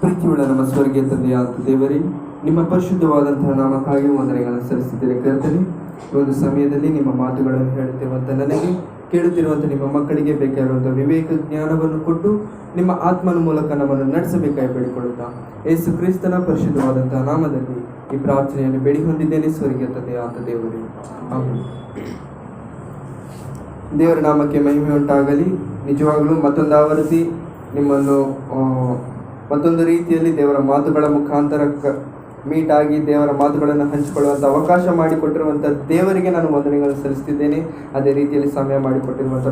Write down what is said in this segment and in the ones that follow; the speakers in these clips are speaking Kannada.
ಪ್ರೀತಿಯುಳ್ಳ ನಮ್ಮ ಸ್ವರ್ಗೀಯ ತಂದೆಯಾದ ದೇವರೇ, ನಿಮ್ಮ ಪರಿಶುದ್ಧವಾದಂತಹ ನಾಮಕ್ಕಾಗಿ ವಂದನೆಗಳನ್ನು ಸಲ್ಲಿಸುತ್ತೇನೆ. ಕರ್ತನೆ, ಈ ಒಂದು ಸಮಯದಲ್ಲಿ ನಿಮ್ಮ ಮಾತುಗಳನ್ನು ಹೇಳುತ್ತಿರುವಂಥ ನನಗೆ, ಕೇಳುತ್ತಿರುವಂಥ ನಿಮ್ಮ ಮಕ್ಕಳಿಗೆ ಬೇಕಾಗಿರುವಂಥ ವಿವೇಕ ಜ್ಞಾನವನ್ನು ಕೊಟ್ಟು ನಿಮ್ಮ ಆತ್ಮನ ಮೂಲಕ ನಮ್ಮನ್ನು ನಡೆಸಬೇಕಾಗಿ ಬೇಡಿಕೊಳ್ಳುತ್ತಾ ಯೇಸು ಕ್ರಿಸ್ತನ ಪರಿಶುದ್ಧವಾದಂತಹ ನಾಮದಲ್ಲಿ ಈ ಪ್ರಾರ್ಥನೆಯನ್ನು ಬೇಡಿ ಹೊಂದಿದ್ದೇನೆ. ಸ್ವರ್ಗೀಯ ತಂದೆಯಾದ ದೇವರೇ, ಆಮೆನ್. ದೇವರ ನಾಮಕ್ಕೆ ಮಹಿಮೆ ಉಂಟಾಗಲಿ. ನಿಜವಾಗಲೂ ಮತ್ತೊಂದು ಆವೃತ್ತಿ ನಿಮ್ಮನ್ನು ಮತ್ತೊಂದು ರೀತಿಯಲ್ಲಿ ದೇವರ ಮಾತುಗಳ ಮುಖಾಂತರ ಮೀಟ್ ಆಗಿ ದೇವರ ಮಾತುಗಳನ್ನು ಹಂಚಿಕೊಳ್ಳುವಂಥ ಅವಕಾಶ ಮಾಡಿಕೊಟ್ಟಿರುವಂಥ ದೇವರಿಗೆ ನಾನು ವಂದನೆಗಳನ್ನು ಸಲ್ಲಿಸ್ತಿದ್ದೇನೆ. ಅದೇ ರೀತಿಯಲ್ಲಿ ಸಮಯ ಮಾಡಿಕೊಟ್ಟಿರುವಂಥ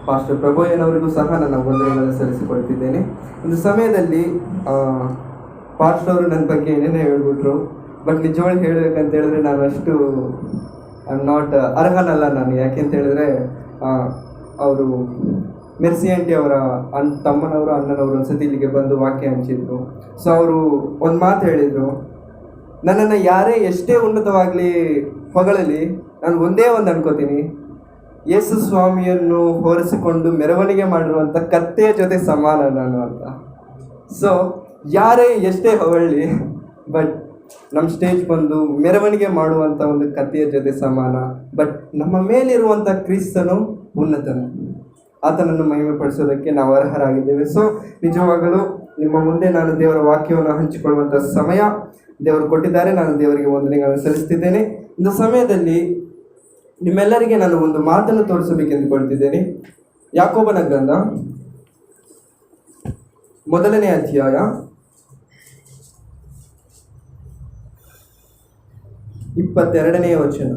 ಪಾಸ್ಟರ್ ಪ್ರಭೋಯನವರಿಗೂ ಸಹ ನನ್ನ ವಂದನೆಗಳನ್ನು ಸಲ್ಲಿಸಿಕೊಳ್ತಿದ್ದೇನೆ. ಒಂದು ಸಮಯದಲ್ಲಿ ಪಾಸ್ಟರ್ ಅವರು ನನ್ನ ಬಗ್ಗೆ ಏನೇನೋ ಹೇಳ್ಬಿಟ್ರು. ಬಟ್ ನಿಜವಾಗಿ ಹೇಳಬೇಕಂತ ಹೇಳಿದ್ರೆ ನಾನು ಅಷ್ಟು ನಾಟ್ ಅರ್ಹನಲ್ಲ ನಾನು. ಯಾಕೆಂತ ಹೇಳಿದ್ರೆ ಅವರು ಮೆರ್ಸಿ ಆಂಟಿ ಅವರ ತಮ್ಮನವರು ಅಣ್ಣನವರು ಒಂದ್ಸತಿ ಇಲ್ಲಿಗೆ ಬಂದು ವಾಕ್ಯ ಹಂಚಿದ್ರು. ಸೊ ಅವರು ಒಂದು ಮಾತು ಹೇಳಿದರು, ನನ್ನನ್ನು ಯಾರೇ ಎಷ್ಟೇ ಉನ್ನತವಾಗಲಿ ಹೊಗಳಲಿ, ನಾನು ಒಂದೇ ಒಂದು ಅನ್ಕೋತೀನಿ, ಯೇಸು ಸ್ವಾಮಿಯನ್ನು ಹೋರಿಸಿಕೊಂಡು ಮೆರವಣಿಗೆ ಮಾಡಿರುವಂಥ ಕತ್ತೆಯ ಜೊತೆ ಸಮಾನ ನಾನು ಅಂತ. ಸೊ ಯಾರೇ ಎಷ್ಟೇ ಹೊಗಳಿ, ಬಟ್ ನಮ್ಮ ಸ್ಟೇಜ್ ಬಂದು ಮೆರವಣಿಗೆ ಮಾಡುವಂಥ ಒಂದು ಕತ್ತೆಯ ಜೊತೆ ಸಮಾನ. ಬಟ್ ನಮ್ಮ ಮೇಲಿರುವಂಥ ಕ್ರಿಸ್ತನು ಉನ್ನತನು, ಆತನನ್ನು ಮಹಿಮೆಪಡಿಸೋದಕ್ಕೆ ನಾವು ಅರ್ಹರಾಗಿದ್ದೇವೆ. ಸೊ ನಿಜವಾಗಲೂ ನಿಮ್ಮ ಮುಂದೆ ನಾನು ದೇವರ ವಾಕ್ಯವನ್ನು ಹಂಚಿಕೊಳ್ಳುವಂಥ ಸಮಯ ದೇವರು ಕೊಟ್ಟಿದ್ದಾರೆ. ನಾನು ದೇವರಿಗೆ ವಂದನೆಗಳನ್ನು ಸಲ್ಲಿಸ್ತಿದ್ದೇನೆ. ಒಂದು ಸಮಯದಲ್ಲಿ ನಿಮ್ಮೆಲ್ಲರಿಗೆ ನಾನು ಒಂದು ಮಾತನ್ನು ತೋರಿಸಬೇಕೆಂದುಕೊಳ್ತಿದ್ದೇನೆ. ಯಾಕೋಬನ ಗ್ರಂಥ 1ನೇ ಅಧ್ಯಾಯ 22ನೇ ವಚನ.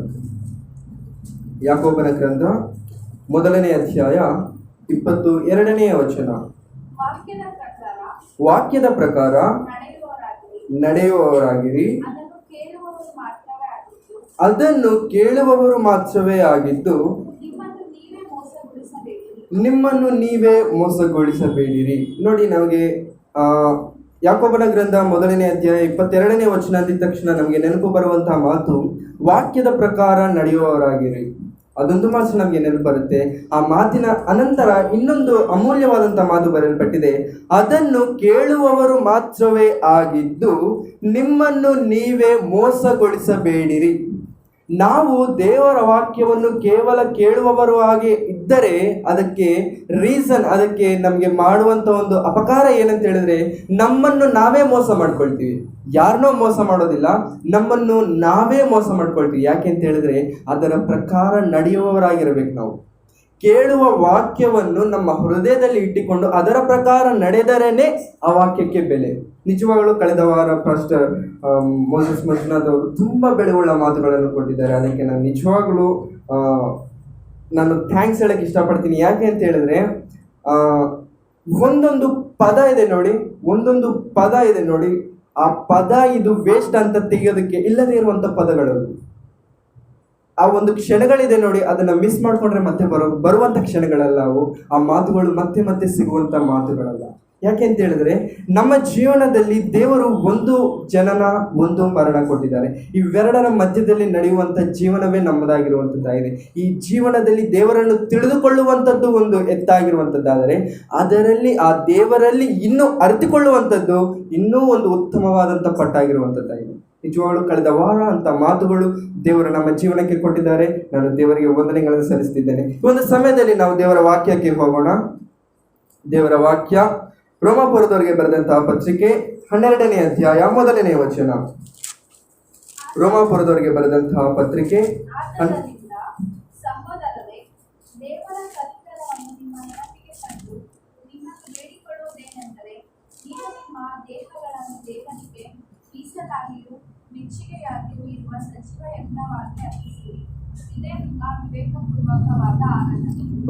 ಯಾಕೋಬನ ಗ್ರಂಥ 1ನೇ ಅಧ್ಯಾಯ 22ನೇ ವಚನ. ವಾಕ್ಯದ ಪ್ರಕಾರ ನಡೆಯುವವರಾಗಿರಿ, ಅದನ್ನು ಕೇಳುವವರು ಮಾತ್ರವೇ ಆಗಿದ್ದು ನಿಮ್ಮನ್ನು ನೀವೇ ಮೋಸಗೊಳಿಸಬೇಡಿರಿ. ನೋಡಿ, ನಮಗೆ ಯಾಕೋಬನ ಗ್ರಂಥ 1ನೇ ಅಧ್ಯಾಯ 22ನೇ ವಚನ ಅಂದಿದ ತಕ್ಷಣ ನಮಗೆ ನೆನಪು ಬರುವಂತಹ ಮಾತು ವಾಕ್ಯದ ಪ್ರಕಾರ ನಡೆಯುವವರಾಗಿರಿ. ಅದೊಂದು ಮಾತು ನಮಗೆ ನೆನಪು ಬರುತ್ತೆ. ಆ ಮಾತಿನ ಅನಂತರ ಇನ್ನೊಂದು ಅಮೂಲ್ಯವಾದಂಥ ಮಾತು ಬರೆಯಲ್ಪಟ್ಟಿದೆ, ಅದನ್ನು ಕೇಳುವವರು ಮಾತ್ರವೇ ಆಗಿದ್ದು ನಿಮ್ಮನ್ನು ನೀವೇ ಮೋಸಗೊಳಿಸಬೇಡಿರಿ. ನಾವು ದೇವರ ವಾಕ್ಯವನ್ನು ಕೇವಲ ಕೇಳುವವರು ಹಾಗೆ ಇದ್ದರೆ ಅದಕ್ಕೆ ರೀಸನ್, ಅದಕ್ಕೆ ನಮಗೆ ಮಾಡುವಂಥ ಒಂದು ಅಪಕಾರ ಏನಂತ ಹೇಳಿದ್ರೆ, ನಮ್ಮನ್ನು ನಾವೇ ಮೋಸ ಮಾಡ್ಕೊಳ್ತೀವಿ. ಯಾರನ್ನೋ ಮೋಸ ಮಾಡೋದಿಲ್ಲ, ನಮ್ಮನ್ನು ನಾವೇ ಮೋಸ ಮಾಡ್ಕೊಳ್ತೀವಿ. ಯಾಕೆ ಅಂತ ಹೇಳಿದ್ರೆ ಅದರ ಪ್ರಕಾರ ನಡೆಯುವವರಾಗಿರ್ಬೇಕು. ನಾವು ಕೇಳುವ ವಾಕ್ಯವನ್ನು ನಮ್ಮ ಹೃದಯದಲ್ಲಿ ಇಟ್ಟುಕೊಂಡು ಅದರ ಪ್ರಕಾರ ನಡೆದರೇನೆ ಆ ವಾಕ್ಯಕ್ಕೆ ಬೆಲೆ. ನಿಜವಾಗಲೂ ಕಳೆದ ವಾರ ಪಾಸ್ಟರ್ ಮೋಸಸ್ ಮಂಜುನಾಥ್ ಅವರು ತುಂಬ ಬೆಳೆಯುಳ್ಳ ಮಾತುಗಳನ್ನು ಕೊಟ್ಟಿದ್ದಾರೆ. ಅದಕ್ಕೆ ನಾನು ನಿಜವಾಗಲೂ ನಾನು ಥ್ಯಾಂಕ್ಸ್ ಹೇಳಕ್ಕೆ ಇಷ್ಟಪಡ್ತೀನಿ. ಯಾಕೆ ಅಂತ ಹೇಳಿದ್ರೆ ಒಂದೊಂದು ಪದ ಇದೆ ನೋಡಿ, ಒಂದೊಂದು ಪದ ಇದೆ ನೋಡಿ, ಆ ಪದ ಇದು ವೇಸ್ಟ್ ಅಂತ ತೆಗೆಯೋದಕ್ಕೆ ಇಲ್ಲದೇ ಇರುವಂಥ ಪದಗಳು. ಆ ಒಂದು ಕ್ಷಣಗಳಿದೆ ನೋಡಿ, ಅದನ್ನು ಮಿಸ್ ಮಾಡಿಕೊಂಡ್ರೆ ಮತ್ತೆ ಬರುವಂಥ ಕ್ಷಣಗಳಲ್ಲ ಅವು. ಆ ಮಾತುಗಳು ಮತ್ತೆ ಮತ್ತೆ ಸಿಗುವಂಥ ಮಾತುಗಳಲ್ಲ. ಯಾಕೆ ಅಂತ ಹೇಳಿದ್ರೆ ನಮ್ಮ ಜೀವನದಲ್ಲಿ ದೇವರು ಒಂದು ಜನನ ಒಂದು ಮರಣ ಕೊಟ್ಟಿದ್ದಾರೆ. ಇವೆರಡರ ಮಧ್ಯದಲ್ಲಿ ನಡೆಯುವಂಥ ಜೀವನವೇ ನಮ್ಮದಾಗಿರುವಂಥದ್ದಾಗಿದೆ. ಈ ಜೀವನದಲ್ಲಿ ದೇವರನ್ನು ತಿಳಿದುಕೊಳ್ಳುವಂಥದ್ದು ಒಂದು ಎತ್ತಾಗಿರುವಂಥದ್ದಾದರೆ ಅದರಲ್ಲಿ ಆ ದೇವರಲ್ಲಿ ಇನ್ನೂ ಅರಿತುಕೊಳ್ಳುವಂಥದ್ದು ಇನ್ನೂ ಒಂದು ಉತ್ತಮವಾದಂಥ ಪಟ್ಟಾಗಿರುವಂಥದ್ದಾಗಿದೆ. ನಿಜವಾಗಲೂ ಕಳೆದ ವಾರ ಅಂತ ಮಾತುಗಳು ದೇವರು ನಮ್ಮ ಜೀವನಕ್ಕೆ ಕೊಟ್ಟಿದ್ದಾರೆ. ನಾನು ದೇವರಿಗೆ ವಂದನೆಗಳನ್ನು ಸಲ್ಲಿಸ್ತಿದ್ದೇನೆ. ಈ ಒಂದು ಸಮಯದಲ್ಲಿ ನಾವು ದೇವರ ವಾಕ್ಯಕ್ಕೆ ಹೋಗೋಣ. ದೇವರ ವಾಕ್ಯ ರೋಮಾಪುರದವರಿಗೆ ಬರೆದಂತಹ ಪತ್ರಿಕೆ 12ನೇ ಅಧ್ಯಾಯ 1ನೇ ವಚನ. ರೋಮಾಪುರದವರಿಗೆ ಬರೆದಂತಹ ಪತ್ರಿಕೆ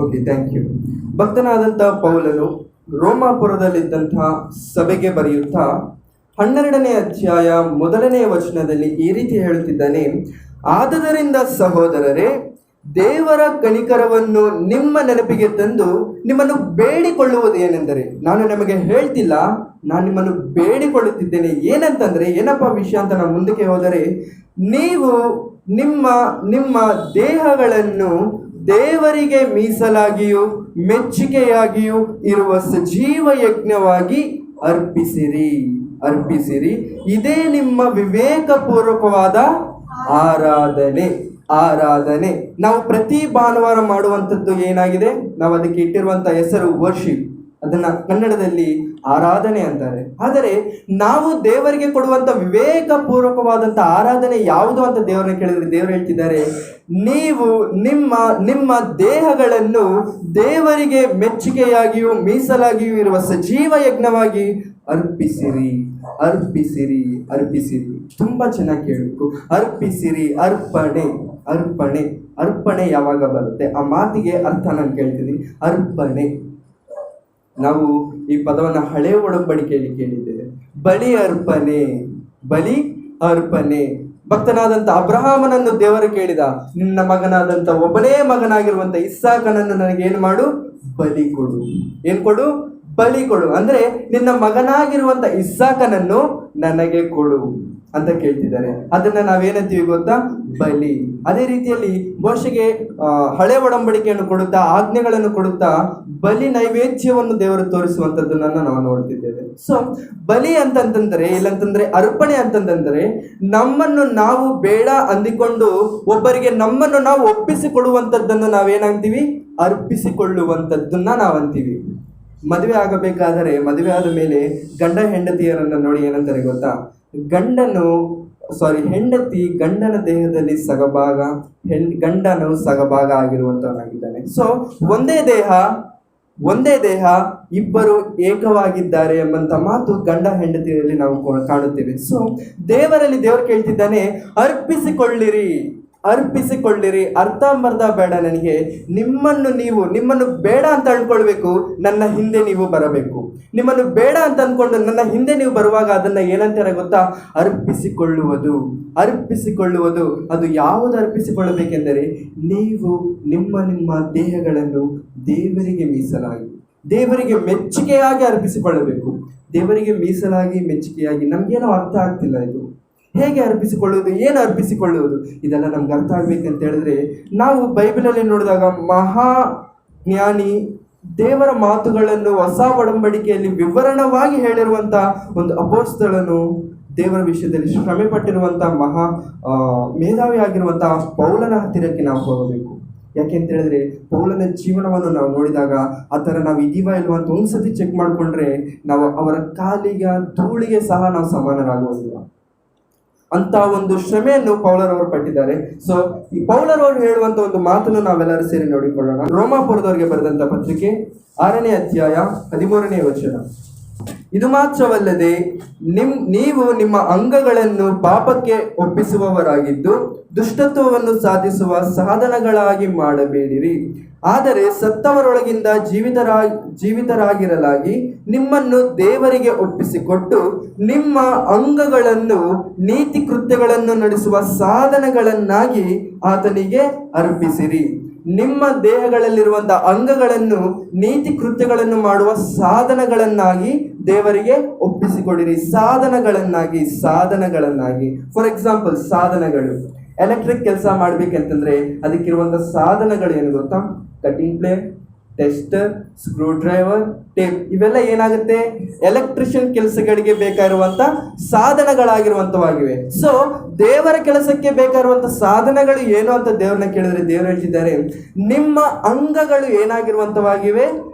ಓಕೆ, ಥ್ಯಾಂಕ್ ಯು. ಭಕ್ತನಾದಂತಹ ಪೌಲನು ರೋಮಾಪುರದಲ್ಲಿದ್ದಂತಹ ಸಭೆಗೆ ಬರೆಯುತ್ತಾ 12ನೇ ಅಧ್ಯಾಯ 1ನೇ ವಚನದಲ್ಲಿ ಈ ರೀತಿ ಹೇಳುತ್ತಿದ್ದಾನೆ, ಆದದರಿಂದ ಸಹೋದರರೇ, ದೇವರ ಕನಿಕರವನ್ನು ನಿಮ್ಮ ನೆನಪಿಗೆ ತಂದು ನಿಮ್ಮನ್ನು ಬೇಡಿಕೊಳ್ಳುವುದು ಏನೆಂದರೆ, ನಾನು ನಿಮಗೆ ಹೇಳ್ತಿಲ್ಲ, ನಾನು ನಿಮ್ಮನ್ನು ಬೇಡಿಕೊಳ್ಳುತ್ತಿದ್ದೇನೆ. ಏನಂತಂದರೆ ಏನಪ್ಪ ವಿಷಯ ಅಂತ ನಾವು ಮುಂದಕ್ಕೆ ಹೋದರೆ, ನೀವು ನಿಮ್ಮ ನಿಮ್ಮ ದೇಹಗಳನ್ನು ದೇವರಿಗೆ ಮೀಸಲಾಗಿಯೂ ಮೆಚ್ಚುಗೆಯಾಗಿಯೂ ಇರುವ ಸಜೀವ ಯಜ್ಞವಾಗಿ ಅರ್ಪಿಸಿರಿ, ಅರ್ಪಿಸಿರಿ. ಇದೇ ನಿಮ್ಮ ವಿವೇಕಪೂರ್ವಕವಾದ ಆರಾಧನೆ. ಆರಾಧನೆ ನಾವು ಪ್ರತಿ ಭಾನುವಾರ ಮಾಡುವಂಥದ್ದು ಏನಾಗಿದೆ, ನಾವು ಅದಕ್ಕೆ ಇಟ್ಟಿರುವಂಥ ಹೆಸರು ವರ್ಷಿಪ್. ಅದನ್ನ ಕನ್ನಡದಲ್ಲಿ ಆರಾಧನೆ ಅಂತಾರೆ. ಆದರೆ ನಾವು ದೇವರಿಗೆ ಕೊಡುವಂಥ ವಿವೇಕಪೂರ್ವಕವಾದಂಥ ಆರಾಧನೆ ಯಾವುದು ಅಂತ ದೇವರನ್ನ ಕೇಳಿದ್ರೆ ದೇವರು ಹೇಳ್ತಿದ್ದಾರೆ, ನೀವು ನಿಮ್ಮ ನಿಮ್ಮ ದೇಹಗಳನ್ನು ದೇವರಿಗೆ ಮೆಚ್ಚುಗೆಯಾಗಿಯೂ ಮೀಸಲಾಗಿಯೂ ಇರುವ ಸಜೀವ ಯಜ್ಞವಾಗಿ ಅರ್ಪಿಸಿರಿ, ಅರ್ಪಿಸಿರಿ, ಅರ್ಪಿಸಿರಿ. ತುಂಬಾ ಚೆನ್ನಾಗಿ ಕೇಳಬೇಕು. ಅರ್ಪಿಸಿರಿ, ಅರ್ಪಣೆ, ಅರ್ಪಣೆ. ಅರ್ಪಣೆ ಯಾವಾಗ ಬರುತ್ತೆ ಆ ಮಾತಿಗೆ ಅರ್ಥ ನಾನು ಕೇಳ್ತೀನಿ. ಅರ್ಪಣೆ, ನಾವು ಈ ಪದವನ್ನು ಹಳೆ ಒಡಂಬಡಿಕೆಯಲ್ಲಿ ಕೇಳಿದ್ದೇವೆ. ಬಲಿ ಅರ್ಪಣೆ, ಬಲಿ ಅರ್ಪಣೆ. ಭಕ್ತನಾದಂಥ ಅಬ್ರಹಾಮನನ್ನು ದೇವರು ಕೇಳಿದ, ನಿನ್ನ ಮಗನಾದಂಥ ಒಬ್ಬನೇ ಮಗನಾಗಿರುವಂಥ ಇಸ್ಸಾಕನನ್ನು ನನಗೇನು ಮಾಡು, ಬಲಿ ಕೊಡು. ಏನು ಕೊಡು? ಬಲಿ ಕೊಡು. ಅಂದ್ರೆ ನಿನ್ನ ಮಗನಾಗಿರುವಂಥ ಇಸ್ಸಾಕನನ್ನು ನನಗೆ ಕೊಡು ಅಂತ ಕೇಳ್ತಿದ್ದಾರೆ. ಅದನ್ನ ನಾವೇನಂತೀವಿ ಗೊತ್ತಾ? ಬಲಿ. ಅದೇ ರೀತಿಯಲ್ಲಿ ಮೋಶೆಗೆ ಹಳೆ ಒಡಂಬಡಿಕೆಯನ್ನು ಕೊಡುತ್ತಾ, ಆಜ್ಞೆಗಳನ್ನು ಕೊಡುತ್ತಾ ಬಲಿ ನೈವೇದ್ಯವನ್ನು ದೇವರು ತೋರಿಸುವಂಥದ್ದನ್ನ ನಾವು ನೋಡ್ತಿದ್ದೇವೆ. ಸೊ ಬಲಿ ಅಂತಂತಂದ್ರೆ, ಇಲ್ಲಂತಂದ್ರೆ ಅರ್ಪಣೆ ಅಂತಂತಂದ್ರೆ, ನಮ್ಮನ್ನು ನಾವು ಬೇಡ ಅಂದಿಕೊಂಡು ಒಬ್ಬರಿಗೆ ನಮ್ಮನ್ನು ನಾವು ಒಪ್ಪಿಸಿಕೊಡುವಂಥದ್ದನ್ನು ನಾವೇನಂತೀವಿ? ಅರ್ಪಿಸಿಕೊಳ್ಳುವಂಥದ್ದನ್ನ ನಾವಂತೀವಿ. ಮದುವೆ ಆಗಬೇಕಾದರೆ, ಮದುವೆ ಆದ ಮೇಲೆ ಗಂಡ ಹೆಂಡತಿಯರನ್ನು ನೋಡಿ ಏನಂತಾರೆ ಗೊತ್ತಾ? ಹೆಂಡತಿ ಗಂಡನ ದೇಹದಲ್ಲಿ ಸಗಭಾಗ, ಗಂಡನು ಸಗಭಾಗ ಆಗಿರುವಂತವನಾಗಿದ್ದಾನೆ. ಸೊ ಒಂದೇ ದೇಹ ಇಬ್ಬರು ಏಕವಾಗಿದ್ದಾರೆ ಎಂಬಂತ ಮಾತು ಗಂಡ ಹೆಂಡತಿಯಲ್ಲಿ ನಾವು ಕಾಣುತ್ತೇವೆ. ಸೊ ದೇವರು ಕೇಳ್ತಿದ್ದಾನೆ, ಅರ್ಪಿಸಿಕೊಳ್ಳಿರಿ, ಅರ್ಪಿಸಿಕೊಳ್ಳಿರಿ. ಅರ್ಧಂಬರ್ಧ ಬೇಡ ನನಗೆ. ನಿಮ್ಮನ್ನು ಬೇಡ ಅಂತ ಅನ್ಕೊಳ್ಬೇಕು, ನನ್ನ ಹಿಂದೆ ನೀವು ಬರಬೇಕು. ನಿಮ್ಮನ್ನು ಬೇಡ ಅಂತ ಅನ್ಕೊಂಡು ನನ್ನ ಹಿಂದೆ ನೀವು ಬರುವಾಗ ಅದನ್ನ ಏನಂತಾರೆ ಗೊತ್ತಾ? ಅರ್ಪಿಸಿಕೊಳ್ಳುವುದು, ಅರ್ಪಿಸಿಕೊಳ್ಳುವುದು. ಅದು ಯಾವುದು ಅರ್ಪಿಸಿಕೊಳ್ಳಬೇಕೆಂದರೆ, ನೀವು ನಿಮ್ಮ ದೇಹಗಳನ್ನು ದೇವರಿಗೆ ಮೀಸಲಾಗಿ, ದೇವರಿಗೆ ಮೆಚ್ಚುಗೆಯಾಗಿ ಅರ್ಪಿಸಿಕೊಳ್ಳಬೇಕು. ದೇವರಿಗೆ ಮೀಸಲಾಗಿ, ಮೆಚ್ಚುಗೆಯಾಗಿ. ನಮ್ಗೇನೋ ಅರ್ಥ ಆಗ್ತಿಲ್ಲ ಇದು. ಹೇಗೆ ಅರ್ಪಿಸಿಕೊಳ್ಳುವುದು, ಏನು ಅರ್ಪಿಸಿಕೊಳ್ಳುವುದು, ಇದೆಲ್ಲ ನಮ್ಗೆ ಅರ್ಥ ಆಗ್ಬೇಕಂತ ಹೇಳಿದ್ರೆ, ನಾವು ಬೈಬಲಲ್ಲಿ ನೋಡಿದಾಗ ಮಹಾಜ್ಞಾನಿ ದೇವರ ಮಾತುಗಳನ್ನು ಹೊಸ ಒಡಂಬಡಿಕೆಯಲ್ಲಿ ವಿವರಣವಾಗಿ ಹೇಳಿರುವಂಥ ಒಂದು ಅಪೊಸ್ತಲನು, ದೇವರ ವಿಷಯದಲ್ಲಿ ಶ್ರಮೆ ಪಟ್ಟಿರುವಂಥ ಮೇಧಾವಿ ಆಗಿರುವಂತಹ ಪೌಲನ ಹತ್ತಿರಕ್ಕೆ ನಾವು ಹೋಗಬೇಕು. ಯಾಕೆಂತ ಹೇಳಿದ್ರೆ, ಪೌಲನ ಜೀವನವನ್ನು ನಾವು ನೋಡಿದಾಗ ಆ ಥರ ನಾವು ಇದೀವ ಇಲ್ವಾ ಅಂತ ಒಂದ್ಸತಿ ಚೆಕ್ ಮಾಡಿಕೊಂಡ್ರೆ ನಾವು ಅವರ ಕಾಲಿಗೆ ಧೂಳಿಗೆ ಸಹ ನಾವು ಸಮಾನರಾಗುವುದಿಲ್ಲ. ಅಂತ ಒಂದು ಶ್ರಮೆಯನ್ನು ಪೌಲರವರು ಪಟ್ಟಿದ್ದಾರೆ. ಸೊ ಈ ಪೌಲರವರು ಹೇಳುವಂತ ಒಂದು ಮಾತನ್ನು ನಾವೆಲ್ಲರೂ ಸೇರಿ ನೋಡಿಕೊಳ್ಳೋಣ. ರೋಮಾಪುರದವರಿಗೆ ಬರೆದಂತ ಪತ್ರಿಕೆ 6ನೇ ಅಧ್ಯಾಯ 13ನೇ ವಚನ. ಇದು ಮಾತ್ರವಲ್ಲದೆ ನೀವು ನಿಮ್ಮ ಅಂಗಗಳನ್ನು ಪಾಪಕ್ಕೆ ಒಪ್ಪಿಸುವವರಾಗಿದ್ದು ದುಷ್ಟತ್ವವನ್ನು ಸಾಧಿಸುವ ಸಾಧನಗಳಾಗಿ ಮಾಡಬೇಡಿರಿ, ಆದರೆ ಸತ್ತವರೊಳಗಿಂದ ಜೀವಿತರಾಗಿರಲಾಗಿ ನಿಮ್ಮನ್ನು ದೇವರಿಗೆ ಒಪ್ಪಿಸಿಕೊಟ್ಟು ನಿಮ್ಮ ಅಂಗಗಳನ್ನು ನೀತಿ ಕೃತ್ಯಗಳನ್ನು ನಡೆಸುವ ಸಾಧನಗಳನ್ನಾಗಿ ಆತನಿಗೆ ಅರ್ಪಿಸಿರಿ. ನಿಮ್ಮ ದೇಹಗಳಲ್ಲಿರುವಂತಹ ಅಂಗಗಳನ್ನು ನೀತಿ ಕೃತ್ಯಗಳನ್ನು ಮಾಡುವ ಸಾಧನಗಳನ್ನಾಗಿ ದೇವರಿಗೆ ಒಪ್ಪಿಸಿಕೊಡಿರಿ. ಸಾಧನಗಳನ್ನಾಗಿ, ಸಾಧನಗಳನ್ನಾಗಿ. ಫಾರ್ ಎಕ್ಸಾಂಪಲ್, ಸಾಧನಗಳು, ಎಲೆಕ್ಟ್ರಿಕ್ ಕೆಲಸ ಮಾಡ್ಬೇಕಂತಂದ್ರೆ ಅದಕ್ಕಿರುವಂಥ ಸಾಧನಗಳು ಏನು ಗೊತ್ತಾ? Cutting plate, tester, screw driver, tape. ಇವೆಲ್ಲ ಏನಾಗುತ್ತೆ? ಎಲೆಕ್ಟ್ರಿಷಿಯನ್ ಕೆಲಸಗಳಿಗೆ ಬೇಕಾಗಿರುವಂತ ಸಾಧನಗಳಾಗಿರುವಂತವಾಗಿವೆ. ಸೊ ದೇವರ ಕೆಲಸಕ್ಕೆ ಬೇಕಾಗಿರುವಂತ ಸಾಧನಗಳು ಏನು ಅಂತ ದೇವರನ್ನ ಕೇಳಿದ್ರೆ ದೇವರು ಹೇಳ್ತಿದ್ದಾರೆ, ನಿಮ್ಮ ಅಂಗಗಳು ಏನಾಗಿರುವಂತವಾಗಿವೆ?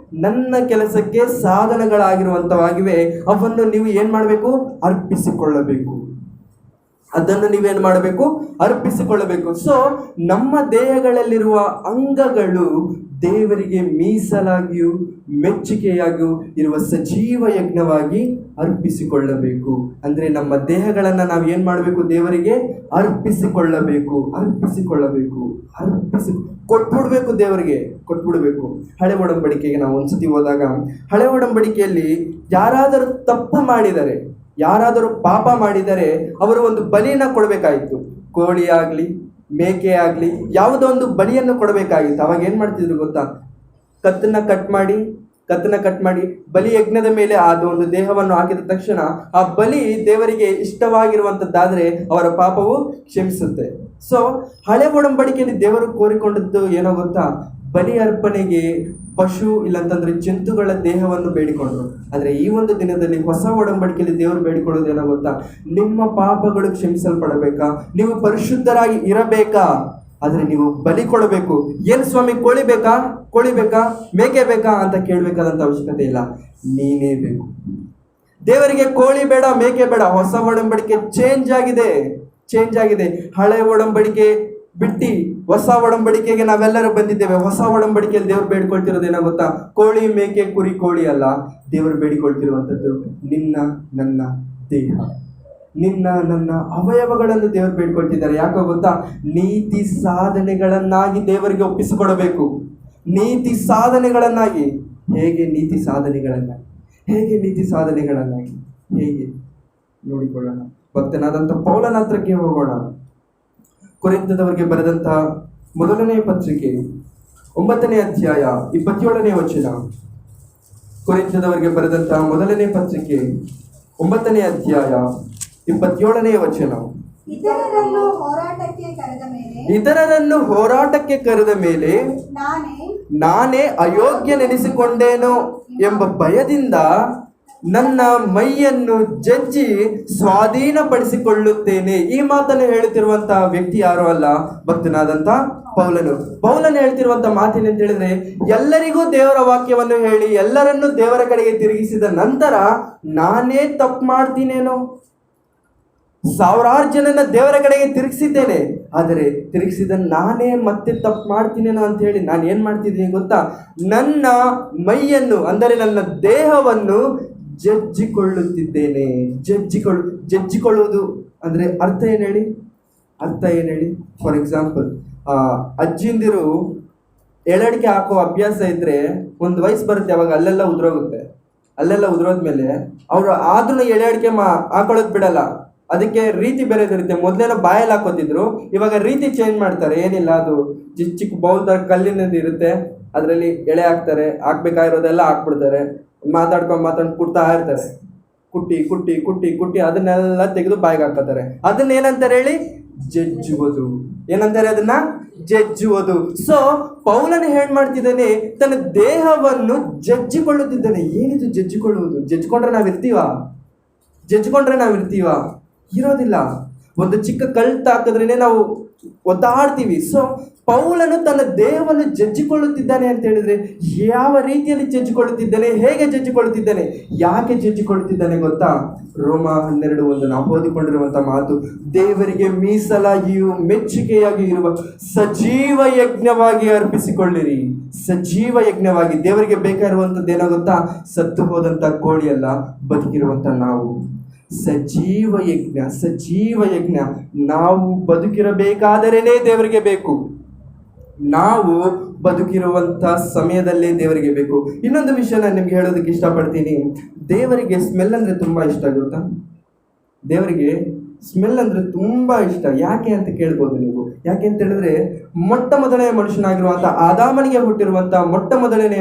ನನ್ನ ಕೆಲಸಕ್ಕೆ ಸಾಧನಗಳಾಗಿರುವಂತವಾಗಿವೆ. ಅವನ್ನು ನೀವು ಏನ್ ಮಾಡಬೇಕು? ಅರ್ಪಿಸಿಕೊಳ್ಳಬೇಕು. ಅದನ್ನು ನೀವೇನು ಮಾಡಬೇಕು? ಅರ್ಪಿಸಿಕೊಳ್ಳಬೇಕು. ಸೊ ನಮ್ಮ ದೇಹಗಳಲ್ಲಿರುವ ಅಂಗಗಳು ದೇವರಿಗೆ ಮೀಸಲಾಗಿಯೂ ಮೆಚ್ಚುಗೆಯಾಗಿಯೂ ಇರುವ ಸಜೀವ ಯಜ್ಞವಾಗಿ ಅರ್ಪಿಸಿಕೊಳ್ಳಬೇಕು. ಅಂದ್ರೆ ನಮ್ಮ ದೇಹಗಳನ್ನ ನಾವು ಏನ್ ಮಾಡಬೇಕು? ದೇವರಿಗೆ ಅರ್ಪಿಸಿಕೊಳ್ಳಬೇಕು, ಅರ್ಪಿಸಿಕೊಳ್ಳಬೇಕು, ಕೊಟ್ಬಿಡ್ಬೇಕು, ದೇವರಿಗೆ ಕೊಟ್ಬಿಡ್ಬೇಕು. ಹಳೆ ಒಡಂಬಡಿಕೆಗೆ ನಾವು ಒಂದ್ಸತಿ ಹೋದಾಗ, ಹಳೆ ಒಡಂಬಡಿಕೆಯಲ್ಲಿ ಯಾರಾದರೂ ತಪ್ಪು ಮಾಡಿದರೆ, ಯಾರಾದರೂ ಪಾಪ ಮಾಡಿದರೆ ಅವರು ಒಂದು ಬಲಿಯನ್ನ ಕೊಡಬೇಕಾಗಿತ್ತು. ಕೋಳಿ ಆಗಲಿ, ಮೇಕೆ ಆಗಲಿ, ಯಾವುದೋ ಒಂದು ಬಲಿಯನ್ನು ಕೊಡಬೇಕಾಗಿತ್ತು. ಅವಾಗ ಏನು ಮಾಡ್ತಿದ್ರು ಗೊತ್ತಾ? ಕತ್ತನ್ನ ಕಟ್ ಮಾಡಿ ಬಲಿ ಯಜ್ಞದ ಮೇಲೆ ಅದು ಒಂದು ದೇಹವನ್ನು ಹಾಕಿದ ತಕ್ಷಣ ಆ ಬಲಿ ದೇವರಿಗೆ ಇಷ್ಟವಾಗಿರುವಂಥದ್ದಾದರೆ ಅವರ ಪಾಪವು ಕ್ಷಮಿಸುತ್ತೆ. ಸೊ ಹಳೆ ಒಡಂಬಡಿಕೆಯಲ್ಲಿ ದೇವರು ಕೋರಿಕೊಂಡದ್ದು ಏನೋ ಗೊತ್ತಾ? ಬಲಿ ಅರ್ಪಣೆಗೆ ಪಶು ಇಲ್ಲಂತಂದ್ರೆ ಜಂತುಗಳ ದೇಹವನ್ನು ಬೇಡಿಕೊಂಡ್ರು. ಆದರೆ ಈ ಒಂದು ದಿನದಲ್ಲಿ ಹೊಸ ಒಡಂಬಡಿಕೆಯಲ್ಲಿ ದೇವರು ಬೇಡಿಕೊಳ್ಳೋದೇನೋ ಗೊತ್ತಾ? ನಿಮ್ಮ ಪಾಪಗಳು ಕ್ಷಮಿಸಲ್ಪಡಬೇಕಾ, ನೀವು ಪರಿಶುದ್ಧರಾಗಿ ಇರಬೇಕಾ, ಆದರೆ ನೀವು ಬಲಿ ಕೊಡಬೇಕು. ಏನು ಸ್ವಾಮಿ, ಕೋಳಿ ಬೇಕಾ ಮೇಕೆ ಬೇಕಾ ಅಂತ ಕೇಳಬೇಕಾದಂಥ ಅವಶ್ಯಕತೆ ಇಲ್ಲ, ನೀನೇ ಬೇಕು. ದೇವರಿಗೆ ಕೋಳಿ ಬೇಡ, ಮೇಕೆ ಬೇಡ. ಹೊಸ ಒಡಂಬಡಿಕೆ ಚೇಂಜ್ ಆಗಿದೆ. ಹಳೆ ಒಡಂಬಡಿಕೆ ಬಿಟ್ಟು ಹೊಸ ಒಡಂಬಡಿಕೆಗೆ ನಾವೆಲ್ಲರೂ ಬಂದಿದ್ದೇವೆ. ಹೊಸ ಒಡಂಬಡಿಕೆಯಲ್ಲಿ ದೇವರು ಬೇಡಿಕೊಳ್ತಿರೋದೇನೋ ಗೊತ್ತಾ? ಕೋಳಿ ಮೇಕೆ ಕುರಿ ಕೋಳಿ ಅಲ್ಲ, ದೇವರು ಬೇಡಿಕೊಳ್ತಿರುವಂಥದ್ದು ನಿನ್ನ ನನ್ನ ದೇಹ, ನಿನ್ನ ನನ್ನ ಅವಯವಗಳನ್ನು ದೇವರು ಬೇಡ್ಕೊಳ್ತಿದ್ದಾರೆ. ಯಾಕೋ ಗೊತ್ತಾ? ನೀತಿ ಸಾಧನೆಗಳನ್ನಾಗಿ ದೇವರಿಗೆ ಒಪ್ಪಿಸಿಕೊಡಬೇಕು. ನೀತಿ ಸಾಧನೆಗಳನ್ನಾಗಿ. ಹೇಗೆ ನೀತಿ ಸಾಧನೆಗಳನ್ನಾಗಿ ಹೇಗೆ ನೋಡಿಕೊಳ್ಳೋಣ. ಭಕ್ತನಾದಂಥ ಪೌಲನ ಹತ್ರಕ್ಕೆ ಹೋಗೋಣ. ಕೊರಿಂಥದವರಿಗೆ ಬರೆದಂತಹ ಮೊದಲನೇ ಪತ್ರಿಕೆ 9ನೇ ಅಧ್ಯಾಯ 27ನೇ ವಚನ. ಕೊರಿಂಥದವರಿಗೆ ಬರೆದಂತಹ ಮೊದಲನೇ ಪತ್ರಿಕೆ 9ನೇ ಅಧ್ಯಾಯ 27ನೇ ವಚನ. ಇತರರನ್ನು ಹೋರಾಟಕ್ಕೆ ಕರೆದ ಮೇಲೆ ನಾನೇ ಅಯೋಗ್ಯನೆನಿಸಿಕೊಂಡೇನೋ ಎಂಬ ಭಯದಿಂದ ನನ್ನ ಮೈಯನ್ನು ಜಜ್ಜಿ ಸ್ವಾಧೀನಪಡಿಸಿಕೊಳ್ಳುತ್ತೇನೆ. ಈ ಮಾತನ್ನು ಹೇಳುತ್ತಿರುವಂತಹ ವ್ಯಕ್ತಿ ಯಾರು ಅಲ್ಲ, ಭಕ್ತನಾದಂಥ ಪೌಲನು ಹೇಳ್ತಿರುವಂತ ಮಾತೇನಂತ ಹೇಳಿದ್ರೆ, ಎಲ್ಲರಿಗೂ ದೇವರ ವಾಕ್ಯವನ್ನು ಹೇಳಿ ಎಲ್ಲರನ್ನೂ ದೇವರ ಕಡೆಗೆ ತಿರುಗಿಸಿದ ನಂತರ ನಾನೇ ತಪ್ಪು ಮಾಡ್ತೀನೇನೋ, ಸಾವಿರಾರು ಜನನ ದೇವರ ಕಡೆಗೆ ತಿರುಗಿಸಿದ್ದೇನೆ, ಆದರೆ ತಿರುಗಿಸಿದ ನಾನೇ ಮತ್ತೆ ತಪ್ಪು ಮಾಡ್ತೀನೇನೋ ಅಂತ ಹೇಳಿ ನಾನು ಏನು ಮಾಡ್ತಿದ್ದೀನಿ ಗೊತ್ತಾ? ನನ್ನ ಮೈಯನ್ನು ಅಂದರೆ ನನ್ನ ದೇಹವನ್ನು ಜಜ್ಜಿಕೊಳ್ಳುತ್ತಿದ್ದೇನೆ. ಜಜ್ಜಿಕೊಳ್ಳುವುದು ಅಂದರೆ ಅರ್ಥ ಏನು ಹೇಳಿ? ಫಾರ್ ಎಕ್ಸಾಂಪಲ್, ಅಜ್ಜಿಂದಿರು ಎಳಡಿಕೆ ಹಾಕೋ ಅಭ್ಯಾಸ ಇದ್ರೆ ಒಂದು ವಯಸ್ಸು ಬರುತ್ತೆ, ಅವಾಗ ಅಲ್ಲೆಲ್ಲ ಉದುರೋದ್ಮೇಲೆ ಅವರು ಆದ್ರೂ ಎಳೆ ಹಾಕೊಳ್ಳೋದು ಬಿಡಲ್ಲ. ಅದಕ್ಕೆ ರೀತಿ ಬೇರೆ ಇರುತ್ತೆ. ಮೊದಲೆಲ್ಲ ಬಾಯಲ್ಲಿ ಹಾಕೋತಿದ್ರು, ಇವಾಗ ರೀತಿ ಚೇಂಜ್ ಮಾಡ್ತಾರೆ. ಏನಿಲ್ಲ, ಅದು ಚಿಕ್ಕ ಬೌಲ್ ತರ ಕಲ್ಲಿನದು ಇರುತ್ತೆ, ಅದರಲ್ಲಿ ಎಳೆ ಹಾಕ್ಬೇಕಾಗಿರೋದೆಲ್ಲ ಹಾಕ್ಬಿಡ್ತಾರೆ. ಮಾತಾಡ್ಕೊಂಡು ಕುಟ್ತಾ ಇರ್ತಾರೆ. ಕುಟ್ಟಿ ಅದನ್ನೆಲ್ಲ ತೆಗೆದು ಬಾಯಿಗೆ ಹಾಕೋತಾರೆ. ಅದನ್ನೇನಂತಾರೆ ಹೇಳಿ? ಜಜ್ಜುವುದು. ಏನಂತಾರೆ ಅದನ್ನ? ಜಜ್ಜುವುದು. ಸೊ ಪೌಲನು ಹೇಳಿ ಮಾಡ್ತಿದ್ದಾನೆ, ತನ್ನ ದೇಹವನ್ನು ಜಜ್ಜಿಕೊಳ್ಳುತ್ತಿದ್ದಾನೆ. ಏನಿದು ಜಜ್ಜಿಕೊಳ್ಳುವುದು? ಜಜ್ಕೊಂಡ್ರೆ ನಾವಿರ್ತೀವ? ಇರೋದಿಲ್ಲ. ಒಂದು ಚಿಕ್ಕ ಕಲ್ಟ್ ಹಾಕಿದ್ರೇನೆ ನಾವು ಒದ್ದಾಡ್ತೀವಿ. ಸೊ ಪೌಲನು ತನ್ನ ದೇಹವನ್ನು ಜಜ್ಜಿಕೊಳ್ಳುತ್ತಿದ್ದಾನೆ ಅಂತ ಹೇಳಿದ್ರೆ, ಯಾವ ರೀತಿಯಲ್ಲಿ ಜಜ್ಜಿಕೊಳ್ಳುತ್ತಿದ್ದಾನೆ, ಹೇಗೆ ಜಜ್ಜಿಕೊಳ್ಳುತ್ತಿದ್ದಾನೆ, ಯಾಕೆ ಜಜ್ಜಿಕೊಳ್ಳುತ್ತಿದ್ದಾನೆ ಗೊತ್ತಾ? ರೋಮ 12:1 ನಾವು ಓದಿಕೊಂಡಿರುವಂತ ಮಾತು, ದೇವರಿಗೆ ಮೀಸಲಾಗಿಯೂ ಮೆಚ್ಚುಗೆಯಾಗಿ ಇರುವ ಸಜೀವ ಯಜ್ಞವಾಗಿ ಅರ್ಪಿಸಿಕೊಳ್ಳಿರಿ. ಸಜೀವ ಯಜ್ಞವಾಗಿ. ದೇವರಿಗೆ ಬೇಕಾಗಿರುವಂಥದ್ದು ಏನೋ ಗೊತ್ತಾ? ಸತ್ತು ಹೋದಂಥ ಕೋಳಿ ಅಲ್ಲ, ಬದುಕಿರುವಂಥ ನಾವು. ಸಜೀವ ಯಜ್ಞ. ನಾವು ಬದುಕಿರಬೇಕಾದರೇನೆ ದೇವರಿಗೆ ಬೇಕು. ನಾವು ಬದುಕಿರುವಂಥ ಸಮಯದಲ್ಲೇ ದೇವರಿಗೆ ಬೇಕು. ಇನ್ನೊಂದು ವಿಷಯ ನಾನು ನಿಮ್ಗೆ ಹೇಳೋದಕ್ಕೆ ಇಷ್ಟಪಡ್ತೀನಿ. ದೇವರಿಗೆ ಸ್ಮೆಲ್ ಅಂದರೆ ತುಂಬ ಇಷ್ಟ ಗೊತ್ತಾ? ದೇವರಿಗೆ ಸ್ಮೆಲ್ ಅಂದರೆ ತುಂಬ ಇಷ್ಟ. ಯಾಕೆ ಅಂತ ಕೇಳ್ಬೋದು ನೀವು. ಯಾಕೆ ಅಂತ ಹೇಳಿದ್ರೆ, ಮೊಟ್ಟ ಮೊದಲನೇ ಮನುಷ್ಯನಾಗಿರುವಂಥ ಆದಾಮನಿಗೆ ಹುಟ್ಟಿರುವಂಥ ಮೊಟ್ಟ ಮೊದಲನೇ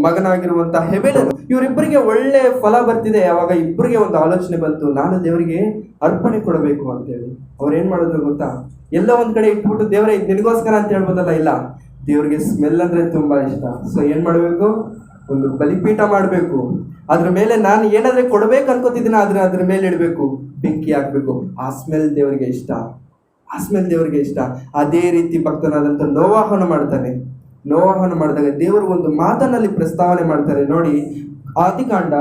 ಮಗನಾಗಿರುವಂಥ ಹೆಬೆಲನು, ಇವರಿಬ್ಬರಿಗೆ ಒಳ್ಳೆ ಫಲ ಬರ್ತಿದೆ. ಯಾವಾಗ ಇಬ್ಬರಿಗೆ ಒಂದು ಆಲೋಚನೆ ಬಂತು, ನಾನು ದೇವರಿಗೆ ಅರ್ಪಣೆ ಕೊಡಬೇಕು ಅಂತೇಳಿ. ಅವ್ರು ಏನು ಮಾಡಿದ್ರು ಗೊತ್ತಾ? ಎಲ್ಲ ಒಂದು ಕಡೆ ಇಟ್ಬಿಟ್ಟು, ದೇವರೇ ಇದು ನಿನಗೋಸ್ಕರ ಅಂತ ಹೇಳ್ಬೋದಲ್ಲ, ಇಲ್ಲ, ದೇವರಿಗೆ ಸ್ಮೆಲ್ ಅಂದರೆ ತುಂಬ ಇಷ್ಟ. ಸೊ ಏನು ಮಾಡಬೇಕು? ಒಂದು ಬಲಿಪೀಠ ಮಾಡಬೇಕು. ಅದ್ರ ಮೇಲೆ ನಾನು ಏನಾದ್ರೆ ಕೊಡ್ಬೇಕು ಅನ್ಕೋತಿದ್ದೀನಿ, ಅದ್ರ ಮೇಲೆ ಇಡಬೇಕು, ಬೆಂಕಿ ಹಾಕ್ಬೇಕು. ಆ ಸ್ಮೆಲ್ ದೇವರಿಗೆ ಇಷ್ಟ. ಅದೇ ರೀತಿ ಭಕ್ತನಾದಂಥ ನೋವಾಹನ ಮಾಡ್ತಾನೆ. ನೋವಾಹನ ಮಾಡಿದಾಗ ದೇವರು ಒಂದು ಮಾತನ್ನಲ್ಲಿ ಪ್ರಸ್ತಾವನೆ ಮಾಡ್ತಾರೆ ನೋಡಿ. ಆದಿಕಾಂಡ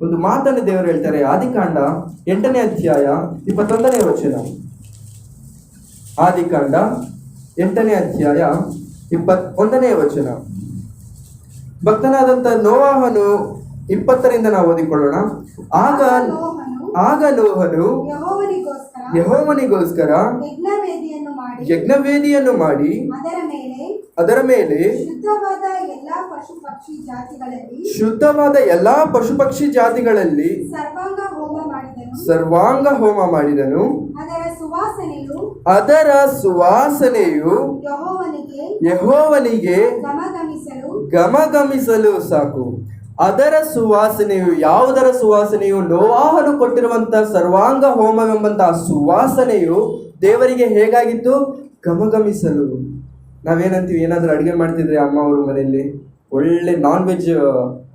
ಒಂದು ಮಾತನ್ನು ದೇವರು ಹೇಳ್ತಾರೆ. ಆದಿಕಾಂಡ 8ನೇ ಅಧ್ಯಾಯ 21ನೇ ವಚನ. ಆದಿಕಾಂಡ 8ನೇ ಅಧ್ಯಾಯ 21ನೇ ವಚನ. ಭಕ್ತನಾದಂಥ ನೋವಾಹನು 20ರಿಂದ ನಾವು ಓದಿಕೊಳ್ಳೋಣ. ಆಗ ನೋಹನು ಯೆಹೋವನಿಗೋಸ್ಕರ ಯಜ್ಞವೇದಿಯನ್ನು ಮಾಡಿ ಅದರ ಮೇಲೆ ಶುದ್ಧವಾದ ಎಲ್ಲಾ ಪಶು ಪಕ್ಷಿ ಜಾತಿಗಳಲ್ಲಿ ಸರ್ವಾಂಗ ಹೋಮ ಮಾಡಿದನು. ಅದರ ಸುವಾಸನೆಯು ಯೆಹೋವನಿಗೆ ಗಮಗಮಿಸಲು ಸಾಕು. ಅದರ ಸುವಾಸನೆಯು, ಯಾವುದರ ಸುವಾಸನೆಯು? ನೋವಾಹನು ಕೊಟ್ಟಿರುವಂಥ ಸರ್ವಾಂಗ ಹೋಮವೆಂಬಂತಹ ಸುವಾಸನೆಯು ದೇವರಿಗೆ ಹೇಗಾಗಿತ್ತು? ಗಮಗಮಿಸಲು. ನಾವೇನಂತೀವಿ, ಏನಾದರೂ ಅಡುಗೆ ಮಾಡ್ತಿದ್ರೆ ಅಮ್ಮ ಅವ್ರ ಮನೆಯಲ್ಲಿ ಒಳ್ಳೆ ನಾನ್ ವೆಜ್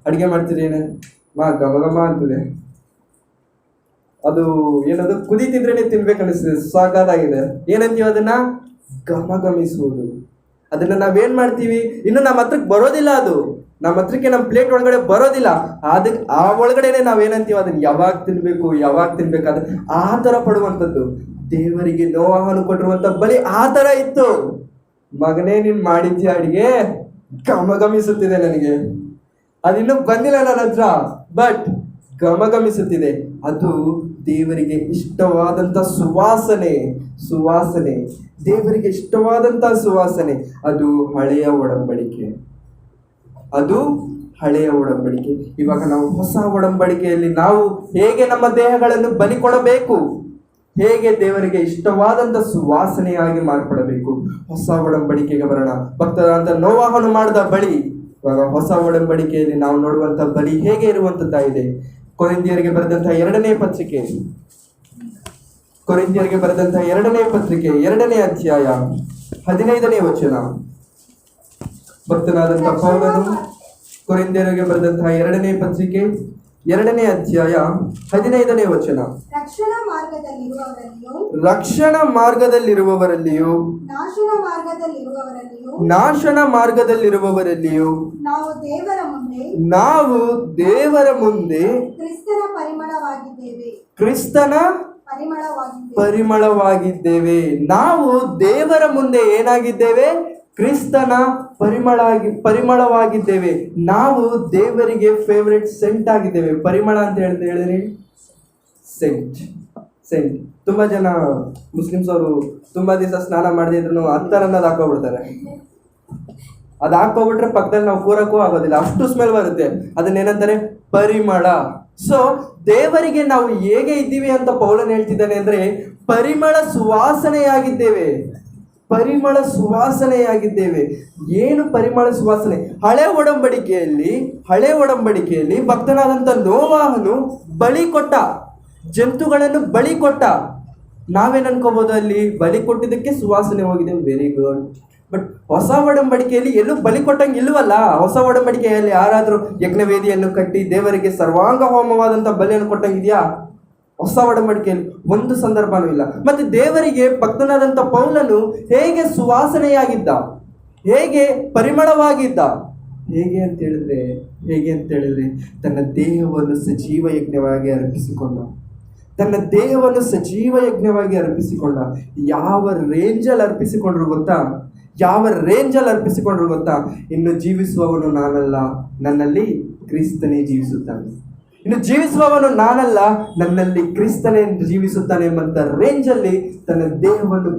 ಅಡುಗೆ ಮಾಡ್ತಿದ್ರೆ ಘಮ ಘಮ ಅಂತದೆ. ಅದು ಏನದು ಕುದೀತಿದ್ರೇನೆ ತಿನ್ಬೇಕನ್ನಿಸ್ತದೆ, ಸಾಕಾಗಿದೆ. ಏನಂತೀವಿ ಅದನ್ನ? ಘಮಘಮಿಸುವುದು. ಅದನ್ನ ನಾವೇನ್ ಮಾಡ್ತೀವಿ, ಇನ್ನು ನಮ್ಮ ಹತ್ರಕ್ಕೆ ಬರೋದಿಲ್ಲ, ಅದು ನಮ್ಮ ಹತ್ರಕ್ಕೆ ನಮ್ಮ ಪ್ಲೇಟ್ ಒಳಗಡೆ ಬರೋದಿಲ್ಲ. ಅದಕ್ಕೆ ಆ ಒಳಗಡೆನೆ ನಾವೇನಂತೀವಿ, ಅದನ್ನ ಯಾವಾಗ ತಿನ್ಬೇಕಾದ್ರೆ ಆ ಥರ ಪಡುವಂಥದ್ದು. ದೇವರಿಗೆ ನೋಹನು ಕೊಟ್ಟಿರುವಂಥ ಬಲಿ ಆ ಥರ ಇತ್ತು. ಮಗನೇ, ನೀನ್ ಮಾಡಿದ್ಯಾ ಅಡಿಗೆ, ಘಮಘಮಿಸುತ್ತಿದೆ ನನಗೆ. ಅದಿನ್ನೂ ಬಂದಿಲ್ಲ ನನ್ನ ಹತ್ರ, ಬಟ್ ಘಮಘಮಿಸುತ್ತಿದೆ. ಅದು ದೇವರಿಗೆ ಇಷ್ಟವಾದಂಥ ಸುವಾಸನೆ. ದೇವರಿಗೆ ಇಷ್ಟವಾದಂಥ ಸುವಾಸನೆ. ಅದು ಹಳೆಯ ಒಡಂಬಡಿಕೆ. ಇವಾಗ ನಾವು ಹೊಸ ಒಡಂಬಡಿಕೆಯಲ್ಲಿ ನಾವು ಹೇಗೆ ನಮ್ಮ ದೇಹಗಳನ್ನು ಬಲಿ ಕೊಡಬೇಕು, ಹೇಗೆ ದೇವರಿಗೆ ಇಷ್ಟವಾದಂಥ ಸುವಾಸನೆಯಾಗಿ ಮಾರ್ಪಡಬೇಕು. ಹೊಸ ಒಡಂಬಡಿಕೆಗೆ ಬರೋಣ. ಭಕ್ತರಾದಂಥ ನೋಹನು ಮಾಡಿದ ಬಳಿ, ಇವಾಗ ಹೊಸ ಒಡಂಬಡಿಕೆಯಲ್ಲಿ ನಾವು ನೋಡುವಂಥ ಬಲಿ ಹೇಗೆ ಇರುವಂಥದ್ದಾಗಿದೆ. ಕೊರಿಂಥಿಯರಿಗೆ ಬರೆದಂತಹ ಎರಡನೇ ಪತ್ರಿಕೆ 2ನೇ ಅಧ್ಯಾಯ 15ನೇ ವಚನ. ಭಕ್ತನಾದಂತಹ ಪೌಲನು ಕೊರಿಂಥಿಯರಿಗೆ ಬರೆದಂತಹ 2ನೇ ಪತ್ರಿಕೆ 2ನೇ ಅಧ್ಯಾಯ 15ನೇ ವಚನ. ರಕ್ಷಣಾ ಮಾರ್ಗದಲ್ಲಿರುವವರಲ್ಲಿಯೂ ನಾಶನ ಮಾರ್ಗದಲ್ಲಿರುವವರಲ್ಲಿಯೂ ನಾವು ದೇವರ ಮುಂದೆ ಕ್ರಿಸ್ತನ ಪರಿಮಳವಾಗಿದ್ದೇವೆ. ನಾವು ದೇವರ ಮುಂದೆ ಏನಾಗಿದ್ದೇವೆ? ಕ್ರಿಸ್ತನ ಪರಿಮಳವಾಗಿದ್ದೇವೆ. ನಾವು ದೇವರಿಗೆ ಫೇವ್ರೆಟ್ ಸೆಂಟ್ ಆಗಿದ್ದೇವೆ. ಪರಿಮಳ ಅಂತ ಹೇಳಿದ್ರಿ, ಸೆಂಟ್. ತುಂಬಾ ಜನ ಮುಸ್ಲಿಮ್ಸ್ ಅವರು ತುಂಬಾ ದಿವಸ ಸ್ನಾನ ಮಾಡದಿದ್ರು ಅತ್ತರ್ ಅನ್ನೋದು ಹಾಕೋಬಿಡ್ತಾರೆ. ಅದು ಹಾಕೋಬಿಟ್ರೆ ಪಕ್ಕದಲ್ಲಿ ನಾವು ಕೂರಕ್ಕೂ ಆಗೋದಿಲ್ಲ, ಅಷ್ಟು ಸ್ಮೆಲ್ ಬರುತ್ತೆ. ಅದನ್ನೇನಂತಾರೆ? ಪರಿಮಳ. ಸೊ ದೇವರಿಗೆ ನಾವು ಹೇಗೆ ಇದ್ದೀವಿ ಅಂತ ಪೌಲನ್ ಹೇಳ್ತಿದ್ದಾನೆ ಅಂದ್ರೆ, ಪರಿಮಳ ಸುವಾಸನೆಯಾಗಿದ್ದೇವೆ. ಏನು ಪರಿಮಳ ಸುವಾಸನೆ? ಹಳೆ ಒಡಂಬಡಿಕೆಯಲ್ಲಿ ಭಕ್ತನಾದಂಥ ನೋವಾಹನು ಬಲಿ ಕೊಟ್ಟ, ಜಂತುಗಳನ್ನು ಬಲಿ ಕೊಟ್ಟ. ನಾವೇನು ಅನ್ಕೋಬಹುದು, ಅಲ್ಲಿ ಬಲಿ ಕೊಟ್ಟಿದ್ದಕ್ಕೆ ಸುವಾಸನೆ ಹೋಗಿದೆ, ವೆರಿ ಗುಡ್. ಬಟ್ ಹೊಸ ಒಡಂಬಡಿಕೆಯಲ್ಲಿ ಎಲ್ಲೂ ಬಲಿ ಕೊಟ್ಟಂಗೆ ಇಲ್ವಲ್ಲ. ಹೊಸ ಒಡಂಬಡಿಕೆಯಲ್ಲಿ ಯಾರಾದರೂ ಯಜ್ಞವೇದಿಯನ್ನು ಕಟ್ಟಿ ದೇವರಿಗೆ ಸರ್ವಾಂಗ ಹೋಮವಾದಂಥ ಬಲಿಯನ್ನು ಕೊಟ್ಟಂಗಿದೆಯಾ? ಹೊಸ ಒಡಂಬಡಿಕೆಯಲ್ಲಿ ಒಂದು ಸಂದರ್ಭನೂ ಇಲ್ಲ. ಮತ್ತೆ ದೇವರಿಗೆ ಭಕ್ತನಾದಂಥ ಪೌಲನು ಹೇಗೆ ಸುವಾಸನೆಯಾಗಿದ್ದ, ಹೇಗೆ ಪರಿಮಳವಾಗಿದ್ದ, ಹೇಗೆ ಅಂತ ಹೇಳಿದ್ರೆ ತನ್ನ ದೇಹವನ್ನು ಸಜೀವ ಯಜ್ಞವಾಗಿ ಅರ್ಪಿಸಿಕೊಂಡ. ಯಾವ ರೇಂಜಲ್ಲಿ ಅರ್ಪಿಸಿಕೊಂಡ್ರು ಗೊತ್ತಾ? ಇನ್ನು ಜೀವಿಸುವವನು ನಾನಲ್ಲ, ನನ್ನಲ್ಲಿ ಕ್ರಿಸ್ತನೇ ಜೀವಿಸುತ್ತಾನೆ. ಇನ್ನು ಜೀವಿಸುವವನು ನಾನಲ್ಲ, ನನ್ನಲ್ಲಿ ಕ್ರಿಸ್ತನೇ ಜೀವಿಸುತ್ತಾನೆ ಎಂಬಂತ ರೇಂಜಲ್ಲಿ ತನ್ನ ದೇಹವನ್ನು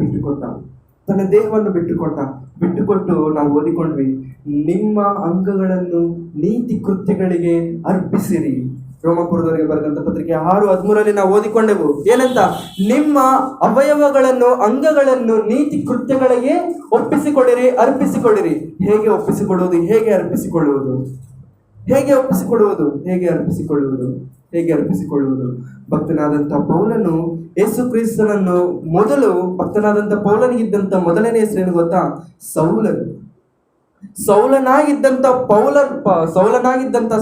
ಬಿಟ್ಟುಕೊಟ್ಟು ನಾವು ಓದಿಕೊಂಡ್ವಿ, ನಿಮ್ಮ ಅಂಗಗಳನ್ನು ನೀತಿ ಕೃತ್ಯಗಳಿಗೆ ಅರ್ಪಿಸಿರಿ. ರೋಮಪುರದವರಿಗೆ ಬರೆದಂತ ಪತ್ರಿಕೆ 6:13 ನಾವು ಓದಿಕೊಂಡೆವು. ಏನಂತ? ನಿಮ್ಮ ಅವಯವಗಳನ್ನು, ಅಂಗಗಳನ್ನು ನೀತಿ ಕೃತ್ಯಗಳಿಗೆ ಅರ್ಪಿಸಿಕೊಳ್ಳಿರಿ. ಹೇಗೆ ಒಪ್ಪಿಸಿಕೊಳ್ಳುವುದು? ಹೇಗೆ ಅರ್ಪಿಸಿಕೊಳ್ಳುವುದು? ಭಕ್ತನಾದಂಥ ಪೌಲನು ಯೇಸು ಕ್ರಿಸ್ತನನ್ನು ಭಕ್ತನಾದಂಥ ಪೌಲನಿಗಿದ್ದಂಥ ಮೊದಲನೇ ಹೆಸರೇನು ಗೊತ್ತಾ? ಸೌಲನಾಗಿದ್ದಂಥ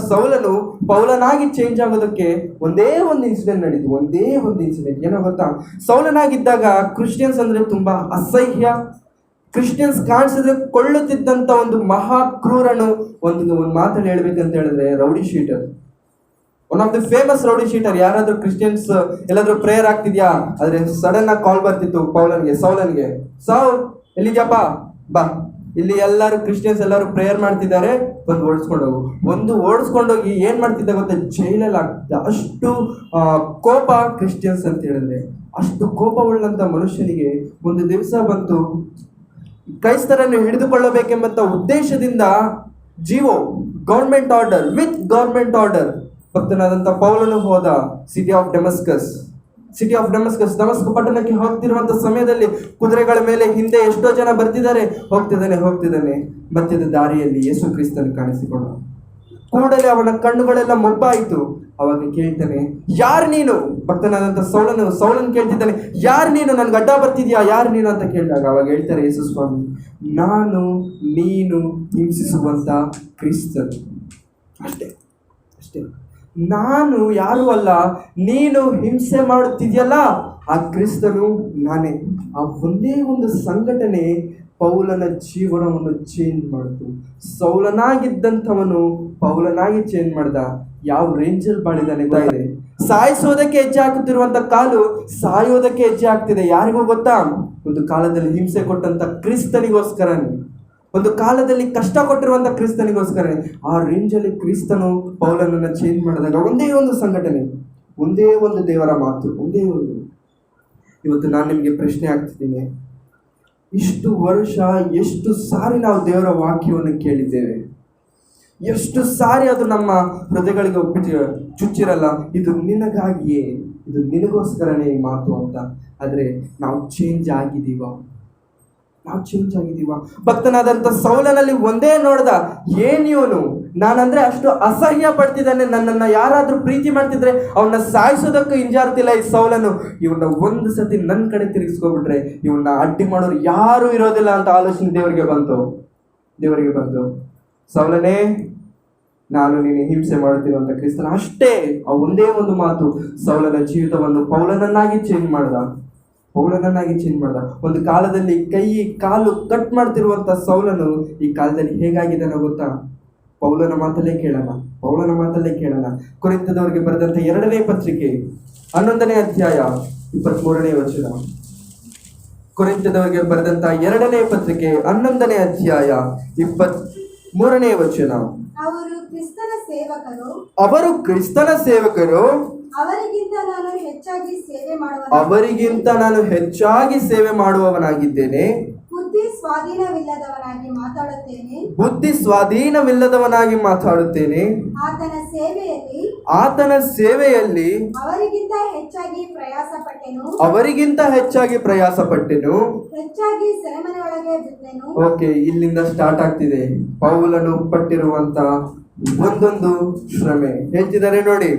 ಸೌಲನು ಪೌಲನಾಗಿ ಚೇಂಜ್ ಆಗೋದಕ್ಕೆ ಒಂದೇ ಒಂದು ಇನ್ಸಿಡೆಂಟ್ ನಡೀತು. ಏನೋ ಗೊತ್ತಾ? ಸೌಲನಾಗಿದ್ದಾಗ ಕ್ರಿಶ್ಚಿಯನ್ಸ್ ಅಂದ್ರೆ ತುಂಬಾ ಅಸಹ್ಯ, ಕ್ರಿಶ್ಚಿಯನ್ಸ್ ಕಾಣಿಸಿದ್ರೆ ಕೊಳ್ಳುತ್ತಿದ್ದಂಥ ಒಂದು ಮಹಾ ಕ್ರೂರನು. ಒಂದು ಮಾತನ್ನು ಹೇಳ್ಬೇಕಂತ ಹೇಳಿದ್ರೆ, rowdy sheeter, one of the famous rowdy sheeter. ಯಾರಾದ್ರೂ ಕ್ರಿಶ್ಚಿಯನ್ಸ್ ಎಲ್ಲಾದ್ರೂ ಪ್ರೇಯರ್ ಆಗ್ತಿದ್ಯಾ ಆದ್ರೆ ಸಡನ್ ಆಗಿ ಕಾಲ್ ಬರ್ತಿತ್ತು ಸೌಲನ್ಗೆ, ಸೌಲ್ ಎಲ್ಲಿದ್ಯಪ್ಪ, ಬಾ, ಇಲ್ಲಿ ಎಲ್ಲರೂ ಕ್ರಿಶ್ಚಿಯನ್ಸ್ ಎಲ್ಲರೂ ಪ್ರೇಯರ್ ಮಾಡ್ತಿದ್ದಾರೆ, ಓಡಿಸ್ಕೊಂಡೋಗಿ ಏನ್ ಮಾಡ್ತಿದ್ದ ಗೊತ್ತಾ? ಜೈಲಲ್ಲಿ ಆಗ್ತಿದ್ದ. ಅಷ್ಟು ಕೋಪ ಕ್ರಿಶ್ಚಿಯನ್ಸ್ ಅಂತ ಹೇಳಿದ್ರೆ. ಅಷ್ಟು ಕೋಪ ಉಳ್ಳಂತ ಮನುಷ್ಯನಿಗೆ ಒಂದು ದಿವಸ ಬಂತು, ಕ್ರೈಸ್ತರನ್ನು ಹಿಡಿದುಕೊಳ್ಳಬೇಕೆಂಬಂತ ಉದ್ದೇಶದಿಂದ ಗವರ್ಮೆಂಟ್ ಆರ್ಡರ್ ಭಕ್ತನಾದಂಥ ಪೌಲನು ಹೋದ ಸಿಟಿ ಆಫ್ ಡೆಮಸ್ಕಸ್. ದಮಸ್ಕ ಪಟ್ಟಣಕ್ಕೆ ಹೋಗ್ತಿರುವಂತ ಸಮಯದಲ್ಲಿ ಕುದುರೆಗಳ ಮೇಲೆ ಹಿಂದೆ ಎಷ್ಟೋ ಜನ ಹೋಗ್ತಿದ್ದಾನೆ. ಮಧ್ಯದ ದಾರಿಯಲ್ಲಿ ಯೇಸು ಕ್ರಿಸ್ತನು ಕಾಣಿಸಿಕೊಂಡ. ಕೂಡಲೇ ಅವನ ಕಣ್ಣುಗಳೆಲ್ಲ ಮೊಬ್ಬಾಯಿತು. ಅವಾಗ ಕೇಳ್ತಾನೆ, ಯಾರು ನೀನು? ಭಕ್ತನಾದಂಥ ಸೌಲನ್ ಕೇಳ್ತಿದ್ದಾನೆ, ಯಾರು ನೀನು? ನನ್ಗೆ ಅಡ್ಡ ಬರ್ತಿದ್ಯಾ, ಯಾರು ನೀನು ಅಂತ ಕೇಳಿದಾಗ ಅವಾಗ ಹೇಳ್ತಾರೆ ಯೇಸು ಸ್ವಾಮಿ, ನಾನು ನೀನು ಹಿಂಸಿಸುವಂತ ಕ್ರಿಸ್ತನು. ಅಷ್ಟೇ ಅಷ್ಟೇ. ನಾನು ಯಾರು ಅಲ್ಲ, ನೀನು ಹಿಂಸೆ ಮಾಡುತ್ತಿದ್ಯಲ್ಲ ಆ ಕ್ರಿಸ್ತನು ನಾನೇ. ಆ ಒಂದೇ ಒಂದು ಸಂಘಟನೆ ಪೌಲನ ಜೀವನವನ್ನು ಚೇಂಜ್ ಮಾಡಿತು. ಸೌಲನಾಗಿದ್ದಂಥವನು ಪೌಲನಾಗಿ ಚೇಂಜ್ ಮಾಡ್ದ. ಯಾವ ರೇಂಜಲ್ಲಿ ಬಾಳಿದಾನೆ ಗೊತ್ತಾಗಿದೆ. ಸಾಯಿಸೋದಕ್ಕೆ ಹೆಜ್ಜೆ ಹಾಕುತ್ತಿರುವಂತ ಕಾಲು ಸಾಯೋದಕ್ಕೆ ಹೆಜ್ಜೆ ಆಗ್ತಿದೆ. ಯಾರಿಗೂ ಗೊತ್ತಾ? ಒಂದು ಕಾಲದಲ್ಲಿ ಹಿಂಸೆ ಕೊಟ್ಟಂತ ಕ್ರಿಸ್ತನಿಗೋಸ್ಕರನೇ, ಒಂದು ಕಾಲದಲ್ಲಿ ಕಷ್ಟ ಕೊಟ್ಟಿರುವಂತ ಕ್ರಿಸ್ತನಿಗೋಸ್ಕರನೇ. ಆ ರೇಂಜಲ್ಲಿ ಕ್ರಿಸ್ತನು ಪೌಲನನ್ನ ಚೇಂಜ್ ಮಾಡಿದಾಗ ಒಂದೇ ಒಂದು ಸಂಘಟನೆ, ಒಂದೇ ಒಂದು ದೇವರ ಮಾತು, ಒಂದೇ ಒಂದು. ಇವತ್ತು ನಾನು ನಿಮಗೆ ಪ್ರಶ್ನೆ ಆಗ್ತಿದ್ದೀನಿ, ಇಷ್ಟು ವರ್ಷ ಎಷ್ಟು ಸಾರಿ ನಾವು ದೇವರ ವಾಕ್ಯವನ್ನು ಕೇಳಿದ್ದೇವೆ, ಎಷ್ಟು ಸಾರಿ ಅದು ನಮ್ಮ ಹೃದಯಗಳಿಗೆ ಒಪ್ಪಿಟ್ಟು ಚುಚ್ಚಿರಲ್ಲ, ಇದು ನಿನಗಾಗಿಯೇ, ಇದು ನಿನಗೋಸ್ಕರನೇ ಈ ಮಾತು ಅಂತ. ಆದರೆ ನಾವು ಚೇಂಜ್ ಆಗಿದ್ದೀವ? ನಾವು ಚೇಂಜ್ ಆಗಿದ್ದೀವ? ಭಕ್ತನಾದಂಥ ಸೌಲನಲ್ಲಿ ಒಂದೇ ನೋಡ್ದ, ಏನ್ ಇವನು, ನಾನಂದ್ರೆ ಅಷ್ಟು ಅಸಹ್ಯ ಪಡ್ತಿದ್ದಾನೆ, ನನ್ನನ್ನು ಯಾರಾದ್ರೂ ಪ್ರೀತಿ ಮಾಡ್ತಿದ್ರೆ ಅವನ್ನ ಸಾಯಿಸೋದಕ್ಕೂ ಹಿಂಜಾರ್ತಿಲ್ಲ ಈ ಸೌಲನು. ಇವನ್ನ ಒಂದು ಸತಿ ನನ್ನ ಕಡೆ ತಿರುಗಿಸ್ಕೊಬಿಟ್ರೆ ಇವನ್ನ ಅಡ್ಡಿ ಮಾಡೋರು ಯಾರೂ ಇರೋದಿಲ್ಲ ಅಂತ ಆಲೋಚನೆ ದೇವರಿಗೆ ಬಂತು. ಸೌಲನೇ, ನಾನು ನೀನು ಹಿಂಸೆ ಮಾಡುತ್ತಿರುವಂತ ಕ್ರಿಸ್ತನ. ಅಷ್ಟೇ, ಆ ಒಂದೇ ಒಂದು ಮಾತು ಸೌಲನ ಜೀವಿತವನ್ನು ಪೌಲನನ್ನಾಗಿ ಚೇಂಜ್ ಮಾಡ್ದ. ಒಂದು ಕಾಲದಲ್ಲಿ ಕೈ ಕಾಲು ಕಟ್ ಮಾಡ್ತಿರುವಂತ ಸೌಲನು ಈ ಕಾಲದಲ್ಲಿ ಹೇಗಾಗಿದ್ದಾನೋ ಗೊತ್ತಾ? ಪೌಲನ ಮಾತಲ್ಲೇ ಕೇಳೋಣ. ಕೊರಿಂಥದವರಿಗೆ ಬರೆದಂತ 2ನೇ ಪತ್ರಿಕೆ 11ನೇ ಅಧ್ಯಾಯ 23ನೇ ವಚನ. ಕೊರಿಂಥದವರಿಗೆ ಬರೆದಂತ 2ನೇ ಪತ್ರಿಕೆ 11ನೇ ಅಧ್ಯಾಯ 23ನೇ ವಚನ. ಅವರು ಕ್ರಿಸ್ತನ ಸೇವಕರು, ಅವರಿಗಿಂತ ನಾನು ಹೆಚ್ಚಾಗಿ ಸೇವೆ ಮಾಡುವವನಾಗಿದ್ದೇನೆ. ಬುದ್ಧಿ ಸ್ವಾಧೀನವಿಲ್ಲದವನಾಗಿ ಮಾತಾಡುತ್ತೇನೆ. ಆತನ ಸೇವೆಯಲ್ಲಿ ಅವರಿಗಿಂತ ಹೆಚ್ಚಾಗಿ ಪ್ರಯಾಸ ಪಟ್ಟೆನು. ಓಕೆ, ಇಲ್ಲಿಂದ ಸ್ಟಾರ್ಟ್ ಆಗ್ತಿದೆ ಪೌಲನು ಪಟ್ಟಿರುವಂತ ಒಂದೊಂದು ಶ್ರಮೆ. ಹೇಳ್ತಿದ್ದಾರೆ ನೋಡಿ,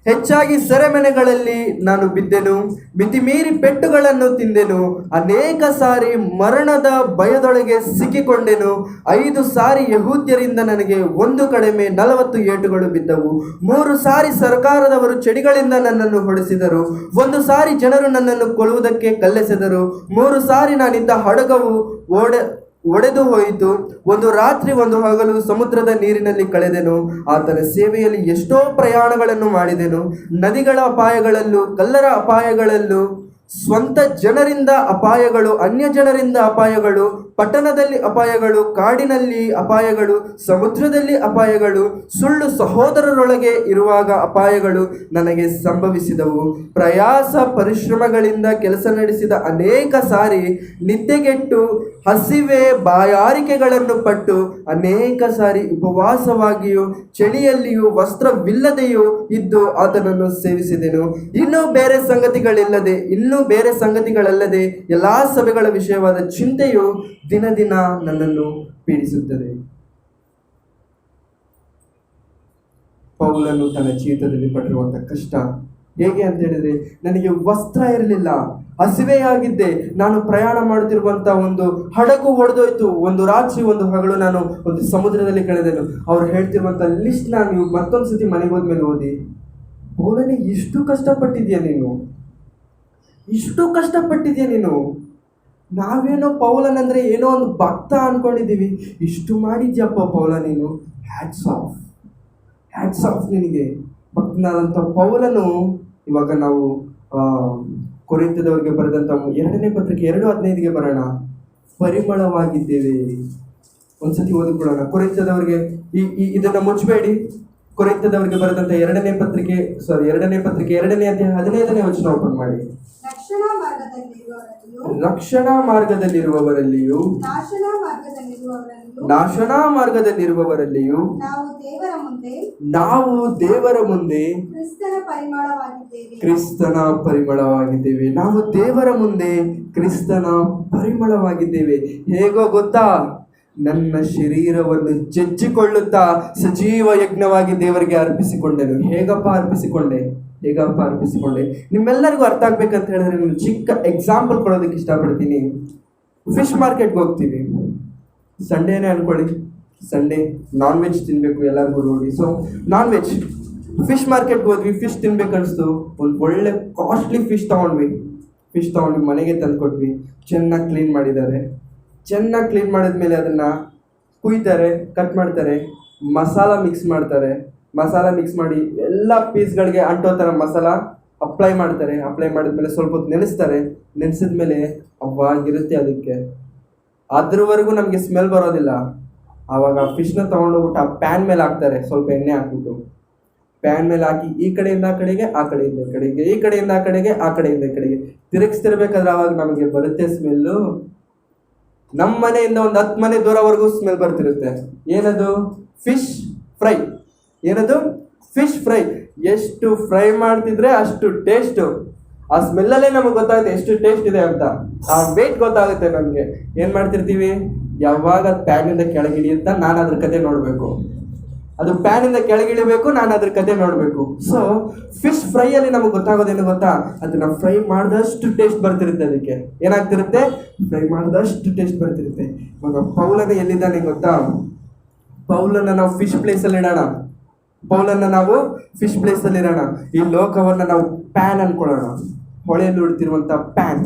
ಹೆಚ್ಚಾಗಿ ಸೆರೆಮನೆಗಳಲ್ಲಿ ನಾನು ಬಿದ್ದೆನು, ಮಿತಿಮೀರಿ ಪೆಟ್ಟುಗಳನ್ನು ತಿಂದೆನು, ಅನೇಕ ಸಾರಿ ಮರಣದ ಭಯದೊಳಗೆ ಸಿಕ್ಕಿಕೊಂಡೆನು. 5 ಸಾರಿ ಯಹೂದ್ಯರಿಂದ ನನಗೆ 1 ಕಡಿಮೆ 40 ಏಟುಗಳು ಬಿದ್ದವು. 3 ಸಾರಿ ಸರ್ಕಾರದವರು ಚಡಿಗಳಿಂದ ನನ್ನನ್ನು ಹೊಡೆಸಿದರು. 1 ಸಾರಿ ಜನರು ನನ್ನನ್ನು ಕೊಲ್ಲುವುದಕ್ಕೆ ಕಲ್ಲೆಸೆದರು. 3 ಸಾರಿ ನಾನಿದ್ದ ಹಡಗವು ಒಡೆದು ಹೋಯಿತು. 1 ರಾತ್ರಿ 1 ಹಗಲು ಸಮುದ್ರದ ನೀರಿನಲ್ಲಿ ಕಳೆದೆನು. ಆತನ ಸೇವೆಯಲ್ಲಿ ಎಷ್ಟೋ ಪ್ರಯಾಣಗಳನ್ನು ಮಾಡಿದೆನು. ನದಿಗಳ ಅಪಾಯಗಳಲ್ಲೂ ಕಲ್ಲರ ಅಪಾಯಗಳಲ್ಲೂ, ಸ್ವಂತ ಜನರಿಂದ ಅಪಾಯಗಳು, ಅನ್ಯ ಜನರಿಂದ ಅಪಾಯಗಳು, ಪಟ್ಟಣದಲ್ಲಿ ಅಪಾಯಗಳು, ಕಾಡಿನಲ್ಲಿ ಅಪಾಯಗಳು, ಸಮುದ್ರದಲ್ಲಿ ಅಪಾಯಗಳು, ಸುಳ್ಳು ಸಹೋದರರೊಳಗೆ ಇರುವಾಗ ಅಪಾಯಗಳು ನನಗೆ ಸಂಭವಿಸಿದವು. ಪ್ರಯಾಸ ಪರಿಶ್ರಮಗಳಿಂದ ಕೆಲಸ ನಡೆಸಿದ ಅನೇಕ ಸಾರಿ ನಿದ್ದೆಗೆಟ್ಟು ಹಸಿವೆ ಬಾಯಾರಿಕೆಗಳನ್ನು ಪಟ್ಟು ಅನೇಕ ಸಾರಿ ಉಪವಾಸವಾಗಿಯೂ ಚಳಿಯಲ್ಲಿಯೂ ವಸ್ತ್ರವಿಲ್ಲದೆಯೂ ಇದ್ದು ಆತನನ್ನು ಸೇವಿಸಿದೆನು. ಇನ್ನೂ ಬೇರೆ ಸಂಗತಿಗಳಲ್ಲದೆ ಎಲ್ಲಾ ಸಭೆಗಳ ವಿಷಯವಾದ ಚಿಂತೆಯು ದಿನ ದಿನ ನನ್ನನ್ನು ಪೀಡಿಸುತ್ತದೆ. ಪೌಲನು ತನ್ನ ಜೀವಿತದಲ್ಲಿ ಪಟ್ಟಿರುವಂತ ಕಷ್ಟ ಹೇಗೆ ಅಂತ ಹೇಳಿದ್ರೆ, ನನಗೆ ವಸ್ತ್ರ ಇರಲಿಲ್ಲ, ಹಸಿವೆಯಾಗಿದ್ದೆ, ನಾನು ಪ್ರಯಾಣ ಮಾಡುತ್ತಿರುವಂತ ಒಂದು ಹಡಗು ಒಡೆದೋಯ್ತು, 1 ರಾತ್ರಿ 1 ಹಗಲು ನಾನು ಒಂದು ಸಮುದ್ರದಲ್ಲಿ ಕಳೆದೆನು. ಅವ್ರು ಹೇಳ್ತಿರುವಂತ ಲಿಸ್ಟ್ ನೀವು ಮತ್ತೊಂದ್ಸತಿ ಮನೆಗೆ ಹೋದ್ಮೇಲೆ ಓದಿ. ಪೌಲನೇ, ಇಷ್ಟು ಕಷ್ಟಪಟ್ಟಿದ್ಯಾ ನೀನು? ನಾವೇನೋ ಪೌಲನಂದ್ರೆ ಏನೋ ಒಂದು ಭಕ್ತ ಅನ್ಕೊಂಡಿದ್ದೀವಿ, ಇಷ್ಟು ಮಾಡಿದ್ಯಪ್ಪ ಪೌಲ ನೀನು. ಹ್ಯಾಟ್ಸ್ ಆಫ್ ನಿನಗೆ. ಭಕ್ತನಾದಂಥ ಪೌಲನು ಇವಾಗ ನಾವು ಕೊರಿಂಥದವರಿಗೆ ಬರೆದಂಥ 2ನೇ ಪತ್ರಿಕೆ 2:15 ಬರೋಣ. ಪರಿಮಳವಾಗಿದ್ದೇವೆ. ಒಂದ್ಸತಿ ಓದಿಕೊಳ್ಳೋಣ. ಕೊರಿಂಥದವರಿಗೆ ಇದನ್ನ ಮುಚ್ಚಬೇಡಿ. ಕೊರಿಂಥದವರಿಗೆ ಬರೆದಂಥ 2ನೇ ಪತ್ರಿಕೆ 2ನೇ ಅಧ್ಯಾಯ 15ನೇ ವಚನ ಓಪನ್ ಮಾಡಿ. ರಕ್ಷಣಾ ಮಾರ್ಗದಲ್ಲಿರುವವರಲ್ಲಿಯೂ ನಾಶನಾ ಮಾರ್ಗದಲ್ಲಿರುವವರಲ್ಲಿಯೂ ನಾವು ದೇವರ ಮುಂದೆ ಕ್ರಿಸ್ತನ ಪರಿಮಳವಾಗಿದ್ದೇವೆ. ನಾವು ದೇವರ ಮುಂದೆ ಕ್ರಿಸ್ತನ ಪರಿಮಳವಾಗಿದ್ದೇವೆ. ಹೇಗೋ ಗೊತ್ತಾ? ನನ್ನ ಶರೀರವನ್ನು ಜಜ್ಜಿಕೊಳ್ಳುತ್ತಾ ಸಜೀವ ಯಜ್ಞವಾಗಿ ದೇವರಿಗೆ ಅರ್ಪಿಸಿಕೊಂಡೆನು. ಹೇಗಪ್ಪ ಅರ್ಪಿಸಿಕೊಂಡೆ? ನಿಮ್ಮೆಲ್ಲರಿಗೂ ಅರ್ಥ ಆಗ್ಬೇಕಂತ ಹೇಳಿದ್ರೆ ನಾನು ಚಿಕ್ಕ ಎಕ್ಸಾಂಪಲ್ ಕೊಡೋದಕ್ಕೆ ಇಷ್ಟಪಡ್ತೀನಿ. ಫಿಶ್ ಮಾರ್ಕೆಟ್ಗೆ ಹೋಗ್ತೀವಿ, ಸಂಡೇನೇ ಅನ್ಕೊಳ್ಳಿ, ಸಂಡೇ ನಾನ್ ವೆಜ್ ತಿನ್ನಬೇಕು ಎಲ್ಲರಿಗೂ ನೋಡಿ. ಸೊ ನಾನ್ ವೆಜ್ ಫಿಶ್ ಮಾರ್ಕೆಟ್ಗೆ ಹೋದ್ವಿ, ಫಿಶ್ ತಿನ್ಬೇಕು ಅನಿಸ್ತು. ಒಂದು ಒಳ್ಳೆ ಕಾಸ್ಟ್ಲಿ ಫಿಶ್ ತೊಗೊಂಡ್ವಿ ಮನೆಗೆ ತಂದು ಕೊಟ್ವಿ. ಚೆನ್ನಾಗಿ ಕ್ಲೀನ್ ಮಾಡಿದ್ದಾರೆ. ಚೆನ್ನಾಗಿ ಕ್ಲೀನ್ ಮಾಡಿದ್ಮೇಲೆ ಅದನ್ನು ಕುಯ್ತಾರೆ, ಕಟ್ ಮಾಡ್ತಾರೆ, ಮಸಾಲ ಮಿಕ್ಸ್ ಮಾಡಿ ಎಲ್ಲ ಪೀಸ್ಗಳಿಗೆ ಅಂಟೋ ಥರ ಮಸಾಲ ಅಪ್ಲೈ ಮಾಡಿದ್ಮೇಲೆ ಸ್ವಲ್ಪ ಹೊತ್ತು ನೆನೆಸಿದ್ಮೇಲೆ ಅವಾಗಿರುತ್ತೆ ಅದಕ್ಕೆ. ಅದ್ರವರೆಗೂ ನಮಗೆ ಸ್ಮೆಲ್ ಬರೋದಿಲ್ಲ. ಆವಾಗ ಫಿಶ್ನ ತೊಗೊಂಡೋಗ್ಬಿಟ್ಟು ಆ ಪ್ಯಾನ್ ಮೇಲೆ ಹಾಕ್ತಾರೆ, ಸ್ವಲ್ಪ ಎಣ್ಣೆ ಹಾಕ್ಬಿಟ್ಟು ಪ್ಯಾನ್ ಮೇಲೆ ಹಾಕಿ ಈ ಕಡೆಯಿಂದ ಆ ಕಡೆಗೆ, ಆ ಕಡೆಯಿಂದ ಈ ಕಡೆಗೆ, ಈ ಕಡೆಯಿಂದ ಆ ಕಡೆಗೆ, ಆ ಕಡೆಯಿಂದ ಈ ಕಡೆಗೆ ತಿರುಗಿಸ್ತಿರ್ಬೇಕಾದ್ರೆ ಆವಾಗ ನಮಗೆ ಬರುತ್ತೆ ಸ್ಮೆಲ್ಲು. ನಮ್ಮ ಮನೆಯಿಂದ ಒಂದು 10 ಮನೆ ದೂರವರೆಗೂ ಸ್ಮೆಲ್ ಬರ್ತಿರುತ್ತೆ. ಏನದು? Fish fry. ಎಷ್ಟು ಫ್ರೈ ಮಾಡ್ತಿದ್ರೆ ಅಷ್ಟು ಟೇಸ್ಟು. ಆ ಸ್ಮೆಲ್ಲಲ್ಲೇ ನಮಗೆ ಗೊತ್ತಾಗುತ್ತೆ ಎಷ್ಟು ಟೇಸ್ಟ್ ಇದೆ ಅಂತ. ಆ ವೇಟ್ ಗೊತ್ತಾಗುತ್ತೆ ನಮಗೆ. ಏನು ಮಾಡ್ತಿರ್ತೀವಿ, ಯಾವಾಗ ಪ್ಯಾನಿಂದ ಕೆಳಗಿಳಿಯುತ್ತಾ ನಾನು ಅದ್ರ ಕತೆ ನೋಡಬೇಕು, ಅದು ಪ್ಯಾನಿಂದ ಕೆಳಗಿಳಿಬೇಕು, ನಾನು ಅದ್ರ ಕತೆ ನೋಡಬೇಕು. ಸೊ ಫಿಶ್ ಫ್ರೈಯಲ್ಲಿ ನಮಗೆ ಗೊತ್ತಾಗೋದೇನು ಗೊತ್ತಾ? ಅದನ್ನ ಫ್ರೈ ಮಾಡಿದಷ್ಟು ಟೇಸ್ಟ್ ಬರ್ತಿರುತ್ತೆ. ಅದಕ್ಕೆ ಏನಾಗ್ತಿರುತ್ತೆ? ಫ್ರೈ ಮಾಡಿದಷ್ಟು ಟೇಸ್ಟ್ ಬರ್ತಿರುತ್ತೆ. ಇವಾಗ ಪೌಲನ ಎಲ್ಲಿದ್ದಾನೆ ಗೊತ್ತಾ? ಪೌಲನ್ನ ನಾವು ಫಿಶ್ ಪ್ಲೇಸಲ್ಲಿ ಇಡೋಣ. ಈ ಲೋಕವನ್ನು ನಾವು ಪ್ಯಾನ್ ಅನ್ಕೊಳ್ಳೋಣ, ಹೊಳೆಯಲ್ಲಿ ಉಡ್ತಿರುವಂಥ ಪ್ಯಾನ್.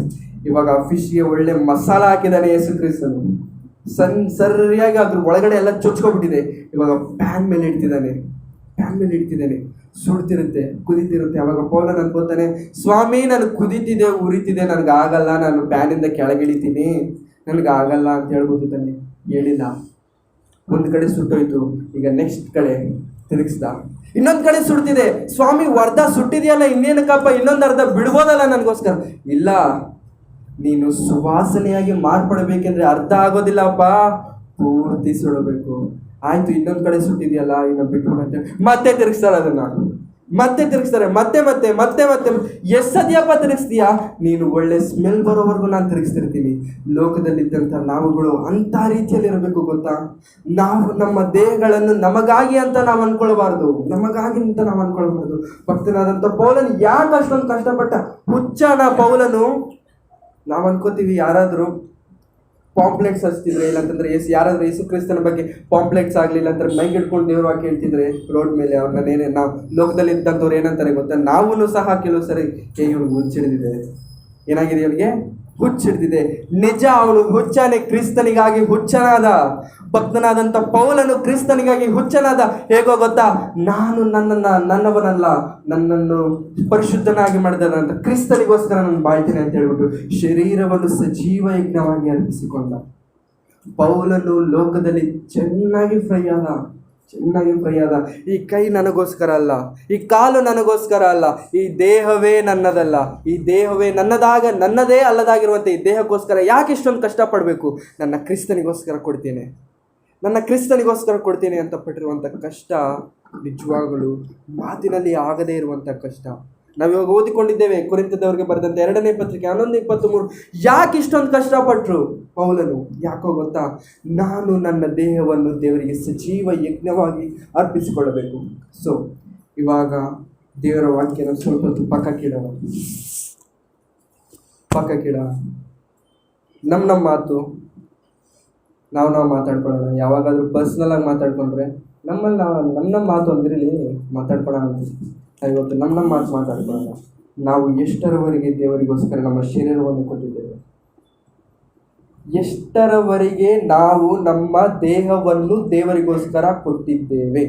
ಇವಾಗ ಫಿಶ್ಗೆ ಒಳ್ಳೆ ಮಸಾಲ ಹಾಕಿದ್ದಾನೆ ಯೇಸು ಕ್ರಿಸ್ತನು. ಸರಿಯಾಗಿ ಅದ್ರ ಒಳಗಡೆ ಎಲ್ಲ ಚೊಚ್ಕೊಬಿಟ್ಟಿದೆ. ಇವಾಗ ಪ್ಯಾನ್ ಮೇಲೆ ಇಡ್ತಿದ್ದಾನೆ. ಸುಡ್ತಿರುತ್ತೆ, ಕುದೀತಿರುತ್ತೆ. ಅವಾಗ ಪೌಲನ್ ಅನ್ಕೋತಾನೆ, ಸ್ವಾಮಿ ನನಗೆ ಕುದೀತಿದೆ, ಉರಿತಿದೆ, ನನಗಾಗಲ್ಲ, ನಾನು ಪ್ಯಾನಿಂದ ಕೆಳಗಿಳಿತೀನಿ, ನನಗಾಗಲ್ಲ ಅಂತ ಹೇಳ್ಬೋದು ತಾನೆ. ಹೇಳಿಲ್ಲ. ಒಂದು ಕಡೆ ಸುಟ್ಟೋಯ್ತು, ಈಗ ನೆಕ್ಸ್ಟ್ ಕಡೆ ತಿರುಗಿಸ್ದ. ಇನ್ನೊಂದು ಕಡೆ ಸುಡ್ತಿದೆ, ಸ್ವಾಮಿ ಅರ್ಧ ಸುಟ್ಟಿದೆಯಲ್ಲ, ಇನ್ನೇನಕ್ಕಪ್ಪ ಇನ್ನೊಂದು ಅರ್ಧ ಬಿಡ್ಬೋದಲ್ಲ ನನಗೋಸ್ಕರ. ಇಲ್ಲ, ನೀನು ಸುವಾಸನೆಯಾಗಿ ಮಾರ್ಪಡಬೇಕೆಂದ್ರೆ ಅರ್ಧ ಆಗೋದಿಲ್ಲಪ್ಪ, ಪೂರ್ತಿ ಸುಡಬೇಕು. ಆಯ್ತು, ಇನ್ನೊಂದು ಕಡೆ ಸುಟ್ಟಿದೆಯಲ್ಲ, ಇನ್ನು ಬಿಟ್ಬಿಡು ಅಂತೇಳಿ ಮತ್ತೆ ತಿರುಗಿಸ್ತಾರೆ ಅದನ್ನ. ಮತ್ತೆ ಎಷ್ಟು ಸದ್ಯಪ್ಪ ತಿರುಗಿಸ್ತೀಯಾ? ನೀನು ಒಳ್ಳೆ ಸ್ಮೆಲ್ ಬರೋವರೆಗೂ ನಾನು ತಿರುಗಿಸ್ತಿರ್ತೀನಿ. ಲೋಕದಲ್ಲಿದ್ದಂಥ ನಾವುಗಳು ಅಂಥ ರೀತಿಯಲ್ಲಿ ಇರಬೇಕು ಗೊತ್ತಾ? ನಾವು ನಮ್ಮ ದೇಹಗಳನ್ನು ನಮಗಾಗಿ ಅಂತ ನಾವು ಅನ್ಕೊಳ್ಬಾರ್ದು. ಭಕ್ತನಾದಂಥ ಪೌಲನು ಯಾಕೆ ಅಷ್ಟೊಂದು ಕಷ್ಟಪಟ್ಟ? ಹುಚ್ಚನ ಪೌಲನು. ನಾವು ಅನ್ಕೋತೀವಿ, ಯಾರಾದರೂ ಪಾಂಪ್ಲೆಟ್ಸ್ ಹಚ್ತಿದ್ರೆ, ಇಲ್ಲಾಂತಂದ್ರೆ ಯಾರಾದರೂ ಯೇಸು ಕ್ರಿಸ್ತನ ಬಗ್ಗೆ ಪಾಂಪ್ಲೆಟ್ಸ್ ಆಗಲಿಲ್ಲ ಅಂತಂದ್ರೆ ಮೈಗೆ ಹಿಡ್ಕೊಂಡು ದೇವ್ರು ಹಾಕಿ ಹೇಳ್ತಿದ್ರೆ ರೋಡ್ ಮೇಲೆ, ಅವ್ರನ್ನೇನೆ ನಾವು ಲೋಕದಲ್ಲಿ ಇದ್ದಂಥವ್ರು ಏನಂತಾರೆ ಗೊತ್ತಾ? ನಾವೂ ಸಹ ಕೆಲವು ಸರಿ ಇವ್ನಿಗೆ ಹುಚ್ಚಿಡಿದಿದೆ, ಏನಾಗಿದೆ ಇವನಿಗೆ? ಹುಚ್ಚಿಡ್ದಿದೆ. ನಿಜ, ಅವನು ಹುಚ್ಚನೇ, ಕ್ರಿಸ್ತನಿಗಾಗಿ ಹುಚ್ಚನಾದ. ಭಕ್ತನಾದಂಥ ಪೌಲನು ಕ್ರಿಸ್ತನಿಗಾಗಿ ಹುಚ್ಚನಾದ. ಹೇಗೋ ಗೊತ್ತಾ? ನಾನು ನನ್ನವನಲ್ಲ, ನನ್ನನ್ನು ಪರಿಶುದ್ಧನಾಗಿ ಮಾಡಿದಂಥ ಕ್ರಿಸ್ತನಿಗೋಸ್ಕರ ನಾನು ಬಾಳ್ತೀನಿ ಅಂತ ಹೇಳ್ಬಿಟ್ಟು ಶರೀರವನ್ನು ಸಜೀವ ಯಜ್ಞವಾಗಿ ಅರ್ಪಿಸಿಕೊಂಡ. ಪೌಲನು ಲೋಕದಲ್ಲಿ ಚೆನ್ನಾಗಿ ಫ್ರೈ ಆದ. ಈ ಕೈ ನನಗೋಸ್ಕರ ಅಲ್ಲ, ಈ ಕಾಲು ನನಗೋಸ್ಕರ ಅಲ್ಲ, ಈ ದೇಹವೇ ನನ್ನದಲ್ಲ, ಈ ದೇಹವೇ ನನ್ನದೇ ಅಲ್ಲದಾಗಿರುವಂಥ ಈ ದೇಹಕ್ಕೋಸ್ಕರ ಯಾಕೆ ಇಷ್ಟೊಂದು ಕಷ್ಟಪಡಬೇಕು? ನನ್ನ ಕ್ರಿಸ್ತನಿಗೋಸ್ಕರ ಕೊಡ್ತೀನಿ ಅಂತ ಪಟ್ಟಿರುವಂಥ ಕಷ್ಟ ನಿಜವಾಗಲೂ ಮಾತಿನಲ್ಲಿ ಆಗದೇ ಇರುವಂಥ ಕಷ್ಟ. ನಾವಿವಾಗ ಓದಿಕೊಂಡಿದ್ದೇವೆ ಕೊರಿಂಥದವರಿಗೆ ಬರೆದಂಥ 2ನೇ ಪತ್ರಿಕೆ 11:23. ಯಾಕೆ ಇಷ್ಟೊಂದು ಕಷ್ಟಪಟ್ಟರು ಪೌಲನು? ಯಾಕೋ ಗೊತ್ತಾ? ನಾನು ನನ್ನ ದೇಹವನ್ನು ದೇವರಿಗೆ ಸಜೀವ ಯಜ್ಞವಾಗಿ ಅರ್ಪಿಸಿಕೊಳ್ಳಬೇಕು. ಸೊ ಇವಾಗ ದೇವರ ವಾಕ್ಯನ ಸ್ವಲ್ಪ ಹೊತ್ತು ಪಕ್ಕಕ್ಕಿಡೋಣ. ನಮ್ಮ ಮಾತು ನಾವು ಮಾತಾಡ್ಕೊಳ್ಳೋಣ. ಯಾವಾಗಾದರೂ ಪರ್ಸ್ನಲಾಗಿ ಮಾತಾಡ್ಕೊಂಡ್ರೆ ನಮ್ಮ ಮಾತು ಅಂದ್ರಲ್ಲಿ ಮಾತಾಡ್ಕೊಳ್ಳೋಣ. ಇವತ್ತು ನಮ್ಮ ಮಾತು ಮಾತಾಡ್ಕೊಳ್ಳೋಣ. ನಾವು ಎಷ್ಟರವರೆಗೆ ದೇವರಿಗೋಸ್ಕರ ನಮ್ಮ ಶರೀರವನ್ನು ಕೊಟ್ಟಿದ್ದೇವೆ? ಎಷ್ಟರವರೆಗೆ ನಾವು ನಮ್ಮ ದೇಹವನ್ನು ದೇವರಿಗೋಸ್ಕರ ಕೊಟ್ಟಿದ್ದೇವೆ?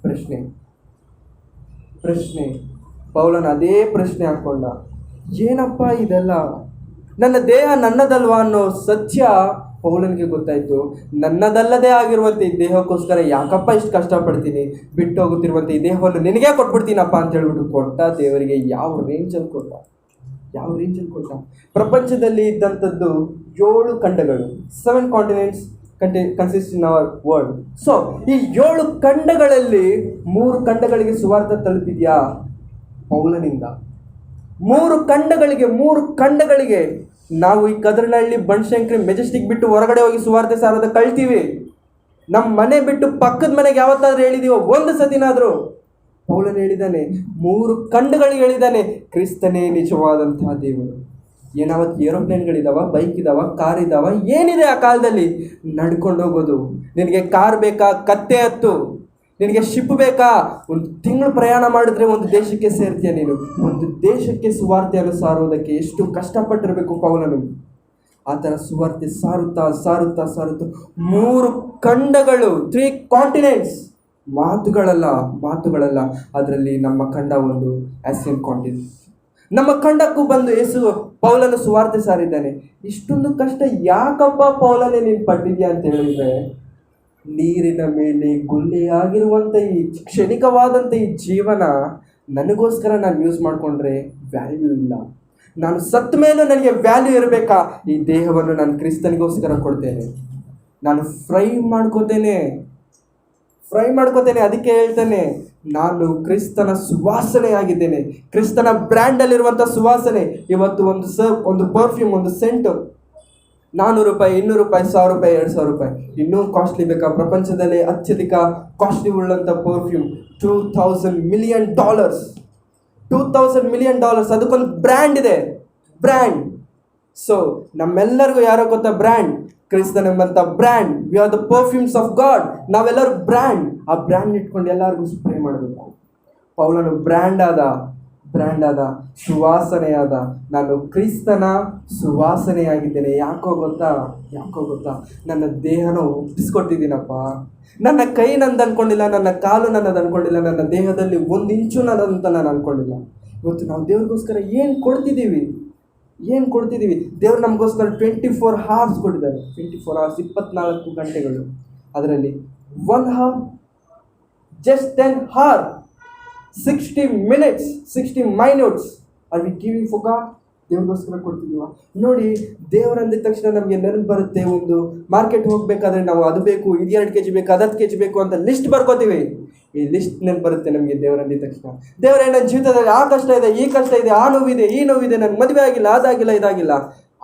ಪ್ರಶ್ನೆ. ಪೌಲನ ಅದೇ ಪ್ರಶ್ನೆ ಹಾಕೊಂಡ. ಏನಪ್ಪ ಇದೆಲ್ಲ? ನನ್ನ ದೇಹ ನನ್ನದಲ್ವಾ ಅನ್ನೋ ಸತ್ಯ ಪೌಲನಿಗೆ ಗೊತ್ತಾಯಿತು. ನನ್ನದಲ್ಲದೇ ಆಗಿರುವಂಥ ಈ ದೇಹಕ್ಕೋಸ್ಕರ ಯಾಕಪ್ಪ ಇಷ್ಟು ಕಷ್ಟಪಡ್ತೀನಿ? ಬಿಟ್ಟು ಹೋಗುತ್ತಿರುವಂಥ ಈ ದೇಹವನ್ನು ನಿನಗೇ ಕೊಟ್ಬಿಡ್ತೀನಪ್ಪ ಅಂತ ಹೇಳ್ಬಿಟ್ಟು ಕೊಟ್ಟ. ದೇವರಿಗೆ ಯಾವ ರೇಂಜಲ್ಲಿ ಕೊಟ್ಟ? ಪ್ರಪಂಚದಲ್ಲಿ ಇದ್ದಂಥದ್ದು 7 ಖಂಡಗಳು, 7 continents consist in our world. So ಈ 7 ಖಂಡಗಳಲ್ಲಿ 3 ಖಂಡಗಳಿಗೆ ಸುವಾರ್ತೆ ತಲುಪಿದ್ಯಾ ಪೌಲನಿಂದ? 3 ಖಂಡಗಳಿಗೆ ನಾವು ಈ ಕದರನಹಳ್ಳಿ, ಬನಶಂಕರಿ, ಮೆಜೆಸ್ಟಿಕ್ ಬಿಟ್ಟು ಹೊರಗಡೆ ಹೋಗಿ ಸುವಾರ್ತೆ ಸಾರೋದ ಕಳ್ತೀವಿ. ನಮ್ಮ ಮನೆ ಬಿಟ್ಟು ಪಕ್ಕದ ಮನೆಗೆ ಯಾವತ್ತಾದ್ರೂ ಹೇಳಿದೀವೋ? ಒಂದು ಸತಿನಾದರೂ? ಪೌಲನು ಹೇಳಿದ್ದಾನೆ, 3 ಖಂಡಗಳಿಗೆ ಹೇಳಿದ್ದಾನೆ, ಕ್ರಿಸ್ತನೇ ನಿಜವಾದಂತಹ ದೇವರು. ಏನಾವತ್ತು ಏರೋಪ್ಲೇನ್ಗಳಿದಾವ, ಬೈಕ್ ಇದಾವ, ಕಾರ್ ಇದಾವ? ಏನಿದೆ ಆ ಕಾಲದಲ್ಲಿ? ನಡ್ಕೊಂಡು ಹೋಗೋದು. ನಿನಗೆ ಕಾರ್ ಬೇಕಾ? ಕತ್ತೆ ಹತ್ತು. ನಿನಗೆ ಶಿಪ್ ಬೇಕಾ? 1 ತಿಂಗಳು ಪ್ರಯಾಣ ಮಾಡಿದ್ರೆ ಒಂದು ದೇಶಕ್ಕೆ ಸೇರ್ತೀಯ ನೀನು. ಒಂದು ದೇಶಕ್ಕೆ ಸುವಾರ್ತೆಯನ್ನು ಸಾರುವುದಕ್ಕೆ ಎಷ್ಟು ಕಷ್ಟಪಟ್ಟಿರಬೇಕು ಪೌಲನು. ಆ ಥರ ಸುವಾರ್ತೆ ಸಾರುತ್ತಾ ಸಾರುತ್ತಾ ಸಾರುತ್ತಾ 3 ಖಂಡಗಳು, 3 ಕಾಂಟಿನೆಂಟ್ಸ್. ಮಾತುಗಳಲ್ಲ. ಅದರಲ್ಲಿ ನಮ್ಮ ಖಂಡ ಒಂದು ಆಸಿಯನ್ ಕಾಂಟಿನೆಂಟ್. ನಮ್ಮ ಖಂಡಕ್ಕೂ ಬಂದು ಯೇಸು ಪೌಲನು ಸುವಾರ್ತೆ ಸಾರಿದ್ದಾನೆ. ಇಷ್ಟೊಂದು ಕಷ್ಟ ಯಾಕಪ್ಪ ಪೌಲನೇ ನೀನು ಪಟ್ಟಿದ್ಯಾ ಅಂತ ಹೇಳಿದ್ರೆ, ನೀರಿನ ಮೇಲೆ ಗುಳ್ಳೆಯಾಗಿರುವಂಥ ಈ ಕ್ಷಣಿಕವಾದಂಥ ಈ ಜೀವನ ನನಗೋಸ್ಕರ ನಾನು ಯೂಸ್ ಮಾಡಿಕೊಂಡ್ರೆ ವ್ಯಾಲ್ಯೂ ಇಲ್ಲ. ನಾನು ಸತ್ತ ಮೇಲೂ ನನಗೆ ವ್ಯಾಲ್ಯೂ ಇರಬೇಕಾ? ಈ ದೇಹವನ್ನು ನಾನು ಕ್ರಿಸ್ತನಿಗೋಸ್ಕರ ಕೊಡ್ತೇನೆ. ನಾನು ಫ್ರೈ ಮಾಡ್ಕೋತೇನೆ. ಅದಕ್ಕೆ ಹೇಳ್ತಾನೆ, ನಾನು ಕ್ರಿಸ್ತನ ಸುವಾಸನೆ ಆಗಿದ್ದೇನೆ. ಕ್ರಿಸ್ತನ ಬ್ರ್ಯಾಂಡಲ್ಲಿರುವಂಥ ಸುವಾಸನೆ. ಇವತ್ತು ಒಂದು ಪರ್ಫ್ಯೂಮ್, ಒಂದು ಸೆಂಟು $400, $200, $1000, $2000. ಇನ್ನೂ ಕಾಸ್ಟ್ಲಿ ಬೇಕಾ? ಪ್ರಪಂಚದಲ್ಲಿ ಅತ್ಯಧಿಕ ಕಾಸ್ಟ್ಲಿ ಉಳ್ಳಂಥ ಪರ್ಫ್ಯೂಮ್ $2000 million. $2000 million. ಅದಕ್ಕೊಂದು ಬ್ರ್ಯಾಂಡ್ ಇದೆ, ಬ್ರ್ಯಾಂಡ್. ಸೊ ನಮ್ಮೆಲ್ಲರಿಗೂ ಯಾರೋ ಗೊತ್ತಾ ಬ್ರ್ಯಾಂಡ್? ಕ್ರಿಸ್ತನೆಂಬಂಥ brand. We are the perfumes of God. ನಾವೆಲ್ಲರೂ ಬ್ರ್ಯಾಂಡ್. ಆ ಬ್ರ್ಯಾಂಡ್ ಇಟ್ಕೊಂಡು ಎಲ್ಲರಿಗೂ ಸ್ಪ್ರೇ ಮಾಡಬೇಕು. ಪೌಲನು ಬ್ರ್ಯಾಂಡ್ ಆದ, ಸುವಾಸನೆಯಾದ. ನಾನು ಕ್ರಿಸ್ತನ ಸುವಾಸನೆಯಾಗಿದ್ದೇನೆ. ಯಾಕೋ ಗೊತ್ತಾ? ನನ್ನ ದೇಹನ ಒಪ್ಪಿಸ್ಕೊಟ್ಟಿದ್ದೀನಪ್ಪ. ನನ್ನ ಕೈ ನಂದು ಅಂದ್ಕೊಂಡಿಲ್ಲ, ನನ್ನ ಕಾಲು ನನ್ನದು ಅಂದ್ಕೊಂಡಿಲ್ಲ, ನನ್ನ ದೇಹದಲ್ಲಿ 1 ಇಂಚು ನನ್ನದಂತ ನಾನು ಅಂದ್ಕೊಂಡಿಲ್ಲ. ಇವತ್ತು ನಾವು ದೇವ್ರಿಗೋಸ್ಕರ ಏನು ಕೊಡ್ತಿದ್ದೀವಿ? ದೇವ್ರು ನಮಗೋಸ್ಕರ 24 hours ಕೊಟ್ಟಿದ್ದಾರೆ. 24 hours, 24 ಗಂಟೆಗಳು. ಅದರಲ್ಲಿ 1 hour, just 10 hours, 60 minutes, 60 minutes are we giving for God? ದೇವ್ರಿಗೋಸ್ಕರ ಕೊಡ್ತಿದ್ದೀವ? ನೋಡಿ, ದೇವರಂದಿದ ತಕ್ಷಣ ನಮಗೆ ನೆನಪು ಬರುತ್ತೆ, ಒಂದು ಮಾರ್ಕೆಟ್ ಹೋಗಬೇಕಾದ್ರೆ ನಾವು ಅದು ಬೇಕು, ಇದು 2 kg ಬೇಕು, ಅದು 10 kg ಬೇಕು ಅಂತ ಲಿಸ್ಟ್ ಬರ್ಕೋತೀವಿ. ಈ ಲಿಸ್ಟ್ ನೆನಪು ಬರುತ್ತೆ ನಮಗೆ ದೇವರಂದಿದ ತಕ್ಷಣ. ದೇವರೇ, ನನ್ನ ಜೀವಿತದಲ್ಲಿ ಆ ಕಷ್ಟ ಇದೆ, ಈ ಕಷ್ಟ ಇದೆ, ಆ ನೋವಿದೆ, ಈ ನೋವಿದೆ, ನನ್ನ ಮದುವೆ ಆಗಿಲ್ಲ, ಅದಾಗಿಲ್ಲ, ಇದಾಗಿಲ್ಲ.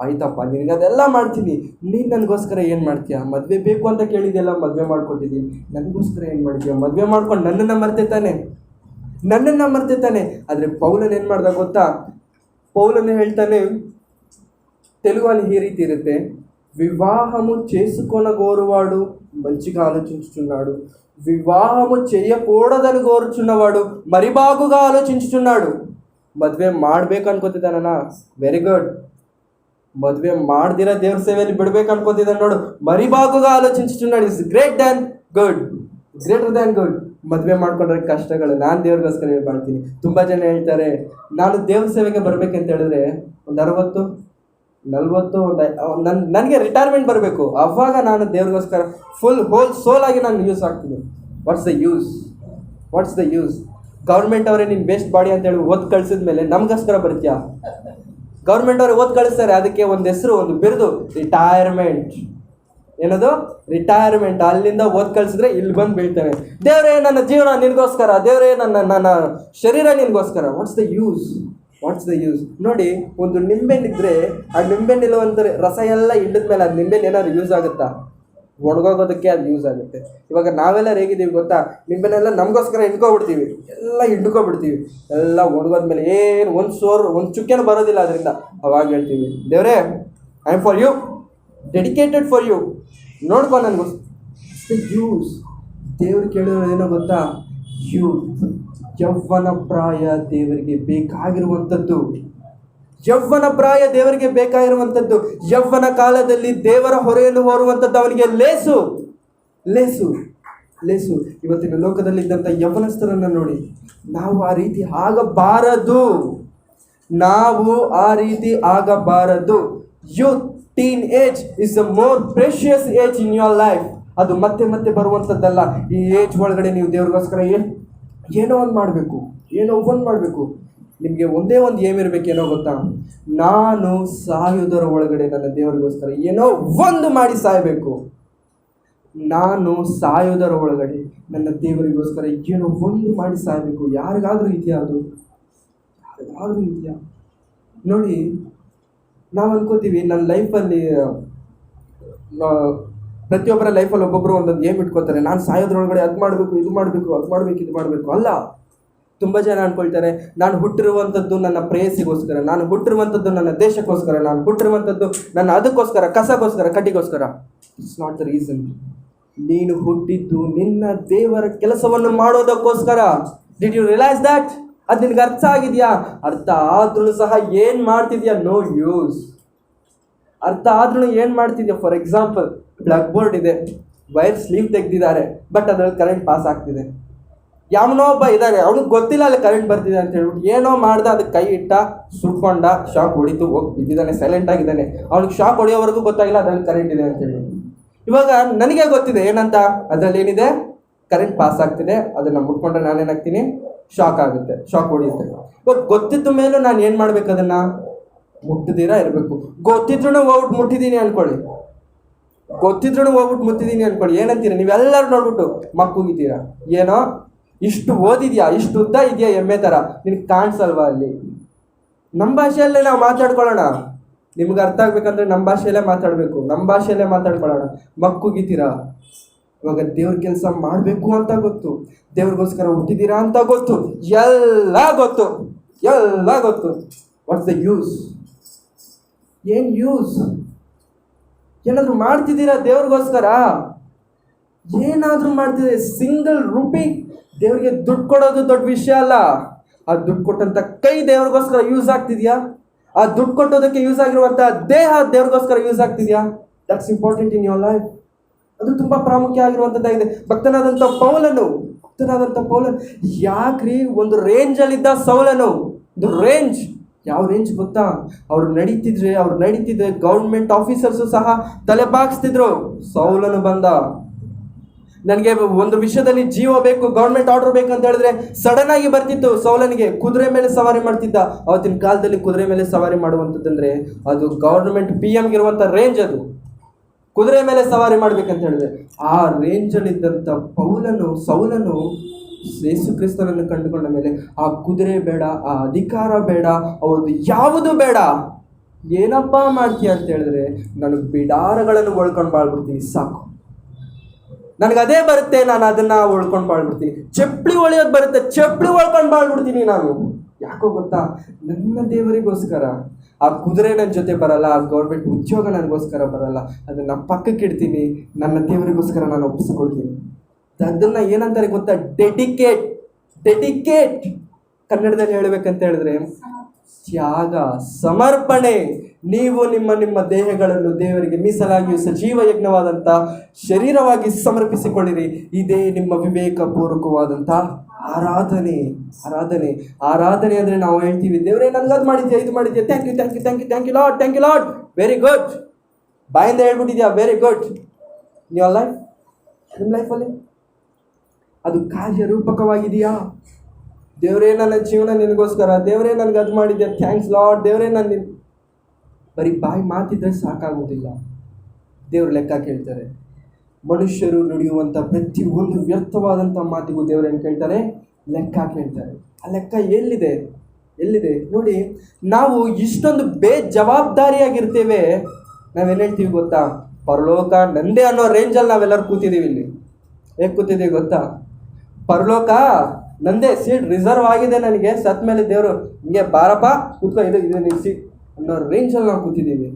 ಆಯ್ತಪ್ಪ, ನಿನಗೆ ಅದೆಲ್ಲ ಮಾಡ್ತೀನಿ. ನೀನು ನನಗೋಸ್ಕರ ಏನು ಮಾಡ್ತೀಯಾ? ಮದುವೆ ಬೇಕು ಅಂತ ಕೇಳಿದೆಲ್ಲ, ಮದುವೆ ಮಾಡ್ಕೊಟ್ಟಿದ್ದೀನಿ. ನನಗೋಸ್ಕರ ಏನು ಮಾಡ್ತೀಯ? ಮದುವೆ ಮಾಡ್ಕೊಂಡು ನನ್ನನ್ನು ಮರ್ತೇತಾನೆ. ಆದರೆ ಪೌಲನ್ ಏನು ಮಾಡ್ದ ಗೊತ್ತಾ? పౌలను ಹೇಳ್ತಾನೆ, తెలుగులో ఈ రీతి ఇರುತ್ತೆ, వివాహము చేసుకొనగోరువాడు మంచిగా ఆలోచించుచున్నాడు, వివాహము చేయకూడదని కోరుచున్నవాడు మరి బాగుగా ఆలోచించుచున్నాడు. ಮದುವೆ ಮಾಡ್ಬೇಕು ಅನ್ಕೋತಿದ್ದಾನ? Very good. ಮದುವೆ ಮಾಡ್ದಿರ ದೇವ್ರ ಸೇವೆಯಲ್ಲಿ ಬಿಡ್ಬೇಕು ಅನ್ಕೋತಿದ್ದಾನೆ ನೋಡು, ಮರಿ ಬಾಗುಗ ಆಲೋಚಿಸುచున్నాడు. Is greater than good. ಮದುವೆ ಮಾಡ್ಕೊಂಡ್ರೆ ಕಷ್ಟಗಳು. ನಾನು ದೇವ್ರಿಗೋಸ್ಕರ ಮಾಡ್ತೀನಿ. ತುಂಬ ಜನ ಹೇಳ್ತಾರೆ, ನಾನು ದೇವ್ರ ಸೇವೆಗೆ ಬರ್ಬೇಕಂತ ಹೇಳಿದ್ರೆ ಒಂದು 60-40 ನನಗೆ ರಿಟೈರ್ಮೆಂಟ್ ಬರಬೇಕು, ಅವಾಗ ನಾನು ದೇವ್ರಿಗೋಸ್ಕರ ಹೋಲ್ ಸೋಲ್ ಆಗಿ ನಾನು ಯೂಸ್ ಆಗ್ತೀನಿ. What's the use? ಗೌರ್ಮೆಂಟ್ ಅವರೇ ನೀನು ಬೇಸ್ಟ್ ಬಾಡಿ ಅಂತೇಳಿ ಓದ್ ಕಳಿಸಿದ ಮೇಲೆ ನಮಗೋಸ್ಕರ ಬರ್ತೀಯಾ? ಗೌರ್ಮೆಂಟ್ ಅವ್ರಿಗೆ ಓದ್ ಕಳಿಸ್ತಾರೆ, ಅದಕ್ಕೆ ಒಂದು ಹೆಸರು, ಒಂದು ಬಿರುದು, ರಿಟೈರ್ಮೆಂಟ್. ಏನದು? ರಿಟೈರ್ಮೆಂಟ್. ಅಲ್ಲಿಂದ ಓದ್ ಕಳಿಸಿದ್ರೆ ಇಲ್ಲಿ ಬಂದು ಬೀಳ್ತೇನೆ, ದೇವರೇ ನನ್ನ ಜೀವನ ನಿನಗೋಸ್ಕರ, ದೇವರೇ ನನ್ನ ಶರೀರ ನಿನಗೋಸ್ಕರ. What's the use? ನೋಡಿ, ಒಂದು ನಿಂಬೆಹಣ್ಣಿದ್ರೆ ಆ ನಿಂಬೆಹಣ್ಣಿರುವಂಥ ರಸ ಎಲ್ಲ ಹಿಡಿದ್ಮೇಲೆ ಅದು ನಿಂಬೆಹಣ್ಣು ಏನಾದ್ರು ಯೂಸ್ ಆಗುತ್ತಾ? ಒಣಗೋಗೋದಕ್ಕೆ ಅದು ಯೂಸ್ ಆಗುತ್ತೆ. ಇವಾಗ ನಾವೆಲ್ಲರೂ ಹೇಗಿದ್ದೀವಿ ಗೊತ್ತಾ? ನಿಂಬೆಹಣ್ಣೆಲ್ಲ ನಮಗೋಸ್ಕರ ಹಿಂಡ್ಕೊಬಿಡ್ತೀವಿ, ಎಲ್ಲ ಒಣಗೋದ್ಮೇಲೆ ಏನು ಒಂದು ಚುಕ್ಕೆನೂ ಬರೋದಿಲ್ಲ ಅದರಿಂದ. ಅವಾಗ ಹೇಳ್ತೀವಿ, ದೇವರೇ, I am for you, dedicated for you, ನೋಡ್ಕೊ ನನಗೋಸ್ಕರ. ಯೂಸ್. ದೇವ್ರು ಕೇಳಿರೋದು ಏನೋ ಗೊತ್ತಾ? ಯೂತ್, ಯೌವನ ಪ್ರಾಯ ದೇವರಿಗೆ ಬೇಕಾಗಿರುವಂಥದ್ದು. ಯೌವನ ಕಾಲದಲ್ಲಿ ದೇವರ ಹೊರೆಯನ್ನು ಹೊರುವಂಥದ್ದು ಅವನಿಗೆ ಲೇಸು. ಇವತ್ತಿನ ಲೋಕದಲ್ಲಿದ್ದಂಥ ಯೌವನಸ್ಥರನ್ನು ನೋಡಿ, ನಾವು ಆ ರೀತಿ ಆಗಬಾರದು. Youth, teenage is the more precious age in your life. ಅದು ಮತ್ತೆ ಬರುವಂಥದ್ದಲ್ಲ. ಈ ಏಜ್ ಒಳಗಡೆ ನೀವು ದೇವ್ರಿಗೋಸ್ಕರ ಏನೋ ಒಂದು ಮಾಡಬೇಕು. ನಿಮಗೆ ಒಂದೇ ಒಂದು ಏಮಿರಬೇಕೇನೋ ಗೊತ್ತಾ? ನಾನು ಸಾಯುವುದರ ಒಳಗಡೆ ನನ್ನ ದೇವರಿಗೋಸ್ಕರ ಏನೋ ಒಂದು ಮಾಡಿ ಸಾಯಬೇಕು. ನಾನು ಸಾಯೋದರ ಒಳಗಡೆ ನನ್ನ ದೇವರಿಗೋಸ್ಕರ ಏನೋ ಒಂದು ಮಾಡಿ ಸಾಯಬೇಕು. ಯಾರಿಗಾದ್ರೂ ಇದೆಯಾ ಅದು? ನೋಡಿ, ನಾವು ಅನ್ಕೋತೀವಿ ನನ್ನ ಲೈಫಲ್ಲಿ ಪ್ರತಿಯೊಬ್ಬರ ಲೈಫಲ್ಲಿ ಒಬ್ಬೊಬ್ಬರು ಒಂದೊಂದು ಏಮ್ ಇಟ್ಕೋತಾರೆ. ನಾನು ಸಾಯೋದ್ರೊಳಗಡೆ ಅದು ಮಾಡಬೇಕು, ಇದು ಮಾಡಬೇಕು, ಅದು ಮಾಡಬೇಕು, ಇದು ಮಾಡಬೇಕು. ಅಲ್ಲ, ತುಂಬ ಜನ ಅನ್ಕೊಳ್ತಾರೆ ನಾನು ಹುಟ್ಟಿರುವಂಥದ್ದು ನನ್ನ ಪ್ರೇಯಸಿಗೋಸ್ಕರ, ನಾನು ಹುಟ್ಟಿರುವಂಥದ್ದು ನನ್ನ ದೇಶಕ್ಕೋಸ್ಕರ, ನಾನು ಹುಟ್ಟಿರುವಂಥದ್ದು ನನ್ನ ಅದಕ್ಕೋಸ್ಕರ, ಕಸಗೋಸ್ಕರ, ಕಡ್ಡಿಗೋಸ್ಕರ. It's not the reason. ನೀನು ಹುಟ್ಟಿದ್ದು ನಿನ್ನ ದೇವರ ಕೆಲಸವನ್ನು ಮಾಡೋದಕ್ಕೋಸ್ಕರ. Did you realise that? ಅದು ನಿನಗೆ ಅರ್ಥ ಆಗಿದೆಯಾ? ಅರ್ಥ ಆದ್ರೂ ಸಹ ಏನು ಮಾಡ್ತಿದ್ಯಾ? No use. ಅರ್ಥ ಆದ್ರೂ ಏನು ಮಾಡ್ತಿದ್ಯಾ? ಫಾರ್ ಎಕ್ಸಾಂಪಲ್, ಬ್ಲಾಕ್ ಬೋರ್ಡ್ ಇದೆ, ವೈರ್ ಸ್ಲೀವ್ ತೆಗೆದಿದ್ದಾರೆ, ಬಟ್ ಅದ್ರಲ್ಲಿ ಕರೆಂಟ್ ಪಾಸ್ ಆಗ್ತಿದೆ. ಯಾವನೋ ಒಬ್ಬ ಇದ್ದಾನೆ, ಅವ್ನಿಗೆ ಗೊತ್ತಿಲ್ಲ ಅಲ್ಲಿ ಕರೆಂಟ್ ಬರ್ತಿದೆ ಅಂತ ಹೇಳ್ಬಿಟ್ಟು ಏನೋ ಮಾಡ್ದ, ಅದಕ್ಕೆ ಕೈ ಇಟ್ಟ, ಸುಟ್ಕೊಂಡ, ಶಾಕ್ ಹೊಡಿತು, ಹೋಗಿ ಬಿದ್ದಿದ್ದಾನೆ, ಸೈಲೆಂಟ್ ಆಗಿದ್ದಾನೆ. ಅವ್ನಿಗೆ ಶಾಕ್ ಹೊಡೆಯೋವರೆಗೂ ಗೊತ್ತಾಗಿಲ್ಲ ಅದ್ರಲ್ಲಿ ಕರೆಂಟ್ ಇದೆ ಅಂತ ಹೇಳಿ. ಇವಾಗ ನನಗೆ ಗೊತ್ತಿದೆ ಏನಂತ, ಅದರಲ್ಲಿ ಏನಿದೆ, ಕರೆಂಟ್ ಪಾಸ್ ಆಗ್ತಿದೆ, ಅದನ್ನು ಮುಟ್ಕೊಂಡ್ರೆ ನಾನೇನಾಗ್ತೀನಿ, ಶಾಕ್ ಆಗುತ್ತೆ, ಶಾಕ್ ಹೊಡಿಯುತ್ತೆ. ಇವಾಗ ಗೊತ್ತಿದ್ದ ಮೇಲೂ ನಾನು ಏನು ಮಾಡ್ಬೇಕು? ಅದನ್ನು ಮುಟ್ಟಿದ್ದೀರಾ ಇರಬೇಕು. ಗೊತ್ತಿದ್ರೂ ಹೋಗ್ಬಿಟ್ಟು ಮುಟ್ಟಿದ್ದೀನಿ ಅನ್ಕೊಳ್ಳಿ, ಗೊತ್ತಿದ್ರೂ ಹೋಗ್ಬಿಟ್ಟು ಮುಟ್ಟಿದ್ದೀನಿ ಅನ್ಕೊಳ್ಳಿ, ಏನಂತೀರ ನೀವೆಲ್ಲರೂ ನೋಡ್ಬಿಟ್ಟು ಮಕ್ಕುಗಿತೀರಾ? ಏನೋ ಇಷ್ಟು ಓದಿದ್ಯಾ, ಇಷ್ಟು ಉದ್ದ ಇದೆಯಾ ಎಮ್ಮೆ ಥರ, ನಿನಗೆ ಕಾಣಿಸಲ್ವಾ ಅಲ್ಲಿ? ನಮ್ಮ ಭಾಷೆಯಲ್ಲೇ ನಾವು ಮಾತಾಡ್ಕೊಳ್ಳೋಣ. ನಿಮ್ಗೆ ಅರ್ಥ ಆಗ್ಬೇಕಂದ್ರೆ ನಮ್ಮ ಭಾಷೆಯಲ್ಲೇ ಮಾತಾಡಬೇಕು, ನಮ್ಮ ಭಾಷೆಯಲ್ಲೇ ಮಾತಾಡ್ಕೊಳ್ಳೋಣ. ಮಕ್ಕುಗಿತೀರಾ? ಇವಾಗ ದೇವ್ರ ಕೆಲಸ ಮಾಡಬೇಕು ಅಂತ ಗೊತ್ತು, ದೇವ್ರಿಗೋಸ್ಕರ ಹುಟ್ಟಿದ್ದೀರಾ ಅಂತ ಗೊತ್ತು, ಎಲ್ಲ ಗೊತ್ತು, ಎಲ್ಲ ಗೊತ್ತು. What's the use? ಏನು ಯೂಸ್? ಏನಾದರೂ ಮಾಡ್ತಿದ್ದೀರಾ ದೇವ್ರಿಗೋಸ್ಕರ? ಏನಾದರೂ ಮಾಡ್ತಿದ್ದೀರಿ? ಸಿಂಗಲ್ ರುಪಿ ದೇವ್ರಿಗೆ ದುಡ್ಡು ಕೊಡೋದು ದೊಡ್ಡ ವಿಷಯ ಅಲ್ಲ. ಆ ದುಡ್ಡು ಕೊಟ್ಟಂಥ ಕೈ ದೇವ್ರಿಗೋಸ್ಕರ ಯೂಸ್ ಆಗ್ತಿದೆಯಾ? ಆ ದುಡ್ಡು ಕೊಟ್ಟೋದಕ್ಕೆ ಯೂಸ್ ಆಗಿರುವಂಥ ದೇಹ ದೇವ್ರಿಗೋಸ್ಕರ ಯೂಸ್ ಆಗ್ತಿದೆಯಾ? That's important in your life. ಅದು ತುಂಬ ಪ್ರಾಮುಖ್ಯ ಆಗಿರುವಂಥದ್ದಾಗಿದೆ. ಭಕ್ತನಾದಂಥ ಪೌಲನು ಯಾಕ್ರಿ ಒಂದು ರೇಂಜಲ್ಲಿದ್ದ ಸೌಲನು, ಒಂದು ರೇಂಜ್. ಯಾವ ರೇಂಜ್ ಗೊತ್ತಾ? ಅವ್ರು ನಡೀತಿದ್ರೆ ಗೌರ್ಮೆಂಟ್ ಆಫೀಸರ್ಸು ಸಹ ತಲೆ ಬಾಗಿಸ್ತಿದ್ರು. ಸೌಲನು ಬಂದ, ನನಗೆ ಒಂದು ವಿಷಯದಲ್ಲಿ ಜೀವ ಬೇಕು, ಗೌರ್ಮೆಂಟ್ ಆರ್ಡರ್ ಬೇಕು ಅಂತ ಹೇಳಿದ್ರೆ ಸಡನ್ ಆಗಿ ಬರ್ತಿತ್ತು ಸೌಲನಿಗೆ. ಕುದುರೆ ಮೇಲೆ ಸವಾರಿ ಮಾಡ್ತಿದ್ದ. ಅವತ್ತಿನ ಕಾಲದಲ್ಲಿ ಕುದುರೆ ಮೇಲೆ ಸವಾರಿ ಮಾಡುವಂಥದ್ದಂದ್ರೆ ಅದು ಗೌರ್ಮೆಂಟ್ PM ಗಿರುವಂಥ ರೇಂಜ್. ಅದು ಕುದುರೆ ಮೇಲೆ ಸವಾರಿ ಮಾಡ್ಬೇಕಂತ ಹೇಳಿದ್ರೆ ಆ ರೇಂಜಲ್ಲಿದ್ದಂಥ ಸೌಲನು ಯೇಸು ಕ್ರಿಸ್ತನನ್ನು ಕಂಡುಕೊಂಡ ಮೇಲೆ ಆ ಕುದುರೆ ಬೇಡ, ಆ ಅಧಿಕಾರ ಬೇಡ, ಅವ್ರದ್ದು ಯಾವುದು ಬೇಡ. ಏನಪ್ಪ ಮಾಡ್ತೀಯ ಅಂತ ಹೇಳಿದ್ರೆ, ನಾನು ಬಿಡಾರಗಳನ್ನು ಒಳ್ಕೊಂಡು ಬಾಳ್ಬಿಡ್ತೀನಿ, ಸಾಕು, ನನಗದೇ ಬರುತ್ತೆ, ನಾನು ಅದನ್ನು ಉಳ್ಕೊಂಡು ಬಾಳ್ಬಿಡ್ತೀನಿ. ಚಪ್ಪಲಿ ಹೊಳೆಯೋದು ಬರುತ್ತೆ, ಚಪ್ಪಲಿ ಒಳ್ಕೊಂಡು ಬಾಳ್ಬಿಡ್ತೀನಿ ನಾನು. ಯಾಕೋ ಗೊತ್ತಾ? ನನ್ನ ದೇವರಿಗೋಸ್ಕರ. ಆ ಕುದುರೆ ನನ್ನ ಜೊತೆ ಬರಲ್ಲ, ಆ ಗೌರ್ಮೆಂಟ್ ಉದ್ಯೋಗ ನನಗೋಸ್ಕರ ಬರಲ್ಲ, ಅದನ್ನು ಪಕ್ಕಕ್ಕೆ ಇಡ್ತೀನಿ, ನನ್ನ ದೇವರಿಗೋಸ್ಕರ ನಾನು ಒಪ್ಪಿಸ್ಕೊಳ್ತೀನಿ. ಅದನ್ನು ಏನಂತಾರೆ ಗೊತ್ತಾ? ಡೆಡಿಕೇಟ್. ಕನ್ನಡದಲ್ಲಿ ಹೇಳಬೇಕಂತ ಹೇಳಿದ್ರೆ ತ್ಯಾಗ, ಸಮರ್ಪಣೆ. ನೀವು ನಿಮ್ಮ ದೇಹಗಳನ್ನು ದೇವರಿಗೆ ಮೀಸಲಾಗಿಯೂ ಸಜೀವ ಯಜ್ಞವಾದಂಥ ಶರೀರವಾಗಿ ಸಮರ್ಪಿಸಿಕೊಳ್ಳಿರಿ. ಇದೇ ನಿಮ್ಮ ವಿವೇಕಪೂರ್ವಕವಾದಂಥ ಆರಾಧನೆ. ಅಂದರೆ ನಾವು ಹೇಳ್ತೀವಿ, ದೇವರೇ ನನಗದು ಮಾಡಿದ್ಯಾ, ಇದು ಮಾಡಿದ್ಯಾ, thank you Lord, very good. ಬಾಯಿಂದ ಹೇಳ್ಬಿಟ್ಟಿದ್ಯಾ, ವೆರಿ ಗುಡ್. ನಿಮ್ಮ ಲೈಫಲ್ಲಿ ಅದು ಕಾರ್ಯರೂಪಕವಾಗಿದೆಯಾ? ದೇವರೇ ನನ್ನ ಜೀವನ ನಿನಗೋಸ್ಕರ, ದೇವರೇ ನನಗೆ ಅದು ಮಾಡಿದ್ಯಾ, ಥ್ಯಾಂಕ್ಸ್ ಲಾರ್ಡ್, ದೇವರೇ ನಾನು ಬರೀ ಬಾಯಿ ಮಾತಿದ್ರೆ ಸಾಕಾಗೋದಿಲ್ಲ. ದೇವರು ಲೆಕ್ಕ ಕೇಳ್ತಾರೆ. ಮನುಷ್ಯರು ನುಡಿಯುವಂಥ ಪ್ರತಿಯೊಂದು ವ್ಯರ್ಥವಾದಂಥ ಮಾತಿಗೂ ದೇವರು ಏನು ಕೇಳ್ತಾರೆ? ಲೆಕ್ಕ ಕೇಳ್ತಾರೆ. ಆ ಲೆಕ್ಕ ಎಲ್ಲಿದೆ ನೋಡಿ. ನಾವು ಇಷ್ಟೊಂದು ಬೇಜವಾಬ್ದಾರಿಯಾಗಿರ್ತೇವೆ. ನಾವೇನು ಹೇಳ್ತೀವಿ ಗೊತ್ತಾ? ಪರಲೋಕ ನಂದೇ ಅನ್ನೋ ರೇಂಜಲ್ಲಿ ನಾವೆಲ್ಲರೂ ಕೂತಿದ್ದೀವಿ. ಇಲ್ಲಿ ಹೇಗೆ ಕೂತಿದ್ದೀವಿ ಗೊತ್ತಾ? ಪರಲೋಕ ನಂದೇ, ಸೀಟ್ ರಿಸರ್ವ್ ಆಗಿದೆ ನನಗೆ, ಸತ್ ಮೇಲೆ ದೇವರು ಹಿಂಗೆ ಬಾರಪ್ಪ ಕೂತ್ಕೊ, ಇದು ನಿನ್ನ ಸೀಟ್ ಅನ್ನೋ ರೇಂಜಲ್ಲಿ ನಾವು ಕೂತಿದ್ದೀವಿ.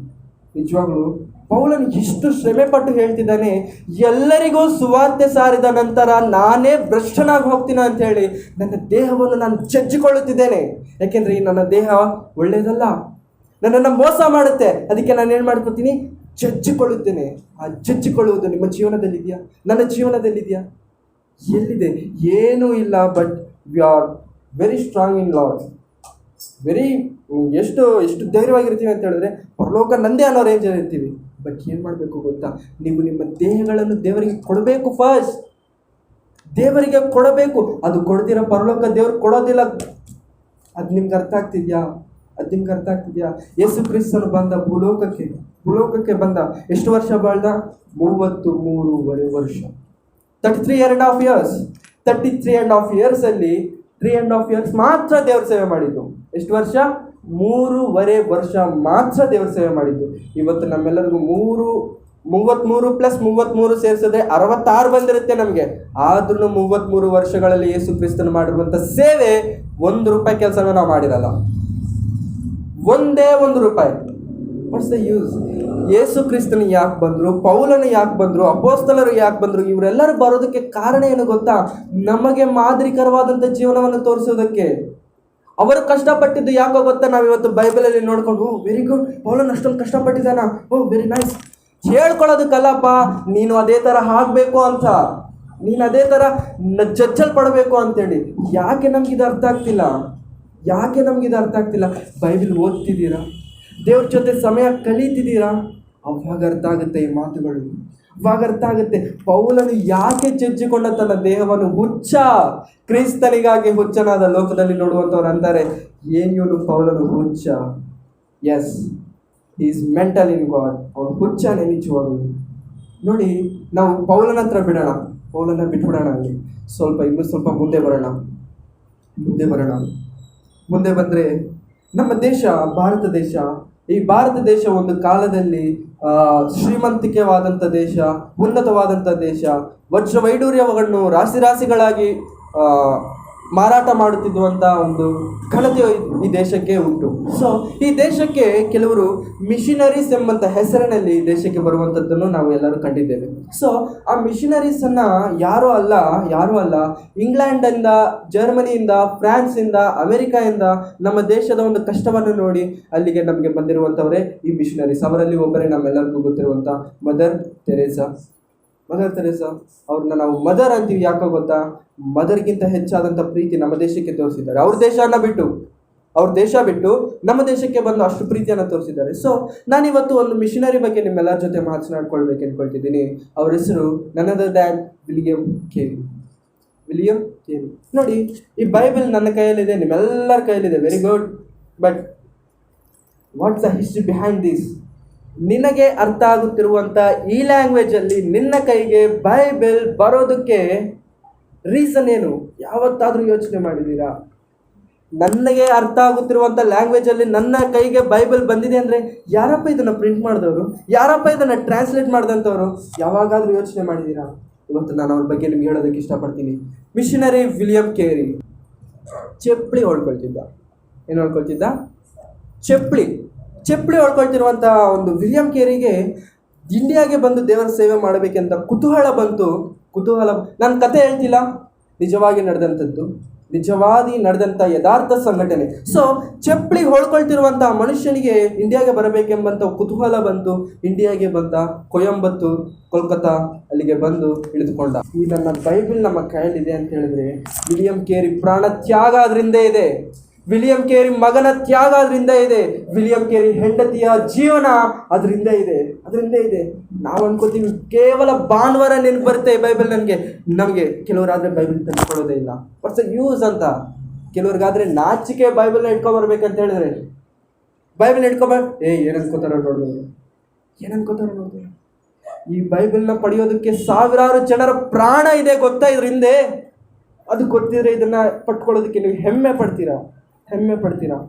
ನಿಜವಾಗ್ಲೂ ಪೌಲನು ಇಷ್ಟು ಶ್ರಮೆ ಪಟ್ಟು ಹೇಳ್ತಿದ್ದಾನೆ, ಎಲ್ಲರಿಗೂ ಸುವಾರ್ತೆ ಸಾರಿದ ನಂತರ ನಾನೇ ಭ್ರಷ್ಟನಾಗಿ ಹೋಗ್ತೀನ ಅಂತ ಹೇಳಿ ನನ್ನ ದೇಹವನ್ನು ನಾನು ಜಜ್ಜಿಕೊಳ್ಳುತ್ತಿದ್ದೇನೆ. ಯಾಕೆಂದರೆ ಈ ನನ್ನ ದೇಹ ಒಳ್ಳೆಯದಲ್ಲ, ನನ್ನನ್ನು ಮೋಸ ಮಾಡುತ್ತೆ. ಅದಕ್ಕೆ ನಾನು ಏನು ಮಾಡ್ಕೊತೀನಿ? ಜಜ್ಜಿಕೊಳ್ಳುತ್ತೇನೆ. ಆ ಜಜ್ಜಿಕೊಳ್ಳುವುದು ನಿಮ್ಮ ಜೀವನದಲ್ಲಿದೆಯಾ? ನನ್ನ ಜೀವನದಲ್ಲಿದೆಯಾ? ಎಲ್ಲಿದೆ? ಏನೂ ಇಲ್ಲ. But we are very strong in lord. ಎಷ್ಟು ಧೈರ್ಯವಾಗಿರ್ತೀವಿ ಅಂತ ಹೇಳಿದ್ರೆ ಪರಲೋಕ ನಂದೇ ಅನ್ನೋ ರೇಂಜಲ್ಲಿ ಇರ್ತೀವಿ. ಬಟ್ ಏನು ಮಾಡಬೇಕು ಗೊತ್ತಾ? ನೀವು ನಿಮ್ಮ ದೇಹಗಳನ್ನು ದೇವರಿಗೆ ಕೊಡಬೇಕು. ಫಸ್ಟ್ ದೇವರಿಗೆ ಕೊಡಬೇಕು. ಅದು ಕೊಡ್ದಿರೋ ಪರಲೋಕ ದೇವ್ರು ಕೊಡೋದಿಲ್ಲ. ಅದು ನಿಮ್ಗೆ ಅರ್ಥ ಆಗ್ತಿದ್ಯಾ? ಯೇಸು ಕ್ರಿಸ್ತನು ಬಂದ ಭೂಲೋಕಕ್ಕೆ ಬಂದ ಎಷ್ಟು ವರ್ಷ ಬಾಳ್ದ? 33.5 ವರ್ಷ. 33.5 years. 33.5 years ಅಲ್ಲಿ 3.5 years ಮಾತ್ರ ದೇವ್ರ ಸೇವೆ ಮಾಡಿದ್ದು. ಎಷ್ಟು ವರ್ಷ? 3.5 ವರ್ಷ ಮಾತ್ರ ದೇವ್ರ ಸೇವೆ ಮಾಡಿದ್ದು. ಇವತ್ತು ನಮ್ಮೆಲ್ಲರಿಗೂ 33 + 33 ಸೇರಿಸಿದ್ರೆ 66 ಬಂದಿರುತ್ತೆ ನಮಗೆ. ಆದ್ರೂ 33 ವರ್ಷಗಳಲ್ಲಿ ಯೇಸು ಕ್ರಿಸ್ತನು ಮಾಡಿರುವಂಥ ಸೇವೆ ₹1 ಕೆಲಸನ ನಾವು ಮಾಡಿರಲ್ಲ. ಒಂದೇ ₹1. What's the use? ಯೇಸು ಕ್ರಿಸ್ತನು ಯಾಕೆ ಬಂದರು, ಪೌಲನು ಯಾಕೆ ಬಂದರು, ಅಪೊಸ್ತಲರು ಯಾಕೆ ಬಂದರು? ಇವರೆಲ್ಲರೂ ಬರೋದಕ್ಕೆ ಕಾರಣ ಏನು ಗೊತ್ತಾ? ನಮಗೆ ಮಾದರಿಕರವಾದಂಥ ಜೀವನವನ್ನು ತೋರಿಸೋದಕ್ಕೆ. ಅವರು ಕಷ್ಟಪಟ್ಟಿದ್ದು ಯಾಕೋ ಗೊತ್ತಾ? ನಾವಿವತ್ತು ಬೈಬಲಲ್ಲಿ ನೋಡ್ಕೊಂಡು ವೆರಿ ಗುಡ್, ಪೌಲನ್ ಅಷ್ಟೊಂದು ಕಷ್ಟಪಟ್ಟಿದ್ದಾನ, ವೆರಿ ನೈಸ್ ಹೇಳ್ಕೊಳ್ಳೋದಕ್ಕಲ್ಲಪ್ಪ. ನೀನು ಅದೇ ಥರ ಆಗಬೇಕು ಅಂತ, ನೀನು ಅದೇ ಥರ ಜಜ್ಜಲ್ಪಡಬೇಕು ಅಂತೇಳಿ. ಯಾಕೆ ನಮಗಿದು ಅರ್ಥ ಆಗ್ತಿಲ್ಲ? ಬೈಬಲ್ ಓದ್ತಿದ್ದೀರಾ? ದೇವ್ರ ಜೊತೆ ಸಮಯ ಕಳೀತಿದ್ದೀರಾ? ಅವಾಗ ಅರ್ಥ ಆಗುತ್ತೆ ಈ ಮಾತುಗಳು. ಅವಾಗ ಅರ್ಥ ಆಗುತ್ತೆ ಪೌಲನು ಯಾಕೆ ಜಜ್ಜಿಕೊಂಡ ತನ್ನ ದೇಹವನ್ನು. ಕ್ರಿಸ್ತನಿಗಾಗಿ ಹುಚ್ಚನಾದ ಲೋಕದಲ್ಲಿ ನೋಡುವಂಥವ್ರು ಅಂತಾರೆ, ಏನು ಇವನು ಪೌಲನು ಹುಚ್ಚ. Yes, is mental in God. ಅವನು ಹುಚ್ಚನೇ ನಿಜವಾಗಲು. ನೋಡಿ, ನಾವು ಪೌಲನ ಹತ್ರ ಬಿಡೋಣ, ಪೌಲನ ಬಿಟ್ಬಿಡೋಣ. ಅಲ್ಲಿ ಇನ್ನೂ ಸ್ವಲ್ಪ ಮುಂದೆ ಬರೋಣ. ಮುಂದೆ ಬಂದರೆ ನಮ್ಮ ದೇಶ, ಭಾರತ ದೇಶ ಒಂದು ಕಾಲದಲ್ಲಿ ಶ್ರೀಮಂತಿಕೆವಾದಂಥ ದೇಶ, ಉನ್ನತವಾದಂಥ ದೇಶ, ವಜ್ರವೈಡೂರ್ಯವನ್ನು ರಾಶಿಗಳಾಗಿ ಮಾರಾಟ ಮಾಡುತ್ತಿದ್ದುವಂಥ ಒಂದು ಘನತೆ ಈ ದೇಶಕ್ಕೆ ಉಂಟು. ಸೊ ಈ ದೇಶಕ್ಕೆ ಕೆಲವರು ಮಿಷನರೀಸ್ ಎಂಬಂಥ ಹೆಸರಿನಲ್ಲಿ ಈ ದೇಶಕ್ಕೆ ಬರುವಂಥದ್ದನ್ನು ನಾವು ಎಲ್ಲರೂ ಕಂಡಿದ್ದೇವೆ. ಸೊ ಆ ಮಿಷನರೀಸನ್ನು ಯಾರೂ ಅಲ್ಲ, ಇಂಗ್ಲೆಂಡಿಂದ, ಜರ್ಮನಿಯಿಂದ, ಫ್ರಾನ್ಸಿಂದ, ಅಮೆರಿಕಾಯಿಂದ ನಮ್ಮ ದೇಶದ ಒಂದು ಕಷ್ಟವನ್ನು ನೋಡಿ ಅಲ್ಲಿಗೆ ನಮಗೆ ಬಂದಿರುವಂಥವರೇ ಈ ಮಿಷನರೀಸ್. ಅವರಲ್ಲಿ ಒಬ್ಬರೇ ನಮ್ಮೆಲ್ಲರಿಗೂ ಗೊತ್ತಿರುವಂಥ ಮದರ್ ತೆರೇಸಾ. ಅವ್ರನ್ನ ನಾವು ಮದರ್ ಅಂತೀವಿ. ಯಾಕೋ ಗೊತ್ತಾ? ಮದರ್ಗಿಂತ ಹೆಚ್ಚಾದಂಥ ಪ್ರೀತಿ ನಮ್ಮ ದೇಶಕ್ಕೆ ತೋರಿಸಿದ್ದಾರೆ. ಅವ್ರ ದೇಶ ಬಿಟ್ಟು ನಮ್ಮ ದೇಶಕ್ಕೆ ಬಂದು ಅಷ್ಟು ಪ್ರೀತಿಯನ್ನು ತೋರಿಸಿದ್ದಾರೆ. ಸೊ ನಾನಿವತ್ತು ಒಂದು ಮಿಷನರಿ ಬಗ್ಗೆ ನಿಮ್ಮೆಲ್ಲರ ಜೊತೆ ಮಾತನಾಡ್ಕೊಳ್ಬೇಕು ಅಂದ್ಕೊಳ್ತಿದ್ದೀನಿ. ಅವ್ರ ಹೆಸರು ನನ್ ಅದರ್ ದ್ಯಾನ್ ವಿಲಿಯಂ ಕೇರಿ. ನೋಡಿ, ಈ ಬೈಬಲ್ ನನ್ನ ಕೈಯಲ್ಲಿದೆ, ನಿಮ್ಮೆಲ್ಲರ ಕೈಯಲ್ಲಿದೆ, very good. But what's the history behind this? ನಿನಗೆ ಅರ್ಥ ಆಗುತ್ತಿರುವಂಥ ಈ ಲ್ಯಾಂಗ್ವೇಜಲ್ಲಿ ನಿನ್ನ ಕೈಗೆ ಬೈಬಲ್ ಬರೋದಕ್ಕೆ ರೀಸನ್ ಏನು? ಯಾವತ್ತಾದರೂ ಯೋಚನೆ ಮಾಡಿದ್ದೀರಾ? ನನಗೆ ಅರ್ಥ ಆಗುತ್ತಿರುವಂಥ ಲ್ಯಾಂಗ್ವೇಜಲ್ಲಿ ನನ್ನ ಕೈಗೆ ಬೈಬಲ್ ಬಂದಿದೆ ಅಂದರೆ ಯಾರಪ್ಪ ಇದನ್ನು ಪ್ರಿಂಟ್ ಮಾಡಿದವರು, ಯಾರಪ್ಪ ಇದನ್ನು ಟ್ರಾನ್ಸ್ಲೇಟ್ ಮಾಡಿದಂಥವ್ರು? ಯಾವಾಗಾದರೂ ಯೋಚನೆ ಮಾಡಿದ್ದೀರಾ? ಇವತ್ತು ನಾನು ಅವ್ರ ಬಗ್ಗೆ ನಿಮ್ಗೆ ಹೇಳೋದಕ್ಕೆ ಇಷ್ಟಪಡ್ತೀನಿ. ಮಿಷನರಿ ವಿಲಿಯಂ ಕೇರಿ ಚಪ್ಪಲಿ ಹೊಡ್ಕೊಳ್ತಿದ್ದ. ಏನು ಹೊಡ್ಕೊಳ್ತಿದ್ದ? ಚಪ್ಪಲಿ ಹೊಡ್ಕೊಳ್ತಿರುವಂಥ ಒಂದು ವಿಲಿಯಂ ಕೇರಿಗೆ ಇಂಡಿಯಾಗೆ ಬಂದು ದೇವರ ಸೇವೆ ಮಾಡಬೇಕೆಂತ ಕುತೂಹಲ ಬಂತು. ನಾನು ಕತೆ ಹೇಳ್ತಿಲ್ಲ, ನಿಜವಾಗಿ ನಡೆದಂಥ ಯಥಾರ್ಥ ಸಂಘಟನೆ. ಸೊ ಚಪ್ಪಲಿ ಹೊಡ್ಕೊಳ್ತಿರುವಂಥ ಮನುಷ್ಯನಿಗೆ ಇಂಡಿಯಾಗೆ ಬರಬೇಕೆಂಬಂಥ ಕುತೂಹಲ ಬಂತು. ಇಂಡಿಯಾಗೆ ಬಂದ, ಕೊಯಂಬತ್ತೂರು, ಕೋಲ್ಕತ್ತಾ ಅಲ್ಲಿಗೆ ಬಂದು ಇಳಿದುಕೊಂಡ. ಈ ನನ್ನ ಬೈಬಲ್ ನಮ್ಮ ಕೈಯಲ್ಲಿದೆ ಅಂತ ಹೇಳಿದ್ರೆ ವಿಲಿಯಂ ಕೇರಿ ಪ್ರಾಣ ತ್ಯಾಗ ಅದರಿಂದ ಇದೆ, ವಿಲಿಯಂ ಕೇರಿ ಮಗನ ತ್ಯಾಗ ಅದರಿಂದ ಇದೆ, ವಿಲಿಯಂ ಕೇರಿ ಹೆಂಡತಿಯ ಜೀವನ ಅದರಿಂದ ಇದೆ. ನಾವು ಅನ್ಕೋತೀವಿ ಕೇವಲ ಭಾನುವಾರ ನೆನಪು ಬರುತ್ತೆ ಬೈಬಲ್ ನಮಗೆ. ಕೆಲವರಾದರೆ ಬೈಬಲ್ ತಂದುಕೊಳ್ಳೋದೇ ಇಲ್ಲ. ವಾಟ್ಸ್ ಯೂಸ್ ಅಂತ? ಕೆಲವ್ರಿಗಾದ್ರೆ ನಾಚಿಕೆ ಬೈಬಲ್ನ ಇಟ್ಕೊಂಬರ್ಬೇಕಂತ ಹೇಳಿದ್ರೆ ಬೈಬಲ್ ಏನು ಅನ್ಕೋತಾರೋ ನೋಡಿದ್ರು. ಈ ಬೈಬಲ್ನ ಪಡೆಯೋದಕ್ಕೆ ಸಾವಿರಾರು ಜನರ ಪ್ರಾಣ ಇದೆ ಗೊತ್ತಾ ಇದ್ರ ಹಿಂದೆ? ಅದು ಗೊತ್ತಿದ್ರೆ ಇದನ್ನು ಪಟ್ಕೊಳ್ಳೋದಕ್ಕೆ ನೀವು ಹೆಮ್ಮೆ ಪಡ್ತೀರಾ.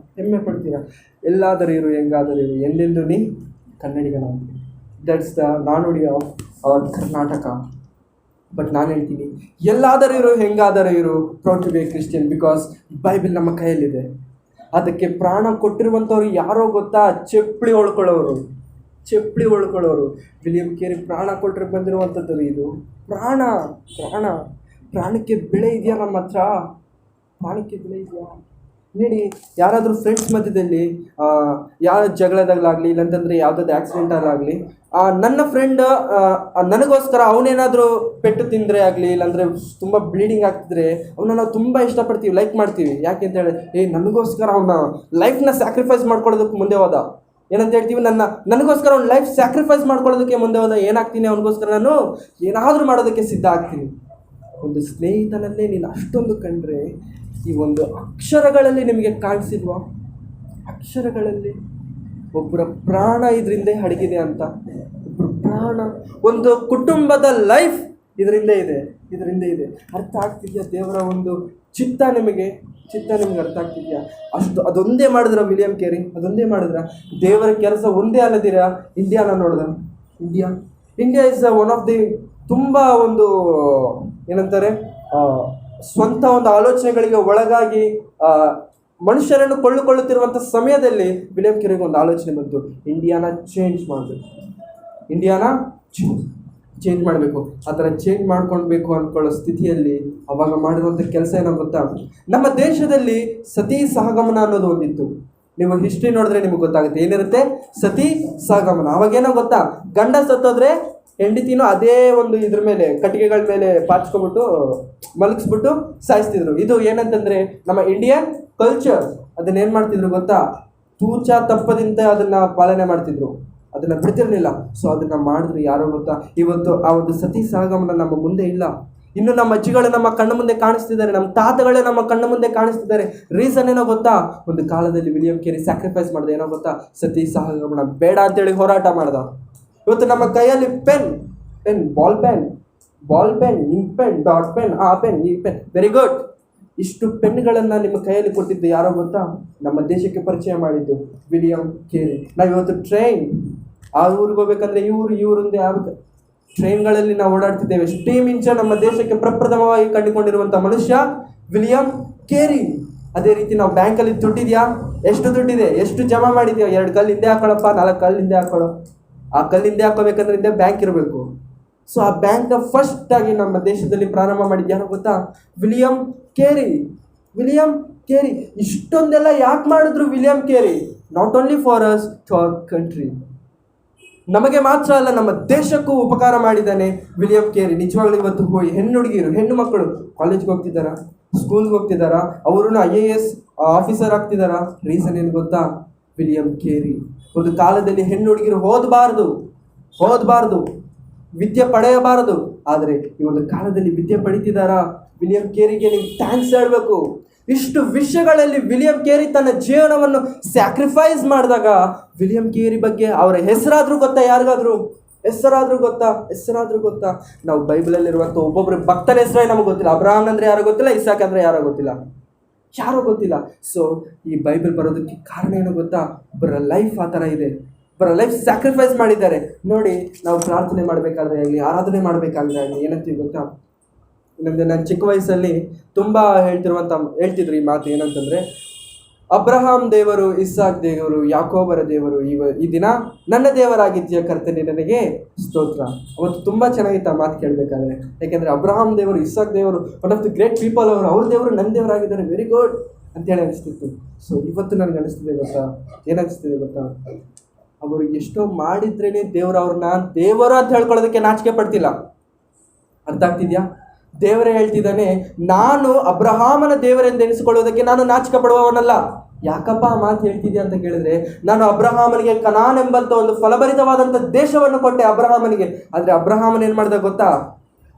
ಎಲ್ಲಾದರೂ ಇರು, ಹೆಂಗಾದರೂ ಇರು, ಎಂದೆಂದು ನೀ ಕನ್ನಡಿಗನಾಗು. ದಟ್ಸ್ ದ ನಾನುಡಿ ಆಫ್ ಅವರ್ ಕರ್ನಾಟಕ. ಬಟ್ ನಾನು ಹೇಳ್ತೀನಿ, ಎಲ್ಲಾದರೂ ಇರು, ಹೆಂಗಾದರೂ ಇರು, proud to be a Christian, because Bible ನಮ್ಮ ಕೈಯಲ್ಲಿದೆ. ಅದಕ್ಕೆ ಪ್ರಾಣ ಕೊಟ್ಟಿರುವಂಥವ್ರು ಯಾರೋ ಗೊತ್ತಾ? ಚಪ್ಪಲಿ ಹೊಳ್ಕೊಳ್ಳೋರು. ವಿಲಿಯಂ ಕೇರಿ ಪ್ರಾಣ ಕೊಟ್ಟರೆ ಬಂದಿರುವಂಥದ್ದು ಇದು. ಪ್ರಾಣಕ್ಕೆ ಬೆಲೆ ಇದೆಯಾ ನಮ್ಮ ಹತ್ರ? ನೋಡಿ, ಯಾರಾದರೂ ಫ್ರೆಂಡ್ಸ್ ಮಧ್ಯದಲ್ಲಿ ಯಾವ ಜಗಳದಾಗಲಾಗಲಿ, ಇಲ್ಲಂತಂದರೆ ಯಾವುದಾದ್ರು ಆಕ್ಸಿಡೆಂಟಲ್ಲಾಗಲಿ, ನನ್ನ ಫ್ರೆಂಡ್ ನನಗೋಸ್ಕರ ಅವನೇನಾದರೂ ಪೆಟ್ಟು ತಿಂದರೆ ಆಗಲಿ, ಇಲ್ಲಾಂದರೆ ತುಂಬ ಬ್ಲೀಡಿಂಗ್ ಆಗ್ತಿದ್ರೆ ಅವನ್ನ ನಾವು ತುಂಬ ಇಷ್ಟಪಡ್ತೀವಿ, ಲೈಕ್ ಮಾಡ್ತೀವಿ. ಯಾಕೆ ಅಂತ ಹೇಳಿ ನನಗೋಸ್ಕರ ಅವನ ಲೈಫ್ನ ಸ್ಯಾಕ್ರಿಫೈಸ್ ಮಾಡ್ಕೊಳ್ಳೋದಕ್ಕೆ ಮುಂದೆ ಹೋದ. ಏನಂತ ಹೇಳ್ತೀವಿ? ನನಗೋಸ್ಕರ ಅವ್ನ ಲೈಫ್ ಸ್ಯಾಕ್ರಿಫೈಸ್ ಮಾಡ್ಕೊಳ್ಳೋದಕ್ಕೆ ಮುಂದೆ ಹೋದ. ಏನಾಗ್ತೀನಿ? ಅವನಿಗೋಸ್ಕರ ನಾನು ಏನಾದರೂ ಮಾಡೋದಕ್ಕೆ ಸಿದ್ಧ ಆಗ್ತೀನಿ. ಒಂದು ಸ್ನೇಹಿತನಲ್ಲೇ ನೀನು ಅಷ್ಟೊಂದು ಕಂಡ್ರೆ ಈ ಒಂದು ಅಕ್ಷರಗಳಲ್ಲಿ ನಿಮಗೆ ಕಾಣಿಸಿಲ್ವಾ? ಅಕ್ಷರಗಳಲ್ಲಿ ಒಬ್ಬರ ಪ್ರಾಣ ಇದರಿಂದ ಅಡಗಿದೆ ಅಂತ. ಒಬ್ಬರ ಪ್ರಾಣ, ಒಂದು ಕುಟುಂಬದ ಲೈಫ್ ಇದರಿಂದ ಇದೆ. ಅರ್ಥ ಆಗ್ತಿದೆಯಾ ದೇವರ ಒಂದು ಚಿತ್ತ ನಿಮಗೆ ಅರ್ಥ ಆಗ್ತಿದೆಯಾ? ಅದೊಂದೇ ಮಾಡಿದ್ರ ವಿಲಿಯಂ ಕೇರಿ, ದೇವರ ಕೆಲಸ ಒಂದೇ ಅಲ್ಲದಿರ ಇಂಡಿಯಾನ ನೋಡಿದ. India is one of the ತುಂಬ ಒಂದು ಏನಂತಾರೆ ಸ್ವಂತ ಒಂದು ಆಲೋಚನೆಗಳಿಗೆ ಒಳಗಾಗಿ ಮನುಷ್ಯರನ್ನು ಕೊಳ್ಳುಕೊಳ್ಳುತ್ತಿರುವಂಥ ಸಮಯದಲ್ಲಿ ವಿಲಿಯಂ ಕೆರಿಗೆ ಒಂದು ಆಲೋಚನೆ ಬಂತು, ಇಂಡಿಯಾನ ಚೇಂಜ್ ಮಾಡಬೇಕು, ಇಂಡಿಯಾನ ಚೇಂಜ್ ಮಾಡಬೇಕು. ಆ ಥರ ಚೇಂಜ್ ಮಾಡ್ಕೊಳ್ಬೇಕು ಅಂದ್ಕೊಳ್ಳೋ ಸ್ಥಿತಿಯಲ್ಲಿ ಅವಾಗ ಮಾಡಿರುವಂಥ ಕೆಲಸ ಏನೋ ಗೊತ್ತಾ, ನಮ್ಮ ದೇಶದಲ್ಲಿ ಸತಿ ಸಹಗಮನ ಅನ್ನೋದು ಒಂದಿತ್ತು. ನೀವು ಹಿಸ್ಟ್ರಿ ನೋಡಿದ್ರೆ ನಿಮಗೆ ಗೊತ್ತಾಗುತ್ತೆ ಏನಿರುತ್ತೆ, ಸತಿ ಸಹಗಮನ. ಅವಾಗೇನೋ ಗೊತ್ತಾ, ಗಂಡ ಸತ್ತೋದ್ರೆ ಹೆಂಡತಿನೂ ಅದೇ ಒಂದು ಇದ್ರ ಮೇಲೆ ಕಟ್ಟಿಗೆಗಳ ಮೇಲೆ ಪಾಚ್ಕೊಬಿಟ್ಟು ಮಲಗಿಸ್ಬಿಟ್ಟು ಸಾಯಿಸ್ತಿದ್ರು. ಇದು ಏನಂತಂದರೆ ನಮ್ಮ ಇಂಡಿಯನ್ ಕಲ್ಚರ್. ಅದನ್ನೇನು ಮಾಡ್ತಿದ್ರು ಗೊತ್ತಾ, ತೂಚ ತಪ್ಪದಿಂದ ಅದನ್ನು ಪಾಲನೆ ಮಾಡ್ತಿದ್ರು, ಅದನ್ನು ಬಿಡ್ತಿರ್ಲಿಲ್ಲ. ಸೊ ಅದನ್ನು ಮಾಡಿದ್ರು ಯಾರೋ ಗೊತ್ತಾ. ಇವತ್ತು ಆ ಒಂದು ಸತಿ ಸಹಗಮನ ನಮ್ಮ ಮುಂದೆ ಇಲ್ಲ. ಇನ್ನು ನಮ್ಮ ಅಜ್ಜಿಗಳು ನಮ್ಮ ಕಣ್ಣ ಮುಂದೆ ಕಾಣಿಸ್ತಿದ್ದಾರೆ, ನಮ್ಮ ತಾತಗಳೇ ನಮ್ಮ ಕಣ್ಣ ಮುಂದೆ ಕಾಣಿಸ್ತಿದ್ದಾರೆ. ರೀಸನ್ ಏನೋ ಗೊತ್ತಾ, ಒಂದು ಕಾಲದಲ್ಲಿ ವಿಲಿಯಂ ಕೆರಿ ಸ್ಯಾಕ್ರಿಫೈಸ್ ಮಾಡಿದೆ. ಏನೋ ಗೊತ್ತಾ, ಸತಿ ಸಹಗಮನ ಬೇಡ ಅಂತೇಳಿ ಹೋರಾಟ ಮಾಡ್ದ. ಇವತ್ತು ನಮ್ಮ ಕೈಯಲ್ಲಿ ball pen, ink pen, dot pen, ಆ ಪೆನ್, ಈ ಪೆನ್, ವೆರಿ ಗುಡ್. ಇಷ್ಟು ಪೆನ್ಗಳನ್ನು ನಿಮ್ಮ ಕೈಯಲ್ಲಿ ಕೊಟ್ಟಿದ್ದು ಯಾರೋ ಗೊತ್ತಾ, ನಮ್ಮ ದೇಶಕ್ಕೆ ಪರಿಚಯ ಮಾಡಿದ್ದು ವಿಲಿಯಂ ಕೆರಿ. ನಾವಿವತ್ತು ಟ್ರೈನ್, ಆ ಊರಿಗೆ ಹೋಗ್ಬೇಕಂದ್ರೆ ಈ ಊರಿಂದೇ ಆಗುತ್ತೆ, ಟ್ರೈನ್ಗಳಲ್ಲಿ ನಾವು ಓಡಾಡ್ತಿದ್ದೇವೆ. ಸ್ಟೀಮ್ ಇಂಜಿನ್ ನಮ್ಮ ದೇಶಕ್ಕೆ ಪ್ರಪ್ರಥಮವಾಗಿ ಕಂಡುಕೊಂಡಿರುವಂಥ ಮನುಷ್ಯ ವಿಲಿಯಂ ಕೆರಿ. ಅದೇ ರೀತಿ ನಾವು ಬ್ಯಾಂಕಲ್ಲಿ ದುಡ್ಡಿದೆಯಾ, ಎಷ್ಟು ದುಡ್ಡಿದೆ, ಎಷ್ಟು ಜಮಾ ಮಾಡಿದೆಯೋ, 2 ಕಲ್ಲು ಹಿಂದೆ ಹಾಕೊಳ್ಳಪ್ಪ, 4 ಕಲ್ಲು ಹಿಂದೆ ಹಾಕೊಳ್ಳೋ. ಆ ಕಲ್ಲು ಹಿಂದೆ ಹಾಕೋಬೇಕಂದ್ರೆ ಹಿಂದೆ ಬ್ಯಾಂಕ್ ಇರಬೇಕು. ಸೊ ಆ ಬ್ಯಾಂಕ್ನ ಫಸ್ಟ್ ಆಗಿ ನಮ್ಮ ದೇಶದಲ್ಲಿ ಪ್ರಾರಂಭ ಮಾಡಿದ್ದು ಯಾರೋ ಗೊತ್ತಾ, ವಿಲಿಯಂ ಕೆರಿ. ಇಷ್ಟೊಂದೆಲ್ಲ ಯಾಕೆ ಮಾಡಿದ್ರು William Carey? Not only for us, to our country. ನಮಗೆ ಮಾತ್ರ ಅಲ್ಲ, ನಮ್ಮ ದೇಶಕ್ಕೂ ಉಪಕಾರ ಮಾಡಿದ್ದಾನೆ ವಿಲಿಯಂ ಕೆರಿ. ನಿಜವಾಗ್ಲೂ ಇವತ್ತು ಹೆಣ್ಣು ಮಕ್ಕಳು ಕಾಲೇಜ್ಗೆ ಹೋಗ್ತಿದ್ದಾರಾ, ಸ್ಕೂಲ್ಗೆ ಹೋಗ್ತಿದ್ದಾರಾ, ಅವರು IAS ಆಫೀಸರ್ ಆಗ್ತಿದ್ದಾರಾ? ರೀಸನ್ ಏನು ಗೊತ್ತಾ, ವಿಲಿಯಂ ಕೆರಿ. ಒಂದು ಕಾಲದಲ್ಲಿ ಹೆಣ್ಣು ಹುಡುಗಿರು ಓದಬಾರ್ದು, ವಿದ್ಯೆ ಪಡೆಯಬಾರದು. ಆದರೆ ಈ ಒಂದು ಕಾಲದಲ್ಲಿ ವಿದ್ಯೆ ಪಡಿತಿದ್ದಾರಾ? ವಿಲಿಯಂ ಕೆರಿಗೆ ನೀವು ಥ್ಯಾಂಕ್ಸ್ ಹೇಳಬೇಕು. ಇಷ್ಟು ವಿಷಯಗಳಲ್ಲಿ ವಿಲಿಯಂ ಕೆರಿ ತನ್ನ ಜೀವನವನ್ನು ಸ್ಯಾಕ್ರಿಫೈಸ್ ಮಾಡಿದಾಗ ವಿಲಿಯಂ ಕೆರಿ ಬಗ್ಗೆ ಅವರ ಹೆಸರಾದರೂ ಗೊತ್ತಾ? ಯಾರಿಗಾದರೂ ಹೆಸರಾದರೂ ಗೊತ್ತಾ? ನಾವು ಬೈಬಲಲ್ಲಿರುವಂಥ ಒಬ್ಬೊಬ್ಬರು ಭಕ್ತರ ಹೆಸರೇ ನಮಗೆ ಗೊತ್ತಿಲ್ಲ. ಅಬ್ರಹಾಮ್ ಅಂದರೆ ಯಾರೋ ಗೊತ್ತಿಲ್ಲ, ಇಸಾಕ್ ಅಂದರೆ ಯಾರೋ ಗೊತ್ತಿಲ್ಲ. ಸೊ ಈ ಬೈಬಲ್ ಬರೋದಕ್ಕೆ ಕಾರಣ ಏನೋ ಗೊತ್ತಾ, ಒಬ್ಬರ ಲೈಫ್ ಆ ಥರ ಇದೆ, ಒಬ್ಬರ ಲೈಫ್ ಸ್ಯಾಕ್ರಿಫೈಸ್ ಮಾಡಿದ್ದಾರೆ. ನೋಡಿ, ನಾವು ಪ್ರಾರ್ಥನೆ ಮಾಡಬೇಕಾದ್ರೆ ಆಗಲಿ, ಆರಾಧನೆ ಮಾಡಬೇಕಾದ್ರೆ ಆಗಲಿ ಏನಂತೀವಿ ಗೊತ್ತಾ, ಇನ್ನೊಂದು ನಾನು ಚಿಕ್ಕ ವಯಸ್ಸಲ್ಲಿ ತುಂಬ ಹೇಳ್ತಿದ್ರು ಈ ಮಾತು. ಏನಂತಂದರೆ, ಅಬ್ರಹಾಂ ದೇವರು, ಇಸಾಕ್ ದೇವರು, ಯಾಕೋಬರ ದೇವರು, ಈ ದಿನ ನನ್ನ ದೇವರಾಗಿದ್ದೀಯ ಕರ್ತನೆ, ನನಗೆ ಸ್ತೋತ್ರ. ಅವತ್ತು ತುಂಬ ಚೆನ್ನಾಗಿತ್ತು ಆ ಮಾತು ಕೇಳಬೇಕಾದ್ರೆ. ಯಾಕೆಂದರೆ ಅಬ್ರಹಾಂ ದೇವರು, ಇಸಾಕ್ ದೇವರು, one of the great people ಅವರು, ಅವ್ರ ದೇವರು ನನ್ನ ದೇವರಾಗಿದ್ದಾರೆ, ವೆರಿ ಗುಡ್ ಅಂತೇಳಿ ಅನಿಸ್ತಿತ್ತು. ಸೊ ಇವತ್ತು ನನಗೆ ಅನಿಸ್ತಿದೆ ಗೊತ್ತಾ, ಏನಿಸ್ತಿದೆ ಗೊತ್ತಾ, ಅವರು ಎಷ್ಟೋ ಮಾಡಿದ್ರೇ ಅವ್ರನ್ನ ದೇವರು ಅಂತ ಹೇಳ್ಕೊಳ್ಳೋದಕ್ಕೆ ನಾಚಿಕೆ ಪಡ್ತಿಲ್ಲ. ಅರ್ಥ ಆಗ್ತಿದ್ಯಾ? ದೇವರೇ ಹೇಳ್ತಿದ್ದಾನೆ, ನಾನು ಅಬ್ರಹಾಮನ ದೇವರೆಂದು ಎನಿಸಿಕೊಳ್ಳುವುದಕ್ಕೆ ನಾನು ನಾಚಿಕೆ ಪಡುವವನಲ್ಲ. ಯಾಕಪ್ಪ ಆ ಮಾತು ಹೇಳ್ತಿದ್ಯಾ ಅಂತ ಕೇಳಿದ್ರೆ, ನಾನು ಅಬ್ರಹಾಮನಿಗೆ ಕನಾನ್ ಎಂಬಂಥ ಒಂದು ಫಲಭರಿತವಾದಂಥ ದೇಶವನ್ನು ಕೊಟ್ಟೆ ಅಬ್ರಹಾಮನಿಗೆ. ಆದರೆ ಅಬ್ರಹಾಮನ್ ಏನು ಮಾಡ್ದ ಗೊತ್ತಾ,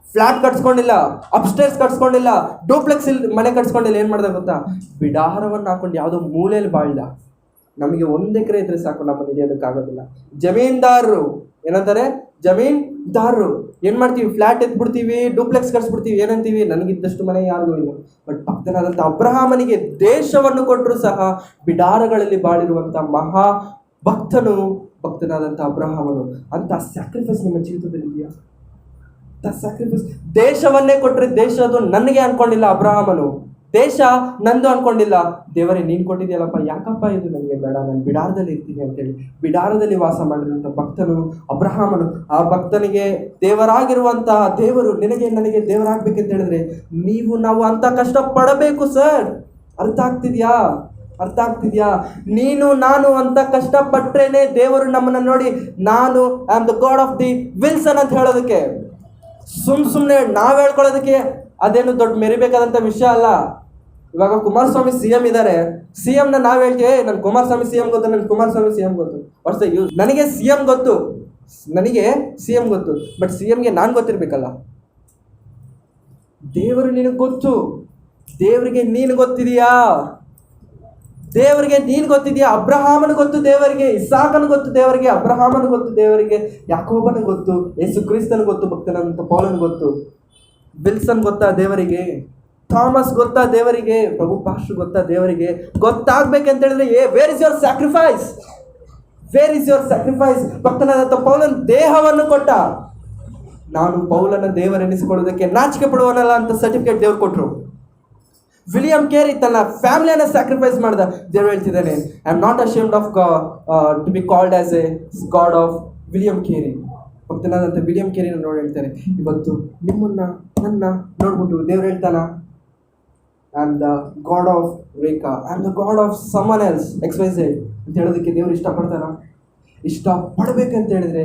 ಫ್ಲಾಟ್ ಕಟ್ಸ್ಕೊಂಡಿಲ್ಲ, ಅಪ್ಸ್ಟೇರ್ಸ್ ಕಟ್ಸ್ಕೊಂಡಿಲ್ಲ, ಡೂಪ್ಲೆಕ್ಸ್ ಮನೆ ಕಟ್ಸ್ಕೊಂಡಿಲ್ಲ. ಏನು ಮಾಡ್ದ ಗೊತ್ತಾ, ಬಿಡಾರವನ್ನು ಹಾಕೊಂಡು ಯಾವುದೋ ಮೂಲೆಯಲ್ಲಿ ಬಾಳ್ದ. ನಮಗೆ 1 ಎಕರೆ ಇದ್ರೆ ಸಾಕು, ನಮ್ಮ ನಡೆಯೋದಕ್ಕಾಗೋದಿಲ್ಲ. ಜಮೀನ್ದಾರರು ಏನಂತಾರೆ, ಜಮೀನ್ದಾರರು ಏನು ಮಾಡ್ತೀವಿ, ಫ್ಲ್ಯಾಟ್ ಎತ್ಬಿಡ್ತೀವಿ, ಡೂಪ್ಲೆಕ್ಸ್ ಕಟ್ಸ್ಬಿಡ್ತೀವಿ, ಏನಂತೀವಿ, ನನಗಿದ್ದಷ್ಟು ಮನೆ ಯಾರಿಗೂ ಇಲ್ಲ. ಬಟ್ ಭಕ್ತನಾದಂಥ ಅಬ್ರಹಾಮನಿಗೆ ದೇಶವನ್ನು ಕೊಟ್ಟರು ಸಹ ಬಿಡಾರಗಳಲ್ಲಿ ಬಾಳಿರುವಂಥ ಮಹಾ ಭಕ್ತನಾದಂಥ ಅಬ್ರಹಾಮನು. ಅಂತ ಸ್ಯಾಕ್ರಿಫೈಸ್ ನಿಮ್ಮ ಜೀವಿತದಲ್ಲಿ ಇದೆಯಾ? ಸ್ಯಾಕ್ರಿಫೈಸ್, ದೇಶವನ್ನೇ ಕೊಟ್ಟರೆ ದೇಶ ಅದು ನನಗೆ ಅನ್ಕೊಂಡಿಲ್ಲ ಅಬ್ರಹಾಮನು, ದೇಶ ನಂದು ಅನ್ಕೊಂಡಿಲ್ಲ. ದೇವರೇ ನೀನು ಕೊಟ್ಟಿದ್ಯಲ್ಲಪ್ಪ, ಯಾಕಪ್ಪ ಇದು ನನಗೆ ಬೇಡ, ನಾನು ಬಿಡಾರದಲ್ಲಿ ಇರ್ತೀನಿ ಅಂತೇಳಿ ಬಿಡಾರದಲ್ಲಿ ವಾಸ ಮಾಡಿರುವಂಥ ಭಕ್ತನು ಅಬ್ರಹಾಮನು. ಆ ಭಕ್ತನಿಗೆ ದೇವರಾಗಿರುವಂತಹ ದೇವರು ನನಗೆ ದೇವರಾಗಬೇಕಂತ ಹೇಳಿದ್ರೆ ನಾವು ಅಂತ ಕಷ್ಟ ಪಡಬೇಕು ಸರ್. ಅರ್ಥ ಆಗ್ತಿದ್ಯಾ? ನೀನು ನಾನು ಅಂತ ಕಷ್ಟಪಟ್ರೇನೆ ದೇವರು ನಮ್ಮನ್ನು ನೋಡಿ ನಾನು I am the god of the Wilson ಅಂತ ಹೇಳೋದಕ್ಕೆ. ಸುಮ್ಮನೆ ನಾವು ಹೇಳ್ಕೊಳ್ಳೋದಕ್ಕೆ ಅದೇನು ದೊಡ್ಡ ಮೆರಿಬೇಕಾದಂಥ ವಿಷಯ ಅಲ್ಲ. ಇವಾಗ ಕುಮಾರಸ್ವಾಮಿ CM ಇದ್ದಾರೆ, CMನ ನಾವು ಹೇಳ್ತೀವಿ, ನನ್ನ ಕುಮಾರಸ್ವಾಮಿ CM ಗೊತ್ತು, ವಾಟ್ಸ್ ಯೂಸ್. ನನಗೆ CM ಗೊತ್ತು, ಬಟ್ CMಗೆ ನಾನು ಗೊತ್ತಿರಬೇಕಲ್ಲ. ದೇವರು ನಿನಗೆ ಗೊತ್ತು, ದೇವರಿಗೆ ನೀನು ಗೊತ್ತಿದೆಯಾ? ಅಬ್ರಹಾಮನ ಗೊತ್ತು ದೇವರಿಗೆ, ಇಸಾಕನ ಗೊತ್ತು ದೇವರಿಗೆ, ಅಬ್ರಹಾಮನ ಗೊತ್ತು ದೇವರಿಗೆ, ಯಾಕೋಬನ ಗೊತ್ತು, ಯೇಸು ಕ್ರಿಸ್ತನ ಗೊತ್ತು, ಭಕ್ತನಂತ ಪೌಲನ ಗೊತ್ತು, ವಿಲ್ಸನ್ ಗೊತ್ತಾ ದೇವರಿಗೆ, ಥಾಮಸ್ ಗೊತ್ತಾ ದೇವರಿಗೆ, ಪ್ರಭು ಪಾಸ್ಟರ್ ಗೊತ್ತಾ ದೇವರಿಗೆ. ಗೊತ್ತಾಗ್ಬೇಕಂತ ಹೇಳಿದ್ರೆ ವೇರ್ ಇಸ್ ಯುವರ್ ಸ್ಯಾಕ್ರಿಫೈಸ್? ಭಕ್ತನಾದಂಥ ಪೌಲನ್ ದೇಹವನ್ನು ಕೊಟ್ಟ, ನಾನು ಪೌಲನ ದೇವರೆನಿಸಿಕೊಳ್ಳೋದಕ್ಕೆ ನಾಚಿಕೆ ಪಡುವನಲ್ಲ ಅಂತ ಸರ್ಟಿಫಿಕೇಟ್ ದೇವ್ರು ಕೊಟ್ಟರು. ವಿಲಿಯಂ ಕೇರಿ ತನ್ನ ಫ್ಯಾಮಿಲಿಯನ್ನು ಸ್ಯಾಕ್ರಿಫೈಸ್ ಮಾಡ್ದ. ದೇವ್ರು ಹೇಳ್ತಿದ್ದಾನೆ, I am not ashamed of to be called as a God of William Carey. ಭಕ್ತನಾದಂಥ ವಿಲಿಯಂ ಕೇರಿನ ನೋಡಿ ಹೇಳ್ತಾರೆ, ಇವತ್ತು ನಿಮ್ಮನ್ನ ನನ್ನ ನೋಡ್ಬಿಟ್ಟು ದೇವ್ರು ಹೇಳ್ತಾನ, I am the god of Rekha, I am the god of someone else XYZ ಅಂತ ಹೇಳೋದಕ್ಕೆ ದೇವ್ರು ಇಷ್ಟಪಡ್ತಾರ? ಇಷ್ಟಪಡ್ಬೇಕಂತ ಹೇಳಿದ್ರೆ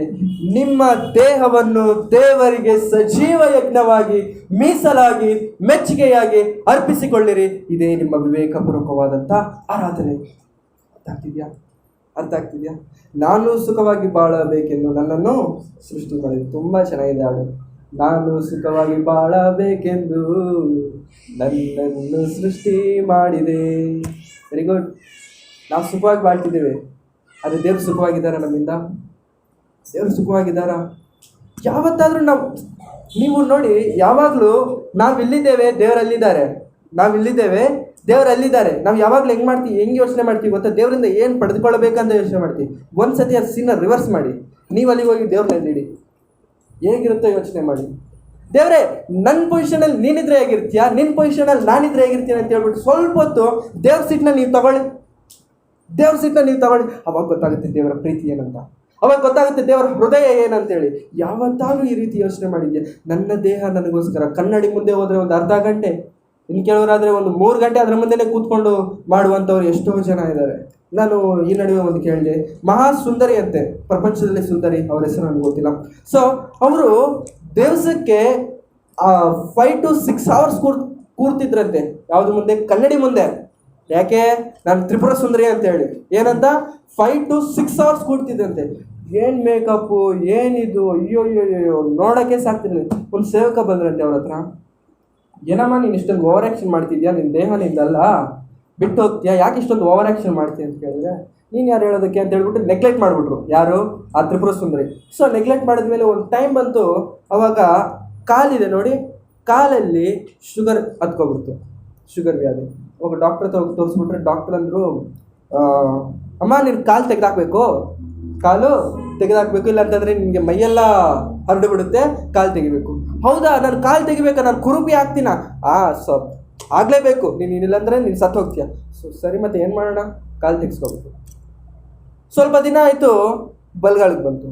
ನಿಮ್ಮ ದೇಹವನ್ನು ದೇವರಿಗೆ ಸಜೀವ ಯಜ್ಞವಾಗಿ ಮೀಸಲಾಗಿ ಮೆಚ್ಚುಗೆಯಾಗಿ ಅರ್ಪಿಸಿಕೊಳ್ಳಿರಿ. ಇದೇ ನಿಮ್ಮ ವಿವೇಕಪೂರ್ವಕವಾದಂಥ ಆರಾಧನೆ. ಅರ್ಥ ಆಗ್ತಿದ್ಯಾ? ನಾನು ಸುಖವಾಗಿ ಬಾಳಬೇಕೆಂದು ನನ್ನನ್ನು ಸೃಷ್ಟಿ ಮಾಡಿದೆ. ತುಂಬ ಚೆನ್ನಾಗಿದೆ ಹಾಡು. ನಾನು ಸುಖವಾಗಿ ಬಾಳಬೇಕೆಂದು ನನ್ನನ್ನು ಸೃಷ್ಟಿ ಮಾಡಿದೆ. Very good. ನಾವು ಸುಖವಾಗಿ ಬಾಳ್ತಿದ್ದೇವೆ, ಆದರೆ ದೇವ್ರು ಸುಖವಾಗಿದ್ದಾರ? ನಮ್ಮಿಂದ ದೇವ್ರು ಸುಖವಾಗಿದ್ದಾರ? ಯಾವತ್ತಾದರೂ ನೀವು ನೋಡಿ, ಯಾವಾಗಲೂ ನಾವಿಲ್ಲಿದ್ದೇವೆ, ದೇವರಲ್ಲಿದ್ದಾರೆ, ನಾವಿಲ್ಲಿದ್ದೇವೆ, ದೇವರಲ್ಲಿದ್ದಾರೆ. ನಾವು ಯಾವಾಗಲೂ ಹೆಂಗೆ ಯೋಚನೆ ಮಾಡ್ತೀವಿ ಗೊತ್ತಾ? ದೇವರಿಂದ ಏನು ಪಡೆದುಕೊಳ್ಳಬೇಕಂತ ಯೋಚನೆ ಮಾಡ್ತೀವಿ. ಒಂದ್ಸತಿ ಅದು ಸೀನ ರಿವರ್ಸ್ ಮಾಡಿ, ನೀವು ಅಲ್ಲಿಗೆ ಹೋಗಿ ದೇವ್ರನ್ನ ಎಲ್ಲಿಡಿ, ಹೇಗಿರುತ್ತೋ ಯೋಚನೆ ಮಾಡಿ. ದೇವರೇ, ನನ್ನ ಪೊಸಿಷನಲ್ಲಿ ನೀನಿದ್ರೆ ಹೇಗಿರ್ತೀಯ, ನಿನ್ನ ಪೊಸಿಷನಲ್ಲಿ ನಾನಿದ್ರೆ ಹೇಗಿರ್ತೀನಿ ಅಂತ ಹೇಳ್ಬಿಟ್ಟು ಸ್ವಲ್ಪ ಹೊತ್ತು ದೇವ್ರ ಸೀಟ್ನ ನೀವು ತಗೊಳ್ಳಿ. ಅವಾಗ ಗೊತ್ತಾಗುತ್ತೆ ದೇವರ ಪ್ರೀತಿ ಏನಂತ, ಅವಾಗ ಗೊತ್ತಾಗುತ್ತೆ ದೇವರ ಹೃದಯ ಏನಂತೇಳಿ. ಯಾವತ್ತಾದ್ರೂ ಈ ರೀತಿ ಯೋಚನೆ ಮಾಡಿದ್ದೆ? ನನ್ನ ದೇಹ ನನಗೋಸ್ಕರ ಕನ್ನಡಿ ಮುಂದೆ ಹೋದರೆ ಒಂದು ಅರ್ಧ ಗಂಟೆ, ಇನ್ನು ಕೆಲವರಾದರೆ ಒಂದು 3 ಗಂಟೆ ಅದರ ಮುಂದೆನೇ ಕೂತ್ಕೊಂಡು ಮಾಡುವಂಥವ್ರು ಎಷ್ಟೋ ಜನ ಇದ್ದಾರೆ. ನಾನು ಈ ನಡುವೆ ಒಂದು ಕೇಳಿದೆ, ಮಹಾ ಸುಂದರಿ ಅಂತೆ, ಪ್ರಪಂಚದಲ್ಲಿ ಸುಂದರಿ, ಅವ್ರ ಹೆಸರು ನನಗೆ ಗೊತ್ತಿಲ್ಲ. ಸೊ ಅವರು ದಿವಸಕ್ಕೆ 5 to 6 hours ಕೂರ್ತಿದ್ರಂತೆ. ಯಾವುದು ಮುಂದೆ? ಕನ್ನಡಿ ಮುಂದೆ. ಯಾಕೆ? ನಾನು ತ್ರಿಪುರ ಸುಂದರಿ ಅಂತ ಹೇಳಿ. ಏನಂತ? 5 to 6 hours ಕೂಡ್ತಿದ್ದಂತೆ. ಏನು ಮೇಕಪ್ಪು, ಏನಿದು, ಅಯ್ಯೋ ನೋಡೋಕ್ಕೆ ಸಾಕ್ತಿರ್ಲಿ. ಒಂದು ಸೇವಕ ಬಂದ್ರಂತೆ ಅವ್ರ ಹತ್ರ, ಏನಮ್ಮ ನೀನು ಇಷ್ಟೊಂದು ಓವರ್ ಆ್ಯಕ್ಷನ್ ಮಾಡ್ತಿದ್ಯಾ, ನಿನ್ನ ದೇಹ ನಿಂದಲ್ಲ, ಬಿಟ್ಟು ಹೋಗ್ತೀಯಾ, ಯಾಕೆ ಇಷ್ಟೊಂದು ಓವರ್ ಆ್ಯಕ್ಷನ್ ಮಾಡ್ತೀಯ ಅಂತ ಕೇಳಿದ್ರೆ, ನೀನು ಯಾರು ಹೇಳೋದಕ್ಕೆ ಅಂತ ಹೇಳ್ಬಿಟ್ಟು ನೆಗ್ಲೆಕ್ಟ್ ಮಾಡಿಬಿಟ್ರು. ಯಾರು? ಆ ತ್ರಿಪುರ ಸುಂದರಿ. ಸೊ ನೆಗ್ಲೆಕ್ಟ್ ಮಾಡಿದ್ಮೇಲೆ ಒಂದು ಟೈಮ್ ಬಂತು, ಅವಾಗ ಕಾಲಿದೆ ನೋಡಿ, ಕಾಲಲ್ಲಿ ಶುಗರ್ ಹತ್ಕೊಬಿಡ್ತು, ಶುಗರ್ ವ್ಯಾಧಿ. ಒಬ್ಬ ಡಾಕ್ಟರ್ ಹತ್ರ ಹೋಗಿ ತೋರಿಸ್ಬಿಟ್ರೆ ಡಾಕ್ಟರ್ ಅಂದರು, ಅಮ್ಮ ನೀನು ಕಾಲು ತೆಗೆದಾಕಬೇಕು, ಕಾಲು ತೆಗೆದಾಕಬೇಕು, ಇಲ್ಲ ಅಂತಂದರೆ ನಿನಗೆ ಮೈಯೆಲ್ಲ ಹರಡು ಬಿಡುತ್ತೆ, ಕಾಲು ತೆಗಿಬೇಕು. ಹೌದಾ, ನಾನು ಕಾಲು ತೆಗಿಬೇಕಾ, ನಾನು ಕುರುಪಿ ಆಗ್ತೀನ? ಆಗಲೇಬೇಕು, ನೀನಿಲ್ಲ ಅಂದರೆ ನೀನು ಸತ್ತು ಹೋಗ್ತೀಯ. ಸರಿ, ಮತ್ತೆ ಏನು ಮಾಡೋಣ? ಕಾಲು ತೆಗೆಸ್ಕೋಬೇಕು. ಸ್ವಲ್ಪ ದಿನ ಆಯಿತು, ಬಲ್ಗಾಳಿಗೆ ಬಂತು.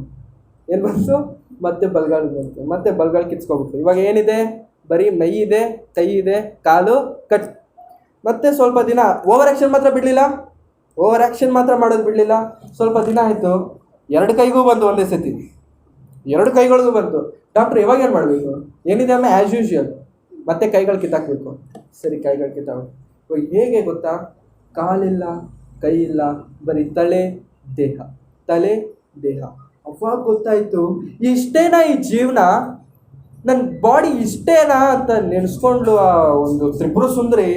ಏನು ಬಂತು? ಮತ್ತೆ ಬಲ್ಗಾಳಿಗೆ ಬಂತು, ಮತ್ತೆ ಬಲ್ಗಾಳು ಕಿತ್ಸ್ಕೊಬಿಟ್ಟು. ಇವಾಗ ಏನಿದೆ? ಬರೀ ಮೈ ಇದೆ, ಕೈ ಇದೆ, ಕಾಲು ಕಟ್. ಮತ್ತೆ ಸ್ವಲ್ಪ ದಿನ ಓವರ್ ಆ್ಯಕ್ಷನ್ ಮಾತ್ರ ಮಾಡೋದು ಬಿಡಲಿಲ್ಲ. ಸ್ವಲ್ಪ ದಿನ ಆಯಿತು, 2 ಕೈಗೂ ಬಂತು ಒಂದೇ ಸತಿ, 2 ಕೈಗಳಿಗೂ ಬಂತು. ಡಾಕ್ಟ್ರು ಇವಾಗ ಏನು ಮಾಡಬೇಕು? ಏನಿದೆ ಅಮ್ಮ? ಆ್ಯಸ್ ಯೂಶುವಲ್, ಮತ್ತೆ ಕೈಗಳು ಕಿತ್ತಾಕಬೇಕು. ಸರಿ, ಕೈಗಳು ಕಿತ್ತಾಕಬೇಕು. ಹೇಗೆ ಗೊತ್ತಾ? ಕಾಲಿಲ್ಲ, ಕೈ ಇಲ್ಲ, ಬರೀ ತಲೆ ದೇಹ. ಅವಾಗ ಗೊತ್ತಾಯಿತು, ಇಷ್ಟೇನಾ ಈ ಜೀವನ, ನನ್ನ ಬಾಡಿ ಇಷ್ಟೇನಾ ಅಂತ ನೆನೆಸ್ಕೊಂಡ್ಲು ಆ ಒಂದು ತ್ರಿಪುರ ಸುಂದರಿ.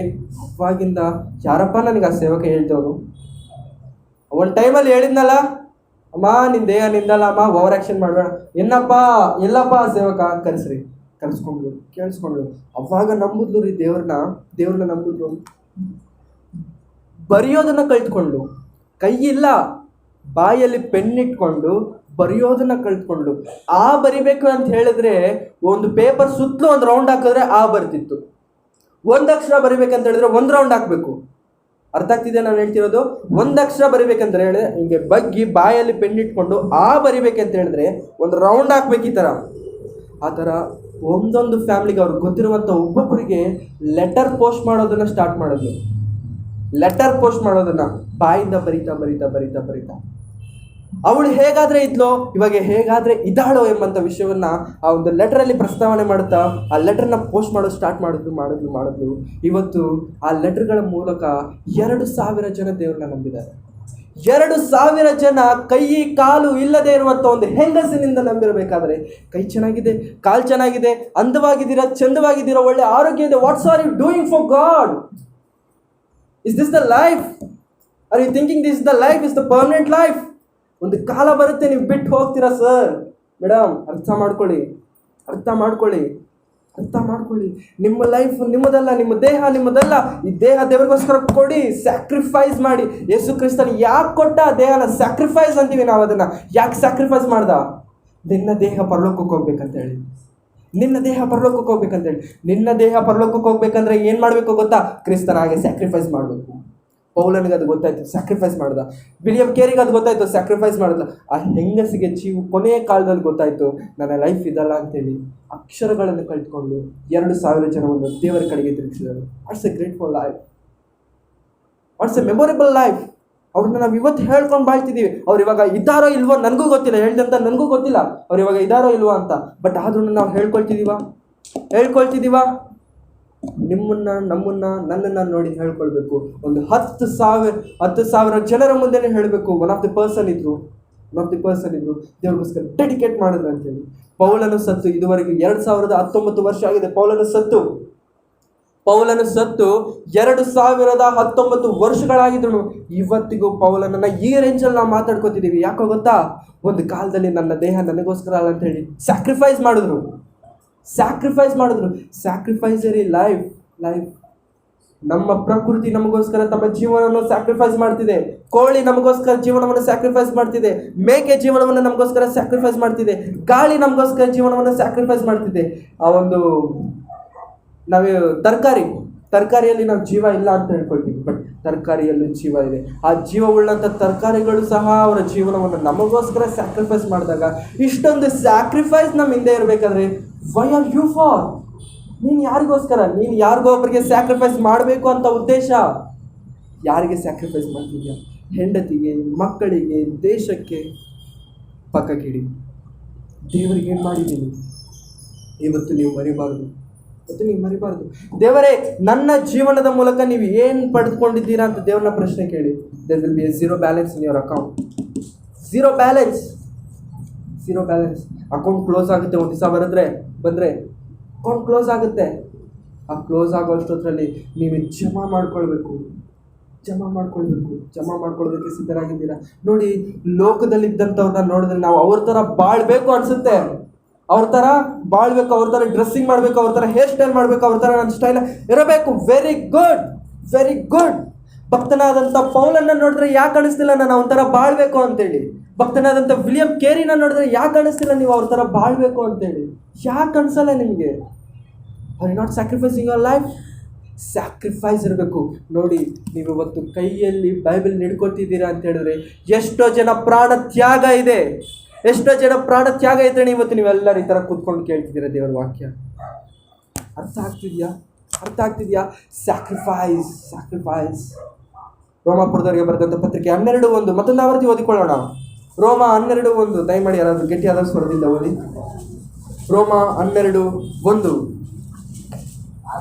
ಅವಾಗಿಂದ ಯಾರಪ್ಪ ನನಗೆ ಆ ಸೇವಕ ಹೇಳ್ತವನು? ಒಂದು ಟೈಮಲ್ಲಿ ಹೇಳಿದ್ನಲ್ಲ, ಅಮ್ಮ ನಿನ್ನ ದೇಹ ನಿಂದಲ್ಲ ಅಮ್ಮ, ಓವರ್ ಆ್ಯಕ್ಷನ್ ಮಾಡಬೇಡ. ಎಲ್ಲಪ್ಪ ಆ ಸೇವಕ? ಕರೆಸ್ಕೊಂಡ್ಲು, ಕೇಳಿಸ್ಕೊಂಡ್ಲು. ಅವಾಗ ನಂಬುದ್ಲು ರೀ ದೇವ್ರನ್ನ ನಂಬುದ್ಲು. ಬರೆಯೋದನ್ನು ಕಲ್ತ್ಕೊಂಡ್ಲು. ಕೈ ಇಲ್ಲ, ಬಾಯಲ್ಲಿ ಪೆನ್ನಿಟ್ಕೊಂಡು ಬರೆಯೋದನ್ನ ಕಲ್ತ್ಕೊಂಡ್ಲು. ಬರಿಬೇಕು ಅಂತ ಹೇಳಿದ್ರೆ ಒಂದು ಪೇಪರ್ ಸುತ್ತಲೂ ಒಂದು ರೌಂಡ್ ಹಾಕಿದ್ರೆ ಬರ್ತಿತ್ತು. 1 ಅಕ್ಷರ ಬರಿಬೇಕಂತ ಹೇಳಿದ್ರೆ 1 ರೌಂಡ್ ಹಾಕಬೇಕು. ಅರ್ಥ ಆಗ್ತಿದೆ ನಾನು ಹೇಳ್ತಿರೋದು? 1 ಅಕ್ಷರ ಬರಿಬೇಕಂತ ಹೇಳಿದ್ರೆ ಹಿಂಗೆ ಬಗ್ಗಿ ಬಾಯಲ್ಲಿ ಪೆನ್ನಿಟ್ಕೊಂಡು ಬರಿಬೇಕಂತ ಹೇಳಿದ್ರೆ ಒಂದು ರೌಂಡ್ ಹಾಕ್ಬೇಕು. ಆ ಥರ ಒಂದೊಂದು ಫ್ಯಾಮಿಲಿಗೆ ಅವ್ರಿಗೆ ಗೊತ್ತಿರುವಂಥ ಒಬ್ಬೊಬ್ಬರಿಗೆ ಲೆಟರ್ ಪೋಸ್ಟ್ ಮಾಡೋದನ್ನು ಸ್ಟಾರ್ಟ್ ಮಾಡೋದು. ಲೆಟರ್ ಪೋಸ್ಟ್ ಮಾಡೋದನ್ನು ಬಾಯಿಂದ ಬರಿತಾ ಅವಳು ಹೇಗಾದರೆ ಇದ್ಲೋ ಇವಾಗ ಹೇಗಾದರೆ ಇದ್ದಾಳೋ ಎಂಬಂಥ ವಿಷಯವನ್ನ ಆ ಒಂದು ಲೆಟರಲ್ಲಿ ಪ್ರಸ್ತಾವನೆ ಮಾಡುತ್ತಾ ಆ ಲೆಟರ್ನ ಪೋಸ್ಟ್ ಮಾಡೋದು ಸ್ಟಾರ್ಟ್ ಮಾಡಿದ್ಲು. ಇವತ್ತು ಆ ಲೆಟರ್ಗಳ ಮೂಲಕ 2,000 ಜನ ದೇವ್ರನ್ನ ನಂಬಿದ್ದಾರೆ. 2,000 ಜನ ಕೈ ಕಾಲು ಇಲ್ಲದೆ ಇರುವಂಥ ಒಂದು ಹೆಂಗಸಿನಿಂದ ನಂಬಿರಬೇಕಾದ್ರೆ ಕೈ ಚೆನ್ನಾಗಿದೆ, ಕಾಲು ಚೆನ್ನಾಗಿದೆ, ಅಂದವಾಗಿದ್ದೀರಾ, ಚಂದವಾಗಿದ್ದೀರಾ, ಒಳ್ಳೆ ಆರೋಗ್ಯ ಇದೆ. What's are you doing for God? Is this the life? Are you thinking this the life is the permanent life? ಒಂದು ಕಾಲ ಬರುತ್ತೆ ನೀವು ಬಿಟ್ಟು ಹೋಗ್ತೀರಾ ಸರ್. ಮೇಡಮ್, ಅರ್ಥ ಮಾಡ್ಕೊಳ್ಳಿ. ನಿಮ್ಮ ಲೈಫ್ ನಿಮ್ಮದಲ್ಲ, ನಿಮ್ಮ ದೇಹ ನಿಮ್ಮದಲ್ಲ. ಈ ದೇಹ ದೇವರಿಗೋಸ್ಕರ ಕೊಡಿ, ಸ್ಯಾಕ್ರಿಫೈಸ್ ಮಾಡಿ. ಯೇಸು ಕ್ರಿಸ್ತನ ಯಾಕೆ ಕೊಟ್ಟ? ದೇಹನ ಸ್ಯಾಕ್ರಿಫೈಸ್ ಅಂತೀವಿ ನಾವು. ಅದನ್ನು ಯಾಕೆ ಸ್ಯಾಕ್ರಿಫೈಸ್ ಮಾಡ್ದ? ನಿನ್ನ ದೇಹ ಪರಲೋಕಕ್ಕೆ ಹೋಗ್ಬೇಕಂತ ಹೇಳಿ. ನಿನ್ನ ದೇಹ ಪರಲೋಕಕ್ಕೆ ಹೋಗ್ಬೇಕಂತೇಳಿ. ನಿನ್ನ ದೇಹ ಪರಲೋಕಕ್ಕೆ ಹೋಗ್ಬೇಕಂದ್ರೆ ಏನು ಮಾಡಬೇಕು ಗೊತ್ತಾ? ಕ್ರಿಸ್ತನ ಹಾಗೆ ಸ್ಯಾಕ್ರಿಫೈಸ್ ಮಾಡಬೇಕು. ಪೌಲನಿಗೆ ಅದು ಗೊತ್ತಾಯ್ತು, ಸ್ಯಾಕ್ರಿಫೈಸ್ ಮಾಡ್ದ. ವಿಲಿಯಂ ಕೇರಿಗೆ ಅದು ಗೊತ್ತಾಯ್ತು, ಸ್ಯಾಕ್ರಿಫೈಸ್ ಮಾಡ್ದ. ಆ ಹೆಂಗಸಿಗೆ ಕೊನೆಯ ಕಾಲದಲ್ಲಿ ಗೊತ್ತಾಯ್ತು, ನನ್ನ ಲೈಫ್ ಇದಲ್ಲ ಅಂತೇಳಿ ಅಕ್ಷರಗಳನ್ನು ಕಲ್ತ್ಕೊಂಡು 2,000 ಜನವನ್ನು ದೇವರ ಕಡೆಗೆ ತಿರುಗಿಸಿದರು. What's a grateful life, what's a memorable life. ಅವ್ರನ್ನ ನಾವು ಇವತ್ತು ಹೇಳ್ಕೊಂಡು ಬಾಳ್ತಿದ್ದೀವಿ. ಅವ್ರು ಇವಾಗ ಇದ್ದಾರೋ ಇಲ್ವೋ ನನಗೂ ಗೊತ್ತಿಲ್ಲ, ಹೇಳ್ದಂತ ನನಗೂ ಗೊತ್ತಿಲ್ಲ ಅವ್ರು ಇವಾಗ ಇದ್ದಾರೋ ಇಲ್ವೋ ಅಂತ. ಬಟ್ ಆದ್ರೂ ನಾವು ಹೇಳ್ಕೊಳ್ತಿದ್ದೀವಾ? ನಮ್ಮನ್ನ ನನ್ನನ್ನು ನೋಡಿ ಹೇಳ್ಕೊಳ್ಬೇಕು. ಒಂದು 10,000 ಜನರ ಮುಂದೆನೇ ಹೇಳಬೇಕು, ಒನ್ ಆಫ್ ದಿ ಪರ್ಸನ್ ಇದ್ರು ದೇವ್ರಿಗೋಸ್ಕರ ಡೆಡಿಕೇಟ್ ಮಾಡಿದ್ರು ಅಂತೇಳಿ. ಪೌಲನು ಸತ್ತು ಇದುವರೆಗೆ 2019 ವರ್ಷ ಆಗಿದೆ. ಪೌಲನು ಸತ್ತು 2019 ವರ್ಷಗಳಾಗಿದ್ರು. ಇವತ್ತಿಗೂ ಪೌಲನನ್ನ ಈ ರೇಂಜಲ್ಲಿ ನಾವು ಮಾತಾಡ್ಕೋತಿದ್ದೀವಿ. ಯಾಕೋ ಗೊತ್ತಾ? ಒಂದು ಕಾಲದಲ್ಲಿ ನನ್ನ ದೇಹ ನನಗೋಸ್ಕರ ಅಲ್ಲ ಅಂತ ಹೇಳಿ ಸ್ಯಾಕ್ರಿಫೈಸ್ ಮಾಡಿದ್ರು. ಸ್ಯಾಕ್ರಿಫೈಸರಿ ಲೈಫ್. ನಮ್ಮ ಪ್ರಕೃತಿ ನಮಗೋಸ್ಕರ ತಮ್ಮ ಜೀವನವನ್ನು ಸ್ಯಾಕ್ರಿಫೈಸ್ ಮಾಡ್ತಿದೆ. ಕೋಳಿ ನಮಗೋಸ್ಕರ ಜೀವನವನ್ನು ಸ್ಯಾಕ್ರಿಫೈಸ್ ಮಾಡ್ತಿದೆ. ಮೇಕೆ ಜೀವನವನ್ನು ನಮಗೋಸ್ಕರ ಸ್ಯಾಕ್ರಿಫೈಸ್ ಮಾಡ್ತಿದೆ. ಗಾಳಿ ನಮಗೋಸ್ಕರ ಜೀವನವನ್ನು ಸ್ಯಾಕ್ರಿಫೈಸ್ ಮಾಡ್ತಿದೆ. ಆ ಒಂದು ನಾವು ತರಕಾರಿಯಲ್ಲಿ ನಾವು ಜೀವ ಇಲ್ಲ ಅಂತ ಹೇಳ್ಕೊಳ್ತೀವಿ, ಬಟ್ ತರಕಾರಿಯಲ್ಲಿ ಜೀವ ಇದೆ. ಆ ಜೀವವುಳ್ಳಂಥ ತರಕಾರಿಗಳು ಸಹ ಅವರ ಜೀವನವನ್ನು ನಮಗೋಸ್ಕರ ಸ್ಯಾಕ್ರಿಫೈಸ್ ಮಾಡಿದಾಗ, ಇಷ್ಟೊಂದು ಸ್ಯಾಕ್ರಿಫೈಸ್ ನಮ್ಮ ಹಿಂದೆ ಇರಬೇಕಾದ್ರೆ ವೈ ಆರ್ ಯು ಫಾರ್? ನೀನು ಯಾರಿಗೋಸ್ಕರ? ನೀನು ಯಾರಿಗೋ ಒಬ್ಬರಿಗೆ ಸ್ಯಾಕ್ರಿಫೈಸ್ ಮಾಡಬೇಕು ಅಂತ ಉದ್ದೇಶ. ಯಾರಿಗೆ ಸ್ಯಾಕ್ರಿಫೈಸ್ ಮಾಡ್ತಿದ್ಯಾ? ಹೆಂಡತಿಗೆ, ಮಕ್ಕಳಿಗೆ, ದೇಶಕ್ಕೆ? ಪಕ್ಕಕ್ಕಿಡಿ. ದೇವರಿಗೆ ಏನು ಮಾಡಿದ್ದೀನಿ ಇವತ್ತು ನೀವು ಮರಿಬಾರ್ದು. ದೇವರೇ, ನನ್ನ ಜೀವನದ ಮೂಲಕ ನೀವು ಏನು ಪಡೆದುಕೊಂಡಿದ್ದೀರಾ ಅಂತ ದೇವ್ರನ್ನ ಪ್ರಶ್ನೆ ಕೇಳಿ. There will be a zero balance in your account. Zero balance. Account close ಆಗುತ್ತೆ. ಒಂದು ದಿವಸ ಬಂದರೆ ಅಕೌಂಟ್ ಕ್ಲೋಸ್ ಆಗುತ್ತೆ. ಆ ಕ್ಲೋಸ್ ಆಗೋ ಅಷ್ಟೊತ್ತರಲ್ಲಿ ನೀವು ಜಮಾ ಮಾಡ್ಕೊಳ್ಬೇಕು. ಸಿದ್ಧರಾಗಿದ್ದೀರಾ? ನೋಡಿ, ಲೋಕದಲ್ಲಿದ್ದಂಥವ್ರನ್ನ ನೋಡಿದ್ರೆ ನಾವು ಅವ್ರ ಥರ ಬಾಳ್ಬೇಕು ಅನಿಸುತ್ತೆ. ಅವ್ರ ಥರ ಡ್ರೆಸ್ಸಿಂಗ್ ಮಾಡಬೇಕು, ಅವ್ರ ಥರ ಹೇರ್ ಸ್ಟೈಲ್ ಮಾಡಬೇಕು, ಅವ್ರ ಥರ ನನ್ನ ಸ್ಟೈಲ್ ಇರಬೇಕು. Very good. ಭಕ್ತನಾದಂಥ ಪೌಲನ್ನ ನೋಡಿದ್ರೆ ಯಾಕೆ ಅನಿಸ್ತಿಲ್ಲ ನಾನು ಅವ್ರ ಥರ ಬಾಳ್ಬೇಕು ಅಂತೇಳಿ? ಭಕ್ತನಾದಂಥ ವಿಲಿಯಂ ಕೇರಿನ ನೋಡಿದ್ರೆ ಯಾಕೆ ಅನಿಸ್ತಿಲ್ಲ ನೀವು ಅವ್ರ ಥರ ಬಾಳ್ಬೇಕು ಅಂತೇಳಿ? ಯಾಕೆ ಅನಿಸಲ್ಲ ನಿಮಗೆ? Are you not sacrificing your life? Sacrifice ಇರಬೇಕು. ನೋಡಿ, ನೀವು ಇವತ್ತು ಕೈಯಲ್ಲಿ ಬೈಬಲ್ ಹಿಡ್ಕೊತಿದ್ದೀರಾ ಅಂತ ಹೇಳಿದ್ರೆ ಎಷ್ಟೋ ಜನ ಪ್ರಾಣ ತ್ಯಾಗ ಇದೆ. ಇವತ್ತು ನೀವೆಲ್ಲರೂ ಈ ಥರ ಕೂತ್ಕೊಂಡು ಕೇಳ್ತಿದ್ದೀರಾ ದೇವರ ವಾಕ್ಯ. ಅರ್ಥ ಆಗ್ತಿದ್ಯಾ? ಸ್ಯಾಕ್ರಿಫೈಸ್. ರೋಮಾಪುರದವರಿಗೆ ಬರೆದಂಥ ಪತ್ರಿಕೆ 12:1 ಮತ್ತೊಂದು ಆವೃತ್ತಿ ಓದಿಕೊಳ್ಳೋಣ. ರೋಮ 12:1 ದಯಮಾಡಿ ಯಾರಾದರೂ ಗಟ್ಟಿಯಾದ ಸ್ವರದಿಂದ ಓದಿ. ರೋಮ 12:1.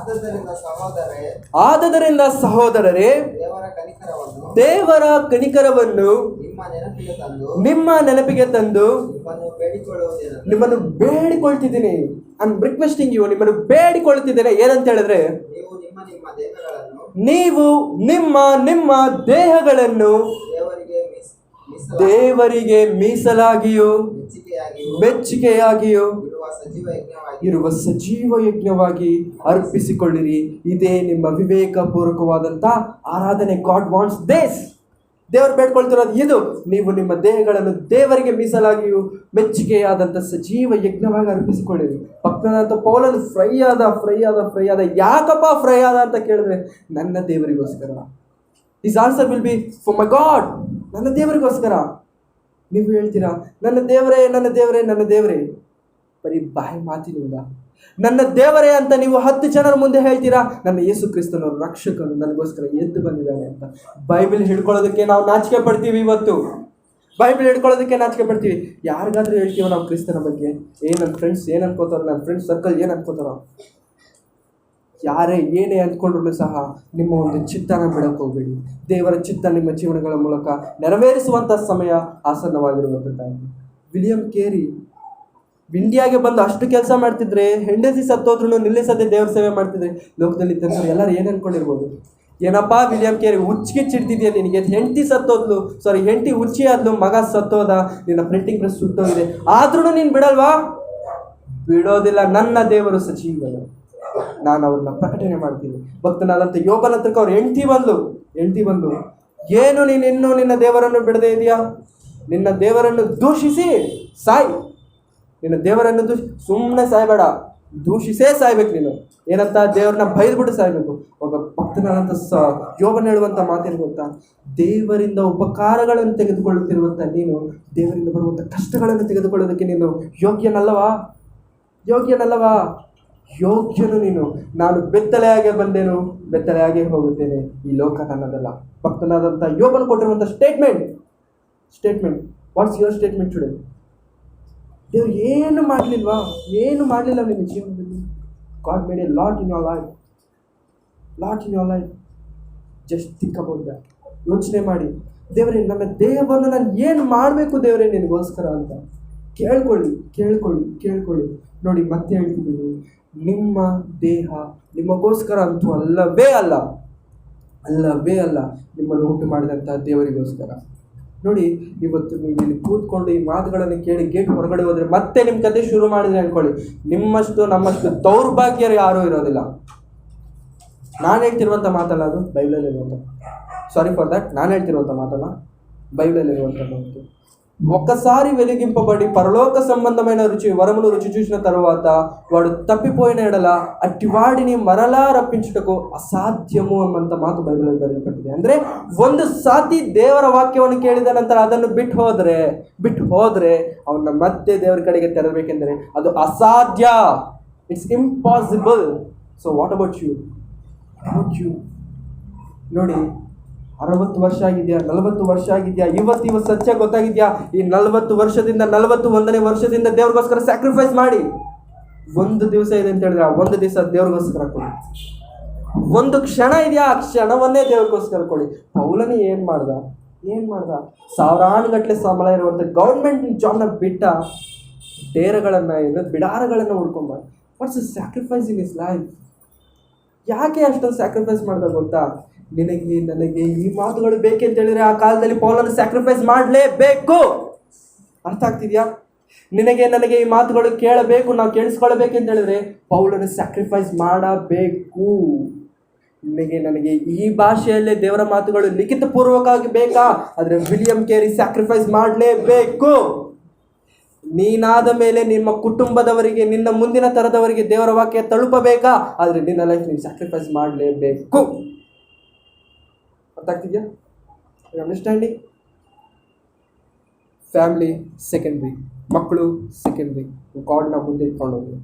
ಆದದರಿಂದ ಸಹೋದರರೇ, ದೇವರ ಕನಿಕರವನ್ನು ನಿಮ್ಮ ನೆನಪಿಗೆ ತಂದು ನಿಮ್ಮನ್ನು ಬೇಡಿಕೊಳ್ತಿದ್ದೀನಿ. ನಿಮ್ಮನ್ನು ಬೇಡಿಕೊಳ್ತಿದ್ದೇನೆ. ಏನಂತ ಹೇಳಿದ್ರೆ, ನೀವು ನಿಮ್ಮ ದೇಹಗಳನ್ನು ದೇವರಿಗೆ ಮೀಸಲಾಗಿಯೂ ಮೆಚ್ಚುಗೆಯಾಗಿಯೂ ಇರುವ ಸಜೀವ ಯಜ್ಞವಾಗಿ ಅರ್ಪಿಸಿಕೊಳ್ಳಿರಿ. ಇದೇ ನಿಮ್ಮ ವಿವೇಕಪೂರ್ವಕವಾದಂಥ ಆರಾಧನೆ. God wants this. ದೇವರು ಬೇಡ್ಕೊಳ್ತಿರೋದು ಇದು. ನೀವು ನಿಮ್ಮ ದೇಹಗಳನ್ನು ದೇವರಿಗೆ ಮೀಸಲಾಗಿಯೂ ಮೆಚ್ಚುಗೆಯಾದಂಥ ಸಜೀವ ಯಜ್ಞವಾಗಿ ಅರ್ಪಿಸಿಕೊಳ್ಳಿರಿ. ಭಕ್ತನಾದಂಥ ಪೌಲನು ಫ್ರೈ ಆದ. ಯಾಕಪ್ಪ ಫ್ರೈ ಆದ ಅಂತ ಕೇಳಿದ್ರೆ, ನನ್ನ ದೇವರಿಗೋಸ್ಕರ. This answer will be for my God. ನನ್ನ ದೇವರಿಗೋಸ್ಕರ. ನೀವು ಹೇಳ್ತೀರಾ, ನನ್ನ ದೇವರೇ ಬರೀ ಬಾಯಿ ಮಾತಿನಿಂದ ನನ್ನ ದೇವರೇ ಅಂತ ನೀವು 10 ಜನರ ಮುಂದೆ ಹೇಳ್ತೀರಾ. ನನ್ನ ಯೇಸು ಕ್ರಿಸ್ತನವರು ರಕ್ಷಕನು ನನಗೋಸ್ಕರ ಎದ್ದು ಬಂದಿದ್ದಾನೆ ಅಂತ. ಬೈಬಲ್ ಹಿಡ್ಕೊಳ್ಳೋದಕ್ಕೆ ನಾವು ನಾಚಿಕೆ ಪಡ್ತೀವಿ. ಇವತ್ತು ಬೈಬಲ್ ಹಿಡ್ಕೊಳ್ಳೋದಕ್ಕೆ ನಾಚಿಕೆ ಪಡ್ತೀವಿ. ಯಾರಿಗಾದ್ರೂ ಹೇಳ್ತೀವೋ ನಾವು ಕ್ರಿಸ್ತನ ಬಗ್ಗೆ, ನನ್ನ ಫ್ರೆಂಡ್ಸ್ ಏನು ಅನ್ಕೋತಾರೋ, ನನ್ನ ಫ್ರೆಂಡ್ಸ್ ಸರ್ಕಲ್ ಏನು ಅನ್ಕೋತಾರೋ, ಯಾರೇ ಏನೇ ಅಂದ್ಕೊಂಡ್ರೂ ಸಹ ನಿಮ್ಮ ಒಂದು ಚಿತ್ತನ ಬಿಡಕ್ಕೆ ಹೋಗಬೇಡಿ. ದೇವರ ಚಿತ್ತ ನಿಮ್ಮ ಜೀವನಗಳ ಮೂಲಕ ನೆರವೇರಿಸುವಂಥ ಸಮಯ ಆಸನ್ನವಾಗಿರುವಂಥ ಟೈಮ್. ವಿಲಿಯಂ ಕೇರಿ ಇಂಡಿಯಾಗೆ ಬಂದು ಅಷ್ಟು ಕೆಲಸ ಮಾಡ್ತಿದ್ರೆ, ಹೆಂಡತಿ ಸತ್ತೋದ್ರೂ ನಿಲ್ಲಿಸದೆ ದೇವ್ರ ಸೇವೆ ಮಾಡ್ತಿದ್ರೆ, ಲೋಕದಲ್ಲಿ ಇದ್ದಂಥವ್ರು ಎಲ್ಲರೂ ಏನು ಅಂದ್ಕೊಂಡಿರ್ಬೋದು? ಏನಪ್ಪ ವಿಲಿಯಂ ಕೇರಿ, ಹುಚ್ಚಿಡ್ತಿದ್ಯಾ ನಿನಗೆ? ಹೆಂಡತಿ ಹುಚ್ಚಿ ಆದ್ಲು, ಮಗ ಸತ್ತೋದ, ನಿನ್ನ ಪ್ರಿಂಟಿಂಗ್ ಪ್ರೆಸ್ ಸುಟ್ಟೋಗಿದೆ, ಆದ್ರೂ ನೀನು ಬಿಡಲ್ವಾ? ಬಿಡೋದಿಲ್ಲ. ನನ್ನ ದೇವರು ಸಜೀವನು, ನಾನು ಅವ್ರನ್ನ ಪ್ರಕಟಣೆ ಮಾಡ್ತೀನಿ. ಭಕ್ತನಾದಂಥ ಯೋಬನ ಹತ್ರಕ್ಕೆ ಅವ್ರು ಹೆಂಡತಿ ಬಂದು ಏನು ನೀನು ಇನ್ನೂ ನಿನ್ನ ದೇವರನ್ನು ಬಿಡದೇ ಇದೆಯಾ? ನಿನ್ನ ದೇವರನ್ನು ದೂಷಿಸಿ ಸಾಯಿ. ನಿನ್ನ ದೇವರನ್ನು ಸುಮ್ಮನೆ ಸಾಯ್ಬೇಡ. ದೂಷಿಸೇ ಸಾಯ್ಬೇಕು ನೀನು. ಏನಂತ? ದೇವ್ರನ್ನ ಬೈದ್ಬಿಟ್ಟು ಸಾಯ್ಬೇಕು. ಒಬ್ಬ ಭಕ್ತನಾದಂಥ ಯೋಬನು ಹೇಳುವಂಥ ಮಾತೇನು ಗೊತ್ತಾ? ದೇವರಿಂದ ಉಪಕಾರಗಳನ್ನು ತೆಗೆದುಕೊಳ್ಳುತ್ತಿರುವಂಥ ನೀನು ದೇವರಿಂದ ಬರುವಂಥ ಕಷ್ಟಗಳನ್ನು ತೆಗೆದುಕೊಳ್ಳೋದಕ್ಕೆ ನೀನು ಯೋಗ್ಯನಲ್ಲವಾ? ಯೋಗ್ಯನಲ್ಲವಾ? ಯೋಗ್ಯನು ನೀನು. ನಾನು ಬೆತ್ತಲೆಯಾಗೆ ಬಂದೆನು, ಬೆತ್ತಲೆಯಾಗೆ ಹೋಗುತ್ತೇನೆ, ಈ ಲೋಕ ನನ್ನದಲ್ಲ. ಭಕ್ತನಾದಂಥ ಯೋಬನು ಕೊಟ್ಟಿರುವಂಥ statement. What's your statement today? ದೇವ್ರು ಏನು ಮಾಡಲಿಲ್ವಾ? ಏನು ಮಾಡಲಿಲ್ಲ ನಿನ್ನ ಜೀವನದಲ್ಲಿ. God made A lot in your life. Just think about that. ಯೋಚನೆ ಮಾಡಿ, ದೇವರೇ ನನ್ನ ದೇಹವನ್ನು ನಾನು ಏನು ಮಾಡಬೇಕು ದೇವರೇ ನಿನಗೋಸ್ಕರ ಅಂತ ಕೇಳ್ಕೊಳ್ಳಿ. ನೋಡಿ, ಮತ್ತೆ ಹೇಳ್ತಿದ್ದೀನಿ, ನಿಮ್ಮ ದೇಹ ನಿಮಗೋಸ್ಕರ ಅಂತೂ ಅಲ್ಲವೇ ಅಲ್ಲ. ನಿಮ್ಮನ್ನು ಉಂಟು ಮಾಡಿದಂಥ ದೇವರಿಗೋಸ್ಕರ. ನೋಡಿ, ಇವತ್ತು ನೀವು ಇಲ್ಲಿ ಕೂತ್ಕೊಂಡು ಈ ಮಾತುಗಳನ್ನು ಕೇಳಿ ಗೇಟ್ ಹೊರಗಡೆ ಹೋದರೆ ಮತ್ತೆ ನಿಮ್ಮ ಕತೆ ಶುರು ಮಾಡಿದ್ರೆ ಅಂದ್ಕೊಳ್ಳಿ, ನಮ್ಮಷ್ಟು ದೌರ್ಭಾಗ್ಯರು ಯಾರೂ ಇರೋದಿಲ್ಲ. ನಾನು ಹೇಳ್ತಿರುವಂಥ ಮಾತಲ್ಲ, ಅದು ಬೈಬಲಲ್ಲಿ ಇರುವಂಥ, ಸಾರಿ ಫಾರ್ ದ್ಯಾಟ್, ನಾನು ಹೇಳ್ತಿರುವಂಥ ಮಾತಲ್ಲ, బైబిల్లో ఏమంటున్నాడు? ఒక్కసారి వెలిగింపబడి పరలోక సంబంధమైన వరమును రుచి చూసిన తరువాత వాడు తప్పిపోయిన ఎడల అట్టివాడిని మరలా రప్పించుటకు ಅಸಾಧ್ಯము ಅನ್ನುವಂಥ ಮಾತು ಬೈಬಲಲ್ಲಿ ಬರೆಯಲ್ಪಟ್ಟಿದೆ. ಅಂದರೆ ಒಂದು ಸಾತಿ ದೇವರ ವಾಕ್ಯವನ್ನು ಕೇಳಿದ ನಂತರ ಅದನ್ನು ಬಿಟ್ಟು ಹೋದರೆ ಅವನ್ನ ಮತ್ತೆ ದೇವರ ಕಡೆಗೆ ತೆರಬೇಕೆಂದರೆ ಅದು ಅಸಾಧ್ಯ. It's impossible. So what about you? ನೋಡಿ, 60 ವರ್ಷ ಆಗಿದೆಯಾ, 40 ವರ್ಷ ಆಗಿದೆಯಾ, ಇವತ್ತು ಸತ್ಯ ಗೊತ್ತಾಗಿದೆಯಾ? ಈ 40 ವರ್ಷದಿಂದ 41ನೇ ವರ್ಷದಿಂದ ದೇವ್ರಿಗೋಸ್ಕರ ಸ್ಯಾಕ್ರಿಫೈಸ್ ಮಾಡಿ. ಒಂದು ದಿವಸ ಇದೆ ಅಂತ ಹೇಳಿದ್ರೆ ಒಂದು ದಿವಸ ದೇವ್ರಿಗೋಸ್ಕರ ಕೊಡಿ. ಒಂದು ಕ್ಷಣ ಇದೆಯಾ, ಆ ಕ್ಷಣವನ್ನೇ ದೇವ್ರಿಗೋಸ್ಕರ ಕೊಡಿ. ಪೌಲನೇ ಏನು ಮಾಡ್ದ? ಸಾವಿರಾನುಗಟ್ಟಲೆ ಸಂಬಳ ಇರುವಂಥ ಗೌರ್ಮೆಂಟ್ ಜಾಬ್ನ ಬಿಟ್ಟ ಬಿಡಾರಗಳನ್ನು ಹುಡ್ಕೊಂಬ. What's sacrifice in is life? ಯಾಕೆ ಅಷ್ಟೊಂದು ಸ್ಯಾಕ್ರಿಫೈಸ್ ಮಾಡ್ದ ಗೊತ್ತಾ? ನಿನಗೆ ನನಗೆ ಈ ಮಾತುಗಳು ಬೇಕೆಂತ ಹೇಳಿದ್ರೆ ಆ ಕಾಲದಲ್ಲಿ ಪೌಲನ್ನು ಸ್ಯಾಕ್ರಿಫೈಸ್ ಮಾಡಲೇಬೇಕು. ಅರ್ಥ ಆಗ್ತಿದ್ಯಾ? ನಿನಗೆ ನನಗೆ ಈ ಮಾತುಗಳು ಕೇಳಬೇಕು, ನಾವು ಕೇಳಿಸ್ಕೊಳ್ಬೇಕಂತ ಹೇಳಿದ್ರೆ ಪೌಲನ್ನು ಸ್ಯಾಕ್ರಿಫೈಸ್ ಮಾಡಬೇಕು. ನಿನಗೆ ನನಗೆ ಈ ಭಾಷೆಯಲ್ಲೇ ದೇವರ ಮಾತುಗಳು ಲಿಖಿತ ಪೂರ್ವಕವಾಗಿ ಬೇಕಾ? ಆದರೆ ವಿಲಿಯಂ ಕೇರಿ ಸ್ಯಾಕ್ರಿಫೈಸ್ ಮಾಡಲೇಬೇಕು. ನೀನಾದ ಮೇಲೆ ನಿಮ್ಮ ಕುಟುಂಬದವರಿಗೆ, ನಿನ್ನ ಮುಂದಿನ ತರದವರಿಗೆ ದೇವರ ವಾಕ್ಯ ತಲುಪಬೇಕಾ? ಆದರೆ ನಿನ್ನ ಲೈಫ್ ನೀನು ಸ್ಯಾಕ್ರಿಫೈಸ್ ಮಾಡಲೇಬೇಕು. ಗೊತ್ತಾಗ್ತಿದ್ಯಾ? ಅಂಡರ್ಸ್ಟ್ಯಾಂಡಿಂಗ್? ಫ್ಯಾಮಿಲಿ ಸೆಕೆಂಡ್ರಿ, ಮಕ್ಕಳು ಸೆಕೆಂಡ್ರಿ. ಗಾಡ್ನ ಮುಂದೆ ಇಟ್ಕೊಂಡೋಗಿ,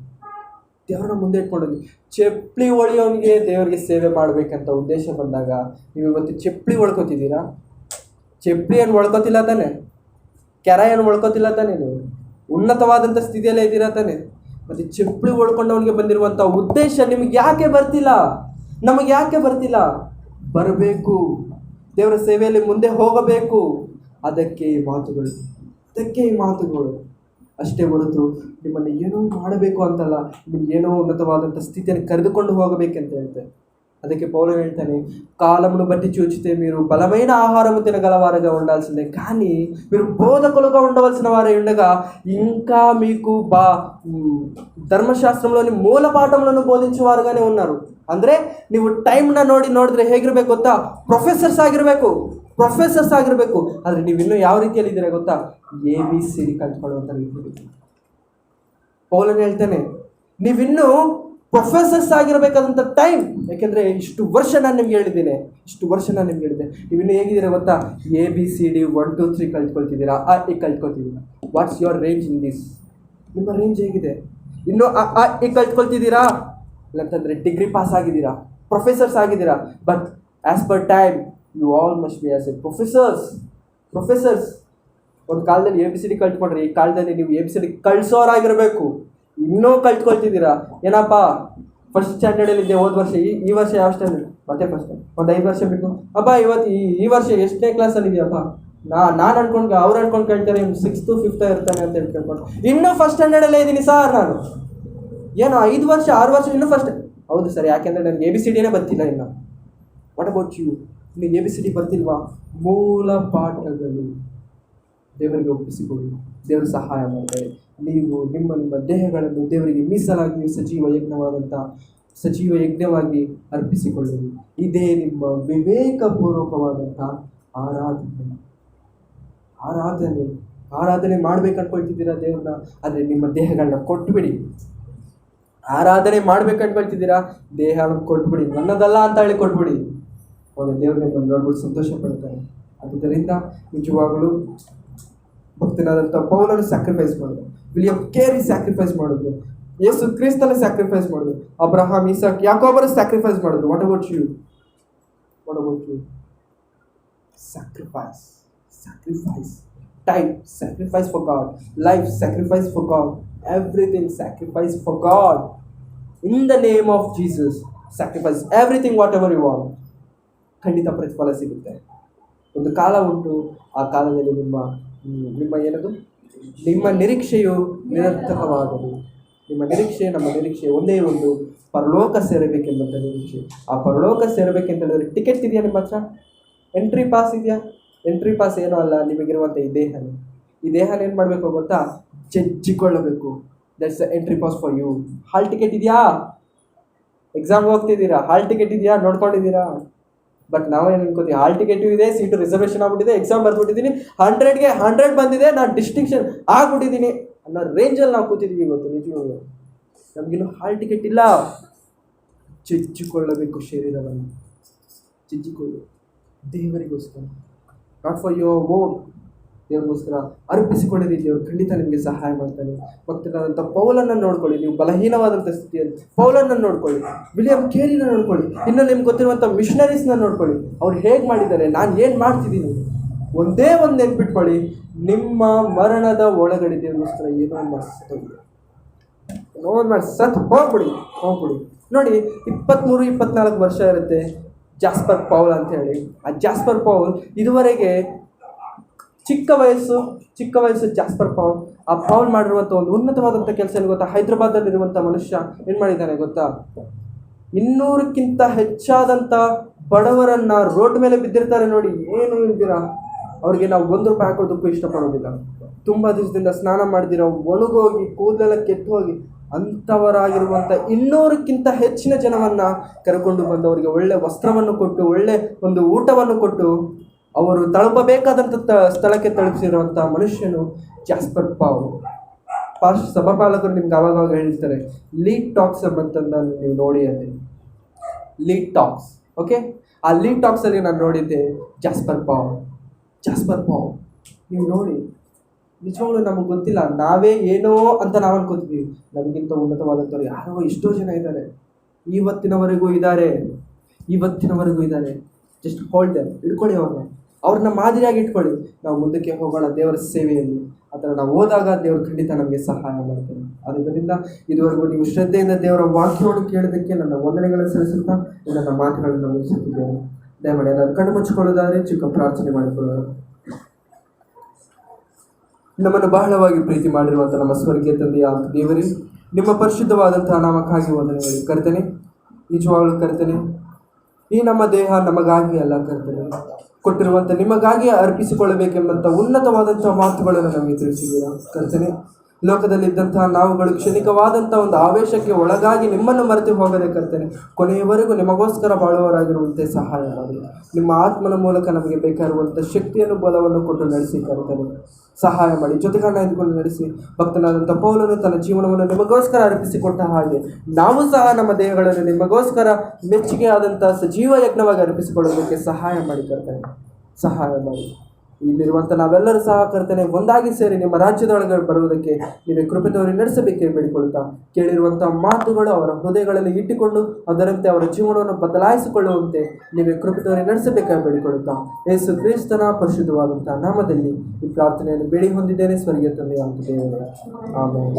ದೇವರನ್ನ ಮುಂದೆ ಇಟ್ಕೊಂಡೋಗಿ. ಚಪ್ಪಲಿ ಹೊಳೆಯೋನಿಗೆ ದೇವರಿಗೆ ಸೇವೆ ಮಾಡಬೇಕಂತ ಉದ್ದೇಶ ಬಂದಾಗ ನೀವು ಇವತ್ತು ಚಪ್ಪಲಿ ಹೊಳ್ಕೊತಿದ್ದೀರಾ? ಚಪ್ಪಲಿ ಏನು ಹೊಳ್ಕೊತಿಲ್ಲ ತಾನೆ? ಕೆರ ಏನು ಹೊಳ್ಕೊತಿಲ್ಲ ತಾನೆ? ನೀವು ಉನ್ನತವಾದಂಥ ಸ್ಥಿತಿಯಲ್ಲೇ ಇದ್ದೀರಾ ತಾನೆ? ಮತ್ತು ಚಪ್ಪಲಿ ಹೊಳ್ಕೊಂಡವನಿಗೆ ಬಂದಿರುವಂಥ ಉದ್ದೇಶ ನಿಮಗೆ ಯಾಕೆ ಬರ್ತಿಲ್ಲ? ನಮಗೆ ಯಾಕೆ ಬರ್ತಿಲ್ಲ? ಬರಬೇಕು, ದೇವರ ಸೇವೆಯಲ್ಲಿ ಮುಂದೆ ಹೋಗಬೇಕು. ಅದಕ್ಕೆ ಈ ಮಾತುಗಳು ಅಷ್ಟೇ ಹೊರತು ನಿಮ್ಮನ್ನು ಏನೋ ಮಾಡಬೇಕು ಅಂತಲ್ಲ, ನಿಮಗೆ ಏನೋ ಉನ್ನತವಾದಂಥ ಸ್ಥಿತಿಯನ್ನು ಕರೆದುಕೊಂಡು ಹೋಗಬೇಕಂತ ಹೇಳ್ತಾರೆ. ಅದಕ್ಕೆ పౌలు ಹೇಳ್ತಾನೆ, కాలమును బట్టి చూచితే మీరు బలమైన ఆహారము తినగలవారుగా ఉండాల్సిందే, కానీ మీరు బోధకులుగా ఉండవలసిన వారే ఉండగా ఇంకా మీకు ಧರ್ಮಶಾಸ್ತ್ರಂలోని ಮೂಲ ಪಾಠಗಳನ್ನು ಬೋಧಿಸುವವರುగానే ಉన్నారు. ಅಂದರೆ ನೀವು ಟೈಮ್ನ ನೋಡಿದ್ರೆ ಹೇಗಿರಬೇಕು ಗೊತ್ತಾ? ಪ್ರೊಫೆಸರ್ಸ್ ಆಗಿರಬೇಕು. ಆದರೆ ನೀವು ಇನ್ನೂ ಯಾವ ರೀತಿಯಲ್ಲಿ ಇದ್ದೀರಾ ಗೊತ್ತಾ? ABCD ಕಲ್ತ್ಕೊಳ್ಳುವಂಥ ರೀತಿ. ಪೌಲನು ಹೇಳ್ತಾನೆ, ನೀವಿನ್ನೂ ಪ್ರೊಫೆಸರ್ಸ್ ಆಗಿರಬೇಕಾದಂಥ ಟೈಮ್. ಯಾಕೆಂದರೆ ಇಷ್ಟು ವರ್ಷ ನಾನು ನಿಮ್ಗೆ ಹೇಳಿದ್ದೇನೆ. ನೀವಿನ್ನೂ ಹೇಗಿದ್ದೀರಾ ಗೊತ್ತಾ? ABCD 1 2 3 ಕಲ್ತ್ಕೊಳ್ತಿದ್ದೀರಾ, A ಕಲ್ತ್ಕೊಳ್ತಿದ್ದೀರಾ. What's your range in this? ನಿಮ್ಮ ರೇಂಜ್ ಹೇಗಿದೆ? ಇನ್ನೂ A ಕಲ್ತ್ಕೊಳ್ತಿದ್ದೀರಾ? ಇಲ್ಲಂತಂದರೆ ಡಿಗ್ರಿ ಪಾಸ್ ಆಗಿದ್ದೀರಾ, ಪ್ರೊಫೆಸರ್ಸ್ ಆಗಿದ್ದೀರಾ. But as per time you all must be as a professors. ಒಂದು ಕಾಲದಲ್ಲಿ ABCD ಕಲ್ತ್ಕೊಂಡ್ರೆ ಈ ಕಾಲದಲ್ಲಿ ನೀವು ABCD ಕಳಿಸೋರಾಗಿರಬೇಕು. ಇನ್ನೂ ಕಲ್ತ್ಕೊಳ್ತಿದ್ದೀರಾ? ಏನಪ್ಪ, ಫಸ್ಟ್ ಸ್ಟ್ಯಾಂಡರ್ಡಲ್ಲಿದ್ದೆ ಹೋದ ವರ್ಷ, ಈ ವರ್ಷ ಯಾವ ಸ್ಟ್ಯಾಂಡರ್ಡ್? ಮತ್ತೆ ಫಸ್ಟ್ ಒಂದು 5 ವರ್ಷ ಬೇಕು. ಅಪ್ಪ ಇವತ್ತು ಈ ವರ್ಷ ಎಷ್ಟನೇ ಕ್ಲಾಸಲ್ಲಿ ಇದೆಯಪ್ಪ? ನಾನು ಅವ್ರು ಅನ್ಕೊಂಡು ಕೇಳ್ತಾರೆ 6th 5th ಇರ್ತಾನೆ ಅಂತ ಹೇಳಿ ಕೇಳ್ಕೊಂಡು, ಇನ್ನೂ ಫಸ್ಟ್ ಸ್ಟ್ಯಾಂಡರ್ಡಲ್ಲೇ ಇದ್ದೀನಿ ಸರ್ ನಾನು. ಏನೋ 5 ವರ್ಷ 6 ವರ್ಷ ಇನ್ನೂ ಫಸ್ಟ್. ಹೌದು ಸರ್, ಯಾಕೆಂದರೆ ನನಗೆ ABCDನೇ ಬರ್ತಿಲ್ಲ ಇನ್ನು. What about you? ನಿಮಗೆ ABCD ಬರ್ತಿಲ್ವಾ? ಮೂಲ ಪಾಠಗಳು ದೇವರಿಗೆ ಒಪ್ಪಿಸಿಕೊಳ್ಳಿ, ದೇವರು ಸಹಾಯ ಮಾಡ್ತಾರೆ. ನೀವು ನಿಮ್ಮ ದೇಹಗಳನ್ನು ದೇವರಿಗೆ ಮೀಸಲಾಗಿ ಸಜೀವ ಯಜ್ಞವಾಗಿ ಅರ್ಪಿಸಿಕೊಳ್ಳಿ. ಇದೇ ನಿಮ್ಮ ವಿವೇಕಪೂರ್ವಕವಾದಂಥ ಆರಾಧನೆ ಮಾಡ್ಬೇಕು ಅನ್ಕೊಳ್ತಿದ್ದೀರಾ ದೇವ್ರನ್ನ? ಆದರೆ ನಿಮ್ಮ ದೇಹಗಳನ್ನ ಕೊಟ್ಟುಬಿಡಿ. ಆರಾಧನೆ ಮಾಡ್ಬೇಕು ಅನ್ಕೊಳ್ತಿದ್ದೀರಾ, ದೇಹವನ್ನು ಕೊಟ್ಬಿಡಿ, ನನ್ನದಲ್ಲ ಅಂತ ಹೇಳಿ ಕೊಟ್ಬಿಡಿ. ಅವಾಗ ದೇವ್ರು ನಿಮ್ಮನ್ನು ನೋಡ್ಬಿಟ್ಟು ಸಂತೋಷ ಪಡ್ತಾರೆ. ಆದ್ದರಿಂದ ನಿಜವಾಗಲೂ ಭಕ್ತನಾದಂಥ ಪೌಲನು ಸ್ಯಾಕ್ರಿಫೈಸ್ ಮಾಡಿದ್ರು, ವಿಲಿಯಂ ಕೇರಿ ಸ್ಯಾಕ್ರಿಫೈಸ್ ಮಾಡಿದ್ರು, ಯೇಸು ಕ್ರಿಸ್ತನ ಸ್ಯಾಕ್ರಿಫೈಸ್ ಮಾಡಿದ್ರು, ಅಬ್ರಹಾಂ, ಇಸಾಕ್, ಯಾಕೋಬರು ಸ್ಯಾಕ್ರಿಫೈಸ್ ಮಾಡಿದ್ರು. What about you? What about you? Sacrifice, sacrifice, time sacrifice for God, life sacrifice for God, everything sacrifice for God. In the name of Jesus sacrifice everything, whatever you want. ಖಂಡಿತ ಪ್ರತಿಫಲ ಸಿಗುತ್ತೆ. ಒಂದು ಕಾಲ ಉಂಟು, ಆ ಕಾಲದಲ್ಲಿ ನಿಮ್ಮ ಏನದು, ನಿಮ್ಮ ನಿರೀಕ್ಷೆಯು ನಿರರ್ಥಕವಾಗದು. ನಿಮ್ಮ ನಿರೀಕ್ಷೆ, ನಮ್ಮ ನಿರೀಕ್ಷೆ ಒಂದೇ ಒಂದು, ಪರಲೋಕ ಸೇರಬೇಕೆಂಬಂಥ ನಿರೀಕ್ಷೆ. ಆ ಪರಲೋಕ ಸೇರಬೇಕೆಂತ ಹೇಳಿದ್ರೆ ಟಿಕೆಟ್ ಇದೆಯಾ ನಿಮ್ಮ ಹತ್ರ? ಎಂಟ್ರಿ ಪಾಸ್ ಇದೆಯಾ? ಎಂಟ್ರಿ ಪಾಸ್ ಏನೂ ಅಲ್ಲ, ನಿಮಗಿರುವಂಥ ಈ ದೇಹನೇ. ಈ ದೇಹನ ಏನು ಮಾಡಬೇಕು ಗೊತ್ತಾ? ಜಜ್ಜಿಕೊಳ್ಳಬೇಕು. That's the entry pass for you. Hall ticket ಇದೆಯಾ? ಎಕ್ಸಾಮ್ಗೆ ಹೋಗ್ತಿದ್ದೀರಾ, ಹಾಲ್ ಟಿಕೆಟ್ ಇದೆಯಾ? ನೋಡ್ಕೊಂಡಿದ್ದೀರಾ? ಬಟ್ ನಾವೇನು ಅನ್ಕೋತೀವಿ, ಹಾಲ್ ಟಿಕೆಟು ಇದೆ, ಸೀಟು ರಿಸರ್ವೇಷನ್ ಆಗ್ಬಿಟ್ಟಿದೆ, ಎಕ್ಸಾಮ್ ಬರ್ಬಿಟ್ಟಿದ್ದೀನಿ, 100ಗೆ 100 ಬಂದಿದೆ, ನಾನು ಡಿಸ್ಟಿಂಕ್ಷನ್ ಆಗ್ಬಿಟ್ಟಿದ್ದೀನಿ ಅನ್ನೋ ರೇಂಜಲ್ಲಿ ನಾವು ಕೂತಿದ್ದೀವಿ. ಗೊತ್ತು ನಿಜವಾಗ್ಲೂ ನಮಗಿನ್ನೂ ಹಾಲ್ ಟಿಕೆಟ್ ಇಲ್ಲ. ಜಜ್ಜಿಕೊಳ್ಳಬೇಕು ಶರೀರವನ್ನು, ಜಜ್ಜಿಕೊಳ್ಳು ದೇವರಿಗೋಸ್ಕರ, ನಾಟ್ ಫಾರ್ ಯುವರ್ ಓನ್, ದೇವರಿಗೋಸ್ಕರ ಅರ್ಪಿಸಿಕೊಳ್ಳಿರಿ. ದೇವರು ಖಂಡಿತ ನಿಮಗೆ ಸಹಾಯ ಮಾಡ್ತಾನೆ. ಭಕ್ತನಾದಂಥ ಪೌಲನ್ನು ನೋಡ್ಕೊಳ್ಳಿ, ನೀವು ಬಲಹೀನವಾದಂಥ ಸ್ಥಿತಿಯಲ್ಲಿ ಪೌಲನ್ನು ನೋಡ್ಕೊಳ್ಳಿ, ವಿಲಿಯಂ ಕೇರಿನ ನೋಡ್ಕೊಳ್ಳಿ, ಇನ್ನು ನಿಮ್ಗೆ ಗೊತ್ತಿರುವಂಥ ಮಿಷನರೀಸ್ನ ನೋಡ್ಕೊಳ್ಳಿ, ಅವ್ರು ಹೇಗೆ ಮಾಡಿದ್ದಾರೆ, ನಾನು ಏನು ಮಾಡ್ತಿದ್ದೀನಿ. ಒಂದೇ ಒಂದು ನೆನ್ಪಿಟ್ಕೊಳ್ಳಿ, ನಿಮ್ಮ ಮರಣದ ಒಳಗಡೆ ದೇವರಿಗೋಸ್ಕರ ಏನೋ ಮಾಡಿಸ್ತದೆ, ಏನೋ ಮಾಡಿ ಸತ್ ಹೋಗ್ಬಿಡಿ. ನೋಡಿ, 23-24 ವರ್ಷ ಇರುತ್ತೆ ಜಾಸ್ಪರ್ ಪೌಲ್ ಅಂತ ಹೇಳಿ. ಆ ಜಾಸ್ಪರ್ ಪೌಲ್ ಇದುವರೆಗೆ ಚಿಕ್ಕ ವಯಸ್ಸು ಜಾಸ್ಪರ್ ಪೌಲ್. ಆ ಪೌಲ್ ಮಾಡಿರುವಂಥ ಒಂದು ಉನ್ನತವಾದಂಥ ಕೆಲಸ ಏನು ಗೊತ್ತಾ? ಹೈದರಾಬಾದಲ್ಲಿರುವಂಥ ಮನುಷ್ಯ ಏನು ಮಾಡಿದ್ದಾನೆ ಗೊತ್ತಾ? 200ಕ್ಕಿಂತ ಹೆಚ್ಚಾದಂಥ ಬಡವರನ್ನು ರೋಡ್ ಮೇಲೆ ಬಿದ್ದಿರ್ತಾರೆ ನೋಡಿ, ಏನು ಇದ್ದೀರಾ ಅವ್ರಿಗೆ ನಾವು ₹1 ಹಾಕೋದಕ್ಕೂ ಇಷ್ಟಪಡೋದಿಲ್ಲ. ತುಂಬ ದಿವಸದಿಂದ ಸ್ನಾನ ಮಾಡ್ದಿರೋ, ಒಣಗೋಗಿ ಕೂದಲೆಲ್ಲ ಕೆಟ್ಟು ಹೋಗಿ ಅಂಥವರಾಗಿರುವಂಥ 200ಕ್ಕಿಂತ ಹೆಚ್ಚಿನ ಜನವನ್ನು ಕರ್ಕೊಂಡು ಬಂದು ಅವರಿಗೆ ಒಳ್ಳೆ ವಸ್ತ್ರವನ್ನು ಕೊಟ್ಟು, ಒಳ್ಳೆ ಒಂದು ಊಟವನ್ನು ಕೊಟ್ಟು, ಅವರು ತಲುಪಬೇಕಾದಂಥ ಸ್ಥಳಕ್ಕೆ ತಲುಪಿಸಿರುವಂಥ ಮನುಷ್ಯನು ಜಾಸ್ಪರ್ ಪೌಲ್. ಸಭಾಪಾಲಕರು ನಿಮ್ಗೆ ಆವಾಗ ಹೇಳ್ತಾರೆ, ಲೀಡ್ ಟಾಕ್ಸ್ ಅಂತಂದು ನೀವು ನೋಡಿ ಅಂತೆ. ಲೀಡ್ ಟಾಕ್ಸ್, ಓಕೆ, ಆ ಲೀಡ್ ಟಾಕ್ಸಲ್ಲಿ ನಾನು ನೋಡಿದ್ದೆ ಜಾಸ್ಪರ್ ಪೌಲ್. ನೀವು ನೋಡಿ, ನಿಜವಾಗ್ಲೂ ನಮಗೆ ಗೊತ್ತಿಲ್ಲ, ನಾವೇ ಏನೋ ಅಂತ ನಾವು ಅನ್ಕೋತೀವಿ. ನಮಗಿಂತ ಉನ್ನತವಾದಂಥವ್ರು ಯಾರೋ ಎಷ್ಟೋ ಜನ ಇದ್ದಾರೆ, ಇವತ್ತಿನವರೆಗೂ ಇದ್ದಾರೆ. ಜಸ್ಟ್ ಹೋಲ್ಡ್ ದೆಮ್, ಇಟ್ಕೊಳ್ಳಿ ಅವ್ರನ್ನ ಮಾದರಿಯಾಗಿ ಇಟ್ಕೊಳ್ಳಿ. ನಾವು ಮುಂದಕ್ಕೆ ಹೋಗೋಣ ದೇವರ ಸೇವೆಯಲ್ಲಿ. ಆ ಥರ ನಾವು ಹೋದಾಗ ದೇವರು ಖಂಡಿತ ನಮಗೆ ಸಹಾಯ ಮಾಡ್ತಾರೆ. ಆದ್ದರಿಂದ ಇದುವರೆಗೂ ನೀವು ಶ್ರದ್ಧೆಯಿಂದ ದೇವರ ವಾಕ್ಯವನ್ನು ಕೇಳೋದಕ್ಕೆ ನನ್ನ ವಂದನೆಗಳನ್ನು ಸಲ್ಲಿಸುತ್ತಾ ನನ್ನ ಮಾತುಗಳನ್ನು ಮುಗಿಸುತ್ತಿದ್ದೇನೆ. ದಯಮಾಡಿ ಅದನ್ನು ಕಣ್ಣು ಮುಚ್ಚಿಕೊಳ್ಳೋದಾದರೆ ಚಿಕ್ಕ ಪ್ರಾರ್ಥನೆ ಮಾಡಿಕೊಳ್ಳೋಣ. ನಮ್ಮನ್ನು ಬಹಳವಾಗಿ ಪ್ರೀತಿ ಮಾಡಿರುವಂಥ ನಮ್ಮ ಸ್ವರ್ಗೀಯ ತಂದೆಯ ದೇವರೇ, ನಿಮ್ಮ ಪರಿಶುದ್ಧವಾದಂತಹ ನಾಮಕ್ಕಾಗಿ ವಂದನೆಗಳು ಕರ್ತನೆ. ನಿಜವಾಗಲೂ ಕರ್ತನೆ, ಈ ನಮ್ಮ ದೇಹ ನಮಗಾಗಿ ಅಲ್ಲ ಕರ್ತನೆ, ಕೊಟ್ಟಿರುವಂಥ ನಿಮಗಾಗಿ ಅರ್ಪಿಸಿಕೊಳ್ಳಬೇಕೆಂಬಂಥ ಉನ್ನತವಾದಂಥ ಮಾತುಗಳನ್ನು ನಮಗೆ ತಿಳಿಸಿದ್ದೀರಾ ಕರ್ತನೆ. ಲೋಕದಲ್ಲಿದ್ದಂತಹ ನಾವುಗಳು ಕ್ಷಣಿಕವಾದಂಥ ಒಂದು ಆವೇಶಕ್ಕೆ ಒಳಗಾಗಿ ನಿಮ್ಮನ್ನು ಮರೆತು ಹೋಗದೆ ಕರ್ತನೆ, ಕೊನೆಯವರೆಗೂ ನಿಮಗೋಸ್ಕರ ಬಾಳುವವರಾಗಿರುವಂತೆ ಸಹಾಯ ಮಾಡಿ. ನಿಮ್ಮ ಆತ್ಮನ ಮೂಲಕ ನಮಗೆ ಬೇಕಾಗಿರುವಂಥ ಶಕ್ತಿಯನ್ನು, ಬಲವನ್ನು ಕೊಟ್ಟು ನಡೆಸಿ ಕರ್ತನೆ, ಸಹಾಯ ಮಾಡಿ. ಜೊತೆಗಾರನ ಇದ್ದುಕೊಂಡು ನಡೆಸಿ. ಭಕ್ತನಾದಂಥ ಪೌಲನು ತನ್ನ ಜೀವನವನ್ನು ನಿಮಗೋಸ್ಕರ ಅರ್ಪಿಸಿಕೊಟ್ಟ ಹಾಗೆ ನಾವು ಸಹ ನಮ್ಮ ದೇಹಗಳನ್ನು ನಿಮಗೋಸ್ಕರ ಮೆಚ್ಚುಗೆ ಆದಂಥ ಸಜೀವ ಯಜ್ಞವಾಗಿ ಅರ್ಪಿಸಿಕೊಳ್ಳೋದಕ್ಕೆ ಸಹಾಯ ಮಾಡಿ ಕರ್ತನೆ, ಸಹಾಯ ಮಾಡಿ. ಇಲ್ಲಿರುವಂಥ ನಾವೆಲ್ಲರೂ ಸಹ ಕರ್ತನೆ ಒಂದಾಗಿ ಸೇರಿ ನಿಮ್ಮ ರಾಜ್ಯದೊಳಗೆ ಬರುವುದಕ್ಕೆ ನೀವೇ ಕೃಪೆ ತೋರಿ ನಡೆಸಬೇಕೆ ಬೇಡಿಕೊಳ್ಳುತ್ತಾ, ಕೇಳಿರುವಂಥ ಮಾತುಗಳು ಅವರ ಹೃದಯಗಳಲ್ಲಿ ಇಟ್ಟುಕೊಂಡು ಅದರಂತೆ ಅವರ ಜೀವನವನ್ನು ಬದಲಾಯಿಸಿಕೊಳ್ಳುವಂತೆ ನೀವೇ ಕೃಪೆ ತೋರಿ ನಡೆಸಬೇಕಾಗಿ ಬೇಡಿಕೊಳ್ಳುತ್ತಾ, ಯೇಸು ಕ್ರಿಸ್ತನ ಪರಿಶುದ್ಧವಾದಂಥ ನಾಮದಲ್ಲಿ ಈ ಪ್ರಾರ್ಥನೆಯನ್ನು ಬೇಡಿ ಹೊಂದಿದ್ದೇನೆ ಸ್ವರ್ಗೀಯ ತಂದೆಯಾದ ದೇವರೇ, ಆಮೆನ್.